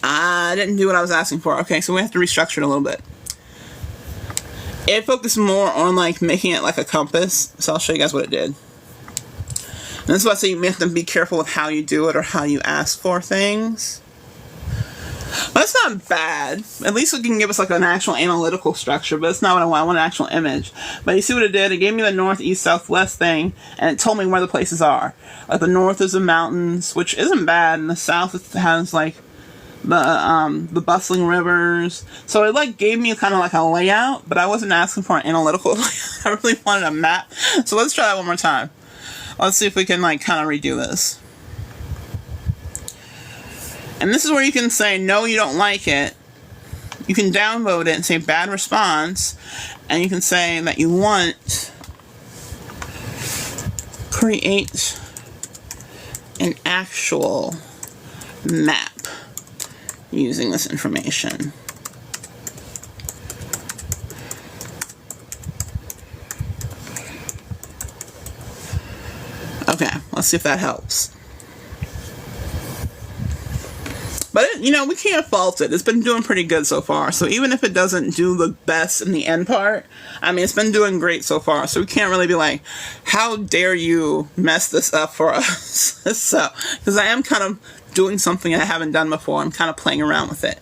I didn't do what I was asking for. Okay, so we have to restructure it a little bit. It focused more on like making it like a compass. So I'll show you guys what it did. And this is why I say you have to be careful with how you do it or how you ask for things. But it's not bad. At least it can give us like an actual analytical structure, but it's not what I want. I want an actual image. But you see what it did? It gave me the north, east, south, west thing, and it told me where the places are. Like the north is the mountains, which isn't bad, and the south it has like the bustling rivers. So it like gave me kind of like a layout, but I wasn't asking for an analytical layout. I really wanted a map. So let's try that one more time. Let's see if we can like kind of redo this. And this is where you can say, no, you don't like it. You can downvote it and say bad response. And you can say that you want create an actual map using this information. Okay, let's see if that helps. But, you know, we can't fault it. It's been doing pretty good so far. So even if it doesn't do the best in the end part, I mean, it's been doing great so far. So we can't really be like, how dare you mess this up for us? So, because I am kind of doing something I haven't done before. I'm kind of playing around with it.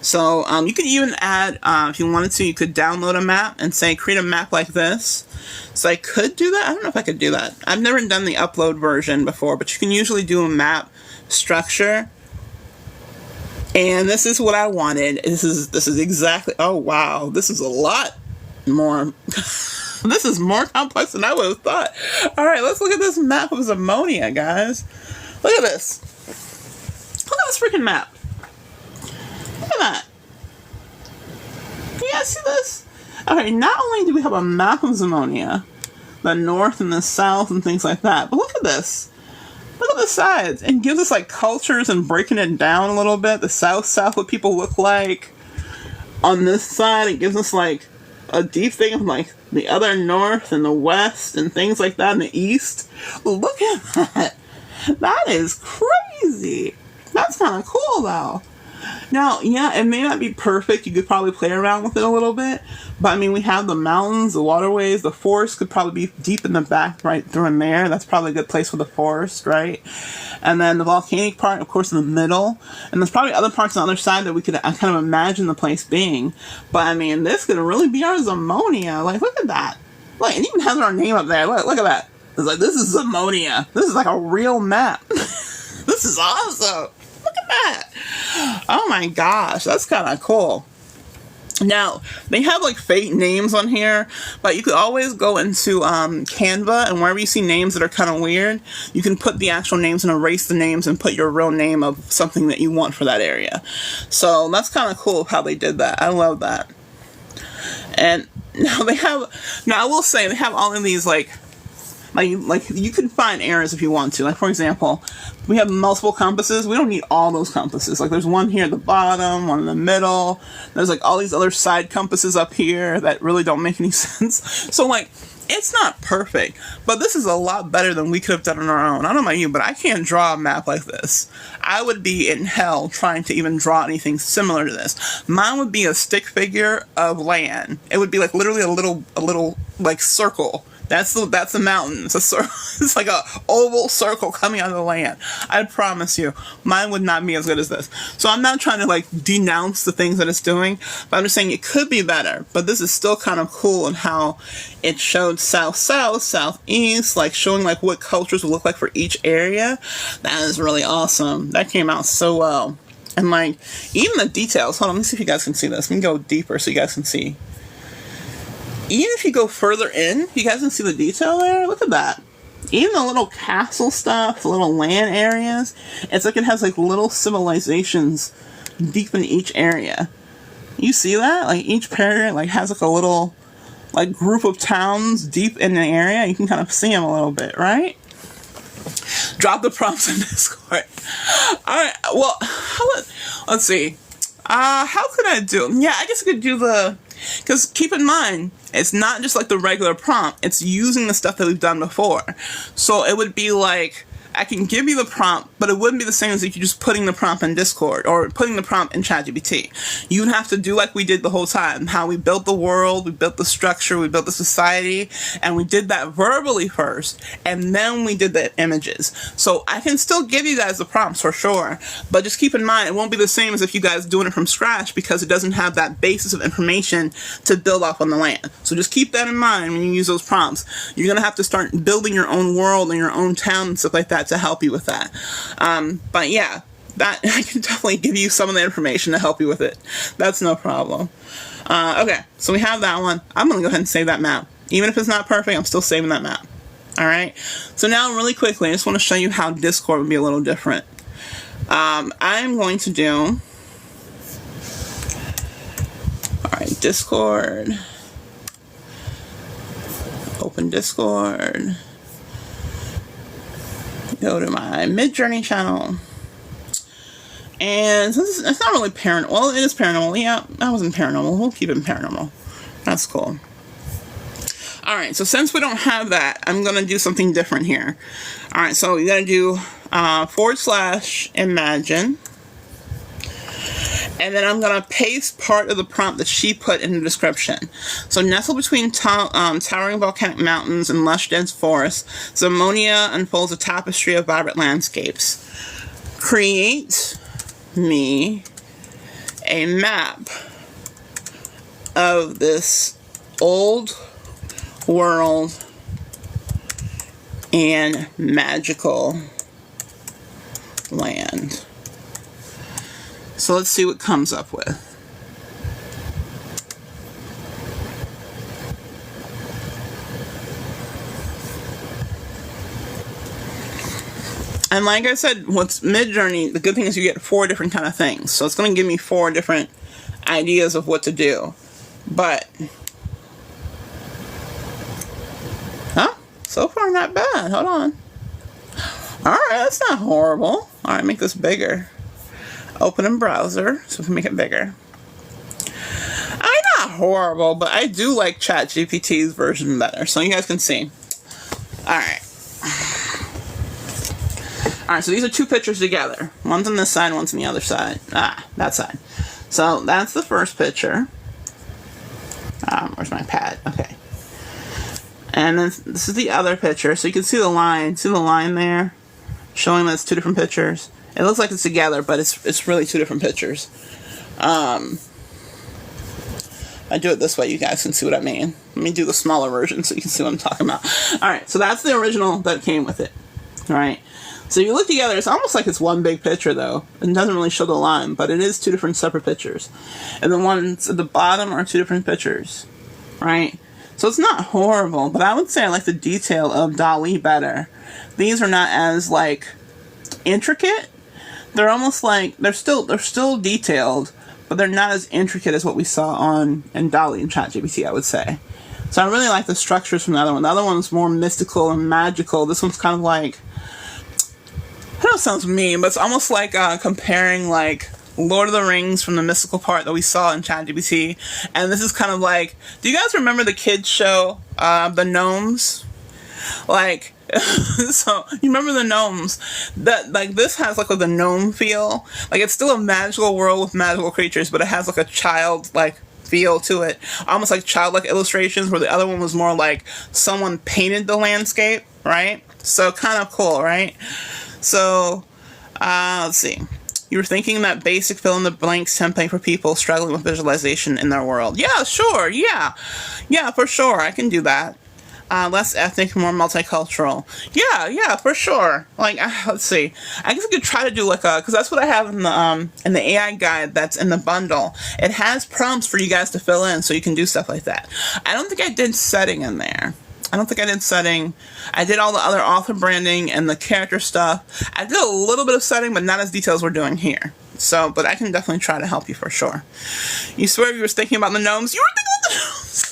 So you could even add, if you wanted to, you could download a map and say, create a map like this. So I could do that. I don't know if I could do that. I've never done the upload version before, but you can usually do a map structure. And this is what I wanted. This is exactly, oh wow, this is a lot more, this is more complex than I would have thought. Alright, let's look at this map of Zamonia, guys. Look at this. Look at this freaking map. Look at that. You guys see this? Okay, not only do we have a map of Zamonia, the north and the south and things like that, but look at this. Look at the sides. It gives us like cultures and breaking it down a little bit. The south, what people look like. On this side, it gives us like a deep thing of like the other north and the west and things like that in the east. Look at that. That is crazy. That's kind of cool though. Now, yeah, it may not be perfect. You could probably play around with it a little bit. But, I mean, we have the mountains, the waterways. The forest could probably be deep in the back right through in there. That's probably a good place for the forest, right? And then the volcanic part, of course, in the middle. And there's probably other parts on the other side that we could kind of imagine the place being. But, I mean, this could really be our Zamonia. Like, look at that. Like, it even has our name up there. Look at that. It's like, this is Zamonia. This is like a real map. This is awesome. Look at that. Oh my gosh, that's kind of cool. Now, they have like fake names on here, but you could always go into Canva, and wherever you see names that are kind of weird, you can put the actual names and erase the names and put your real name of something that you want for that area. So that's kind of cool how they did that. I love that. And now I will say, they have all of these like Like you can find errors if you want to. Like, for example, we have multiple compasses. We don't need all those compasses. Like, there's one here at the bottom, one in the middle. There's like all these other side compasses up here that really don't make any sense. So like, it's not perfect, but this is a lot better than we could have done on our own. I don't know about you, but I can't draw a map like this. I would be in hell trying to even draw anything similar to this. Mine would be a stick figure of land. It would be like literally a little like circle. That's the mountain. It's like a oval circle coming out of the land. I promise you, mine would not be as good as this. So I'm not trying to like denounce the things that it's doing, but I'm just saying it could be better. But this is still kind of cool in how it showed south-south, southeast, like showing like what cultures would look like for each area. That is really awesome. That came out so well. And like even the details. Hold on, let me see if you guys can see this. Let me go deeper so you guys can see. Even if you go further in, you guys can see the detail there. Look at that. Even the little castle stuff, the little land areas, it's like it has like little civilizations deep in each area. You see that? Like each area like has like a little like group of towns deep in the area. You can kind of see them a little bit, right? Drop the prompts in Discord. Alright, well, let's see. How could I do? Yeah, I guess I could do the... Because keep in mind, it's not just like the regular prompt. It's using the stuff that we've done before. So it would be like, I can give you the prompt, but it wouldn't be the same as if you're just putting the prompt in Discord or putting the prompt in ChatGPT. You'd have to do like we did the whole time. How we built the world, we built the structure, we built the society, and we did that verbally first, and then we did the images. So I can still give you guys the prompts for sure, but just keep in mind, it won't be the same as if you guys doing it from scratch because it doesn't have that basis of information to build off on the land. So just keep that in mind when you use those prompts. You're going to have to start building your own world and your own town and stuff like that to help you with that. But yeah, that I can definitely give you some of the information to help you with it. That's no problem. Okay, so we have that one. I'm going to go ahead and save that map. Even if it's not perfect, I'm still saving that map. Alright, so now really quickly, I just want to show you how Discord would be a little different. I'm going to do... Alright, Discord. Open Discord. Go to my Midjourney channel. And it's not really paranormal. Well, it is paranormal. Yeah, I wasn't paranormal. We'll keep it paranormal. That's cool. Alright, so since we don't have that, I'm going to do something different here. Alright, so you got to do /imagine. And then I'm going to paste part of the prompt that she put in the description. So, nestled between towering volcanic mountains and lush dense forests, Zamonia unfolds a tapestry of vibrant landscapes. Create me a map of this old world and magical land. So let's see what it comes up with. And like I said, what's Midjourney, the good thing is you get 4 different kind of things. So it's going to give me 4 different ideas of what to do. But, so far not bad. Hold on. Alright, that's not horrible. Alright, make this bigger. Open in browser, so we can make it bigger. Not horrible, but I do like ChatGPT's version better, so you guys can see. Alright. Alright, so these are 2 pictures together. One's on this side, one's on the other side. That side. So that's the first picture. Where's my pad? Okay. And then this is the other picture, so you can see the line. See the line there? Showing that it's 2 different pictures. It looks like it's together, but it's really 2 different pictures. I do it this way, you guys can see what I mean. Let me do the smaller version so you can see what I'm talking about. Alright, so that's the original that came with it. Alright, so you look together, it's almost like it's one big picture though. It doesn't really show the line, but it is 2 different separate pictures. And the ones at the bottom are 2 different pictures. Right? So it's not horrible, but I would say I like the detail of DALL-E better. These are not as, like, intricate. They're almost like, they're still detailed, but they're not as intricate as what we saw in DALL-E and ChatGPT, I would say. So I really like the structures from the other one. The other one's more mystical and magical. This one's kind of like, I know it sounds mean, but it's almost like comparing like Lord of the Rings from the mystical part that we saw in ChatGPT, and this is kind of like, do you guys remember the kids show, the Gnomes? Like, so you remember the gnomes? That like this has like the gnome feel. Like it's still a magical world with magical creatures, but it has like a child like feel to it, almost like childlike illustrations. Where the other one was more like someone painted the landscape, right? So kind of cool, right? So let's see. You were thinking that basic fill in the blanks template for people struggling with visualization in their world. Yeah, sure. Yeah, for sure. I can do that. Less ethnic, more multicultural. Yeah, for sure. Like, let's see. I guess I could try to do like because that's what I have in the AI guide that's in the bundle. It has prompts for you guys to fill in, so you can do stuff like that. I don't think I did setting in there. I don't think I did setting. I did all the other author branding and the character stuff. I did a little bit of setting, but not as detailed as we're doing here. So, but I can definitely try to help you for sure. You swear you were thinking about the gnomes? You were thinking about the gnomes!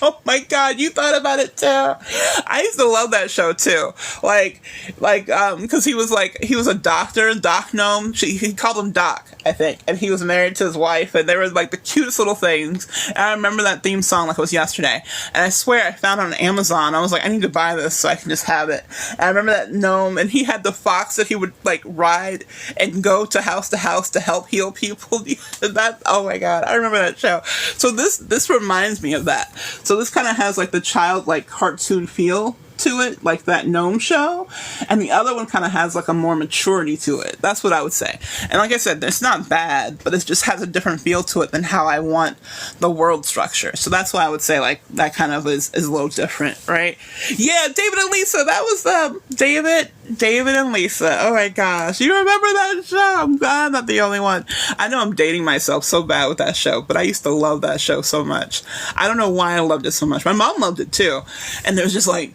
Oh my god, you thought about it too. I used to love that show too. Because he was a doctor, Doc Gnome. He called him Doc, I think. And he was married to his wife, and they were like the cutest little things. And I remember that theme song like it was yesterday. And I swear I found it on Amazon. I was like, I need to buy this so I can just have it. And I remember that gnome, and he had the fox that he would like ride and go to house to help heal people. That, oh my god, I remember that show. So this reminds me of that. So this kind of has like the child like cartoon feel to it, like that gnome show, and the other one kind of has like a more maturity to it. That's what I would say. And like I said, it's not bad, but it just has a different feel to it than how I want the world structure. So that's why I would say like that kind of is a little different, right? Yeah, David and Lisa. That was David and Lisa. Oh my gosh, you remember that show? I'm glad I'm not the only one. I know I'm dating myself so bad with that show, but I used to love that show so much. I don't know why I loved it so much. My mom loved it too, and it was just like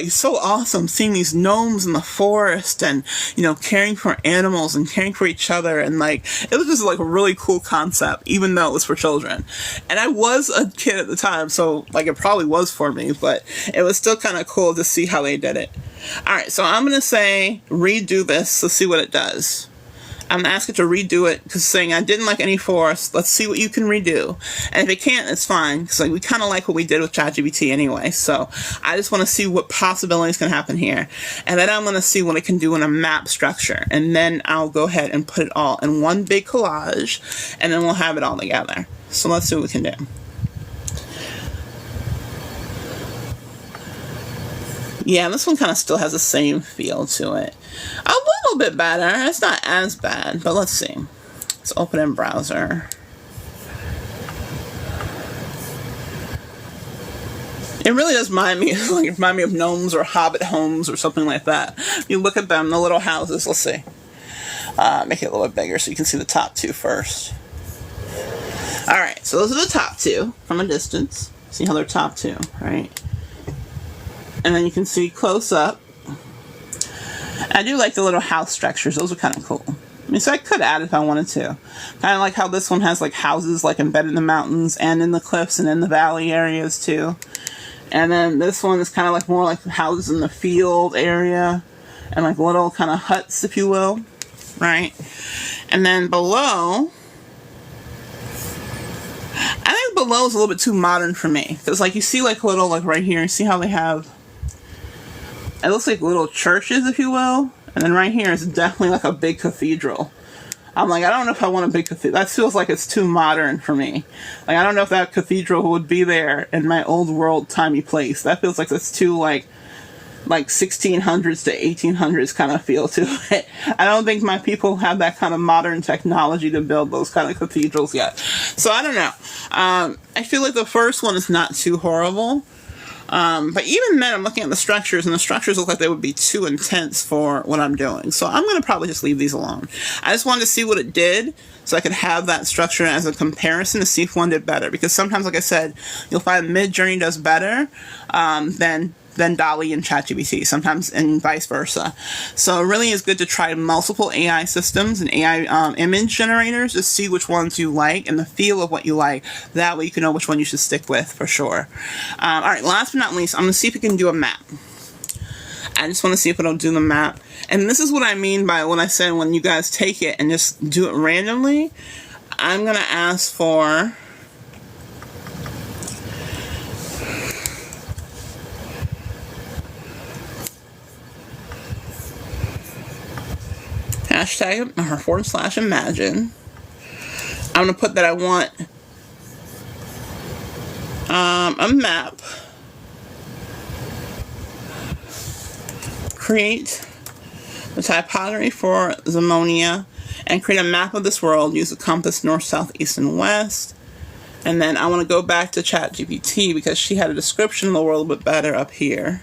so awesome seeing these gnomes in the forest and, you know, caring for animals and caring for each other. And like, it was just like a really cool concept, even though it was for children. And I was a kid at the time, so like it probably was for me, but it was still kind of cool to see how they did it. All right, so I'm going to say redo this. Let's see what it does. I'm going to ask it to redo it because saying I didn't like any forest. Let's see what you can redo. And if it can't, it's fine because like we kind of like what we did with ChatGPT anyway. So I just want to see what possibilities can happen here. And then I'm going to see what it can do in a map structure. And then I'll go ahead and put it all in one big collage. And then we'll have it all together. So let's see what we can do. Yeah, this one kind of still has the same feel to it. A little bit better. It's not as bad, but let's see. Let's open in browser. It really does remind me of gnomes or hobbit homes or something like that. You look at them, the little houses. Let's see. Make it a little bit bigger so you can see the top two first. All right, so those are the top two from a distance. See how they're top two, right? And then you can see close up. I do like the little house structures. Those are kind of cool. I mean, so I could add if I wanted to. Kind of like how this one has like houses like embedded in the mountains and in the cliffs and in the valley areas too. And then this one is kind of like more like houses in the field area and like little kind of huts, if you will, right? And then below, I think below is a little bit too modern for me because like you see like little like right here, see how they have. It looks like little churches, if you will. And then right here is definitely like a big cathedral. I'm like, I don't know if I want a big cathedral. That feels like it's too modern for me. Like, I don't know if that cathedral would be there in my old world timey place. That feels like it's too like 1600s to 1800s kind of feel to it. I don't think my people have that kind of modern technology to build those kind of cathedrals yet. So I don't know. I feel like the first one is not too horrible. But even then, I'm looking at the structures, and the structures look like they would be too intense for what I'm doing. So I'm going to probably just leave these alone. I just wanted to see what it did, so I could have that structure as a comparison to see if one did better. Because sometimes, like I said, you'll find Midjourney does better than than DALL-E and ChatGPT, sometimes and vice versa. So it really is good to try multiple AI systems and AI image generators to see which ones you like and the feel of what you like. That way you can know which one you should stick with for sure. All right, last but not least, I'm going to see if we can do a map. I just want to see if it'll do the map. And this is what I mean by when I said when you guys take it and just do it randomly. I'm going to ask for hashtag or / imagine. I'm going to put that I want a map. Create the typography for Zamonia and create a map of this world. Use the compass north, south, east, and west. And then I want to go back to ChatGPT because she had a description of the world a bit better up here.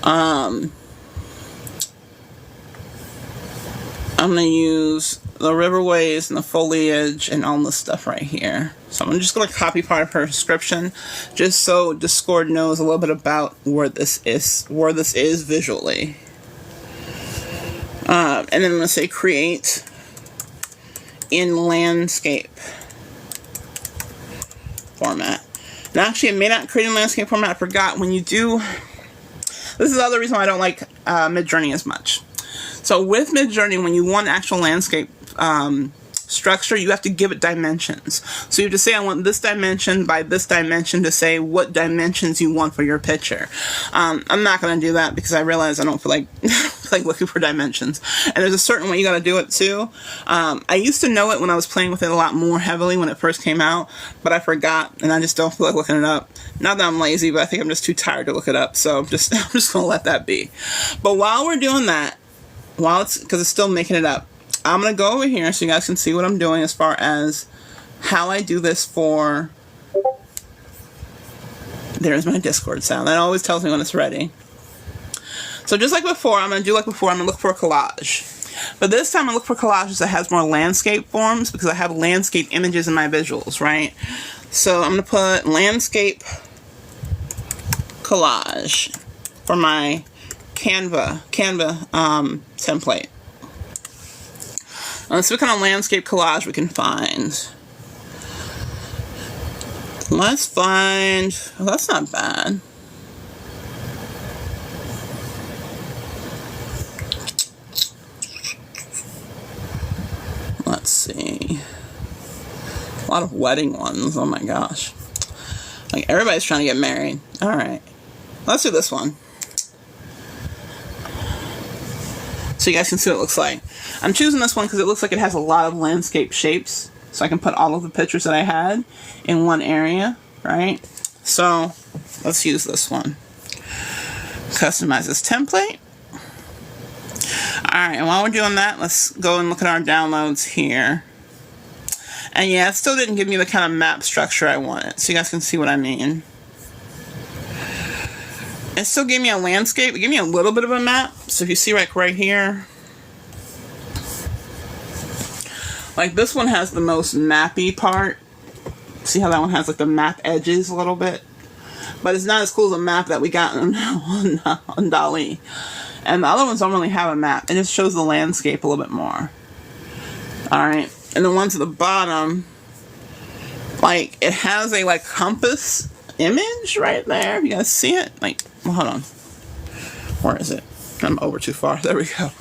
I'm going to use the riverways and the foliage and all this stuff right here. So I'm just going to copy part of her description just so Discord knows a little bit about where this is visually. And then I'm going to say create in landscape format. And actually, it may not create in landscape format. I forgot when you do. This is the other reason why I don't like Midjourney as much. So with Midjourney, when you want actual landscape structure, you have to give it dimensions. So you have to say, I want this dimension by this dimension to say what dimensions you want for your picture. I'm not going to do that because I realize I don't feel like looking for dimensions. And there's a certain way you got to do it too. I used to know it when I was playing with it a lot more heavily when it first came out, but I forgot and I just don't feel like looking it up. Not that I'm lazy, but I think I'm just too tired to look it up. So I'm just going to let that be. But while we're doing that, because it's still making it up, I'm going to go over here so you guys can see what I'm doing as far as how I do this for... There's my Discord sound. That always tells me when it's ready. So just like before, I'm going to do like before. I'm going to look for a collage. But this time I look for collages that has more landscape forms because I have landscape images in my visuals, right? So I'm going to put landscape collage for my Canva template. Let's see what kind of landscape collage we can find. Let's find... Oh, that's not bad. Let's see. A lot of wedding ones. Oh my gosh. Like everybody's trying to get married. Alright. Let's do this one. So you guys can see what it looks like. I'm choosing this one because it looks like it has a lot of landscape shapes. So I can put all of the pictures that I had in one area, right? So let's use this one. Customize this template. Alright, and while we're doing that, let's go and look at our downloads here. And yeah, it still didn't give me the kind of map structure I wanted. So you guys can see what I mean. It still gave me a landscape. It gave me a little bit of a map. So if you see right here, like this one has the most mappy part. See how that one has like the map edges a little bit? But it's not as cool as a map that we got on DALL-E. And the other ones don't really have a map. It just shows the landscape a little bit more. Alright. And the ones at the bottom, like it has a like compass image right there. You guys see it? Like, well, hold on. Where is it? I'm over too far. There we go.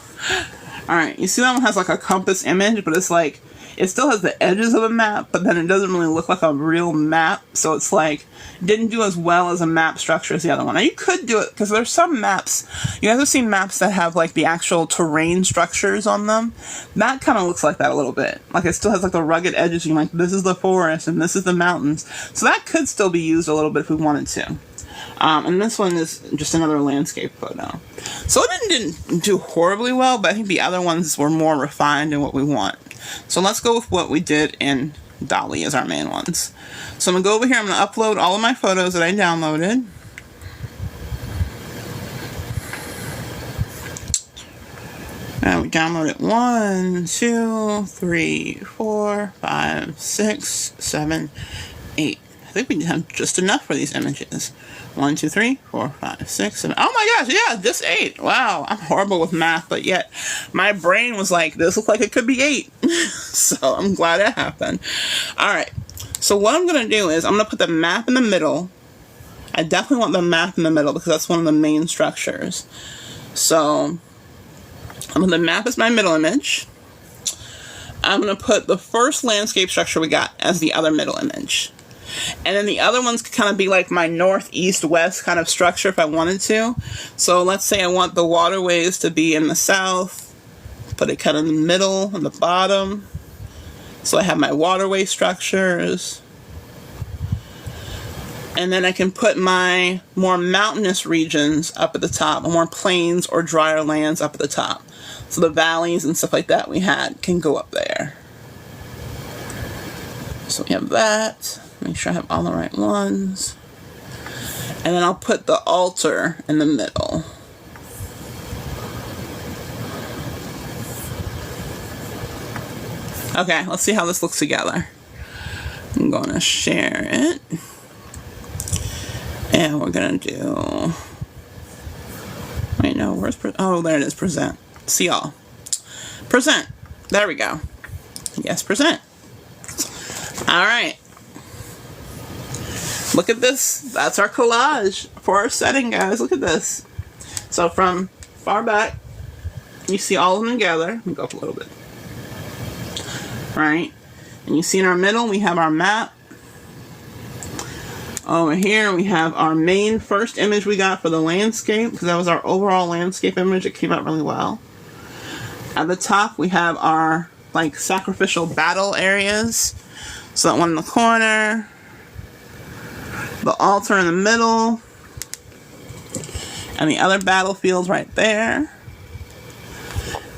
Alright, you see that one has like a compass image, but it's like, it still has the edges of a map, but then it doesn't really look like a real map. So it's like, didn't do as well as a map structure as the other one. Now you could do it, because there's some maps, you guys have seen maps that have like the actual terrain structures on them. That kind of looks like that a little bit. Like it still has like the rugged edges, you're like, this is the forest and this is the mountains. So that could still be used a little bit if we wanted to. And this one is just another landscape photo. So it didn't do horribly well, but I think the other ones were more refined in what we want. So let's go with what we did in DALL-E as our main ones. So I'm going to go over here, I'm going to upload all of my photos that I downloaded. And we downloaded 1, 2, 3, 4, 5, 6, 7, 8. think we have just enough for these images. 1, 2, 3, 4, 5, 6, 7. Oh my gosh, yeah, just 8. Wow, I'm horrible with math, but yet my brain was like, this looks like it could be 8. So I'm glad it happened. All right, so what I'm going to do is I'm going to put the map in the middle. I definitely want the map in the middle because that's one of the main structures. So the map is my middle image. I'm going to put the first landscape structure we got as the other middle image. And then the other ones could kind of be like my north, east, west kind of structure if I wanted to. So let's say I want the waterways to be in the south. Put it kind of in the middle, on the bottom. So I have my waterway structures. And then I can put my more mountainous regions up at the top, more plains or drier lands up at the top. So the valleys and stuff like that we had can go up there. So we have that. Make sure I have all the right ones. And then I'll put the altar in the middle. Okay, let's see how this looks together. I'm going to share it. And we're going to do... Wait, no, where's... Oh, there it is, present. See y'all. Present. There we go. Yes, present. All right. Look at this. That's our collage for our setting, guys. Look at this. So from far back, you see all of them together. Let me go up a little bit. Right? And you see in our middle, we have our map. Over here, we have our main first image we got for the landscape, because that was our overall landscape image. It came out really well. At the top, we have our, like, sacrificial battle areas. So that one in the corner. The altar in the middle. And the other battlefields right there.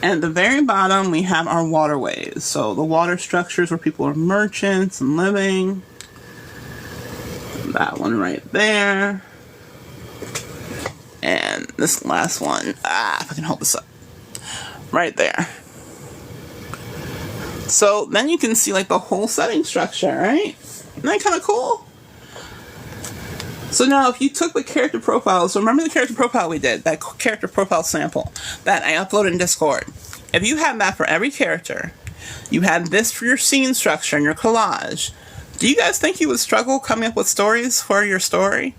And at the very bottom, we have our waterways. So the water structures where people are merchants and living. That one right there. And this last one. If I can hold this up. Right there. So then you can see like the whole setting structure, right? Isn't that kind of cool? So now if you took the character profile, so remember the character profile we did, that character profile sample that I uploaded in Discord. If you had that for every character, you had this for your scene structure and your collage, do you guys think you would struggle coming up with stories for your story?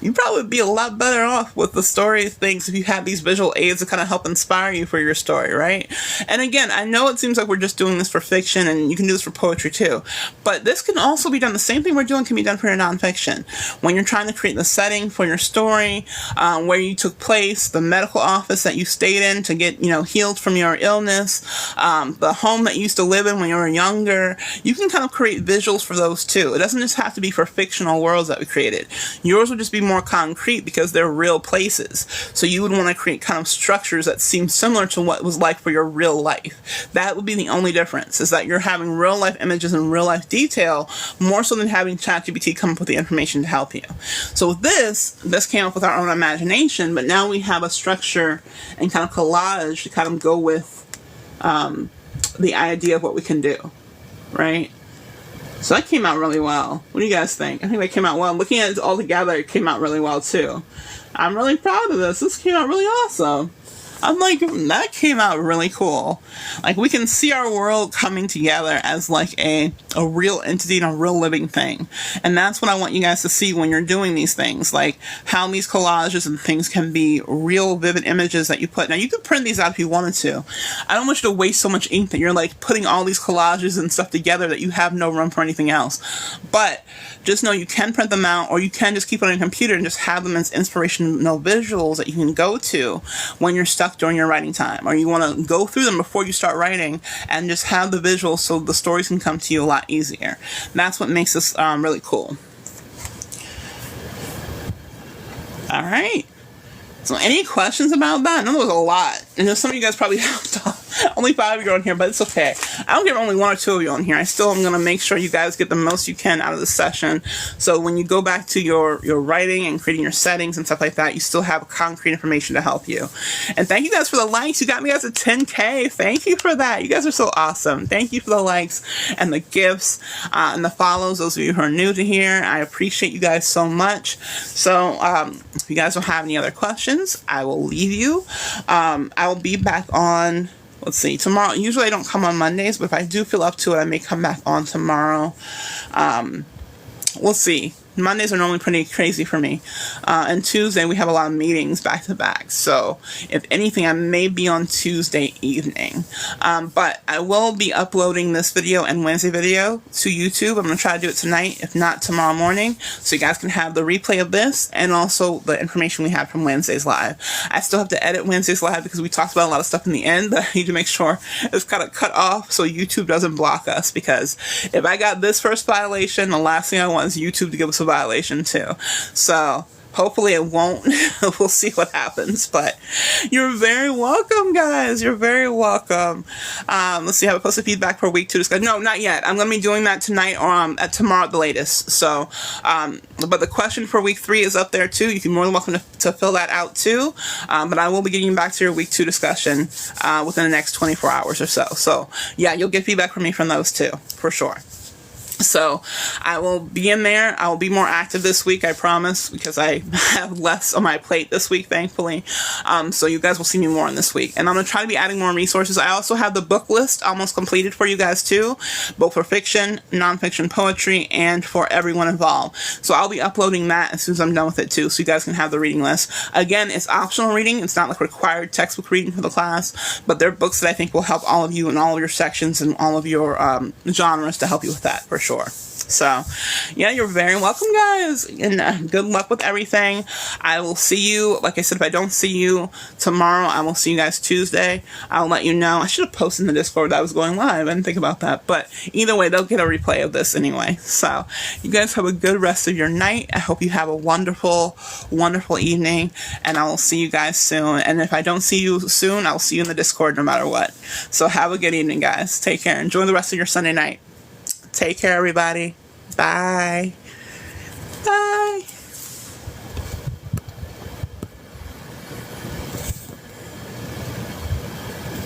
You'd probably be a lot better off with the story things if you had these visual aids to kind of help inspire you for your story, right? And again, I know it seems like we're just doing this for fiction, and you can do this for poetry too, but this can also be done. The same thing we're doing can be done for your nonfiction. When you're trying to create the setting for your story, where you took place, the medical office that you stayed in to get, healed from your illness, the home that you used to live in when you were younger, you can kind of create visuals for those too. It doesn't just have to be for fictional worlds that we created. Yours would just be more concrete because they're real places. So you would want to create kind of structures that seem similar to what it was like for your real life. That would be the only difference, is that you're having real life images and real life detail more so than having ChatGPT come up with the information to help you. So with this came up with our own imagination, but now we have a structure and kind of collage to kind of go with the idea of what we can do, right? So that came out really well. What do you guys think? I think that came out well. Looking at it all together, it came out really well too. I'm really proud of this. This came out really awesome. I'm like, that came out really cool. Like, we can see our world coming together as like a real entity and a real living thing. And that's what I want you guys to see when you're doing these things. Like, how these collages and things can be real vivid images that you put. Now, you could print these out if you wanted to. I don't want you to waste so much ink that you're like putting all these collages and stuff together that you have no room for anything else. But just know you can print them out, or you can just keep it on your computer and just have them as inspirational visuals that you can go to when you're stuck during your writing time, or you want to go through them before you start writing and just have the visuals so the stories can come to you a lot easier. That's what makes this really cool. All right. So any questions about that? I know there was a lot. And then some of you guys probably have only 5 of you on here, but it's okay. I don't give only 1 or 2 of you on here. I still am going to make sure you guys get the most you can out of the session. So when you go back to your writing and creating your settings and stuff like that, you still have concrete information to help you. And thank you guys for the likes. You got me guys at 10K. Thank you for that. You guys are so awesome. Thank you for the likes and the gifts and the follows. Those of you who are new to here, I appreciate you guys so much. So if you guys don't have any other questions, I will leave you. I will be back on, let's see, tomorrow. Usually I don't come on Mondays, but if I do feel up to it, I may come back on tomorrow. We'll see. Mondays are normally pretty crazy for me. And Tuesday, we have a lot of meetings back to back. So, if anything, I may be on Tuesday evening. But I will be uploading this video and Wednesday video to YouTube. I'm going to try to do it tonight, if not tomorrow morning. So you guys can have the replay of this and also the information we had from Wednesday's live. I still have to edit Wednesday's live because we talked about a lot of stuff in the end that I need to make sure it's kind of cut off so YouTube doesn't block us. Because if I got this first violation, the last thing I want is YouTube to give us a violation too. So hopefully it won't. We'll see what happens. But you're very welcome, guys. You're very welcome. Let's see. I have a posted feedback for week 2 discussion. No, not yet. I'm going to be doing that tonight or at tomorrow at the latest. So, but the question for week 3 is up there too. You can more than welcome to fill that out too. But I will be getting back to your week 2 discussion within the next 24 hours or so. So yeah, you'll get feedback from me from those too, for sure. So I will be in there. I will be more active this week, I promise, because I have less on my plate this week, thankfully. So you guys will see me more on this week. And I'm going to try to be adding more resources. I also have the book list almost completed for you guys too, both for fiction, nonfiction, poetry, and for everyone involved. So I'll be uploading that as soon as I'm done with it too, so you guys can have the reading list. Again, it's optional reading. It's not like required textbook reading for the class, but they're books that I think will help all of you in all of your sections and all of your genres to help you with that, for sure. So, yeah, you're very welcome, guys, and good luck with everything. I will see you, like I said, if I don't see you tomorrow, I will see you guys Tuesday. I'll let you know. I should have posted in the Discord that I was going live. I didn't think about that, but either way, they'll get a replay of this anyway. So, you guys have a good rest of your night. I hope you have a wonderful, wonderful evening, and I will see you guys soon. And if I don't see you soon, I'll see you in the Discord no matter what. So, have a good evening, guys. Take care. Enjoy the rest of your Sunday night. Take care, everybody. Bye. Bye.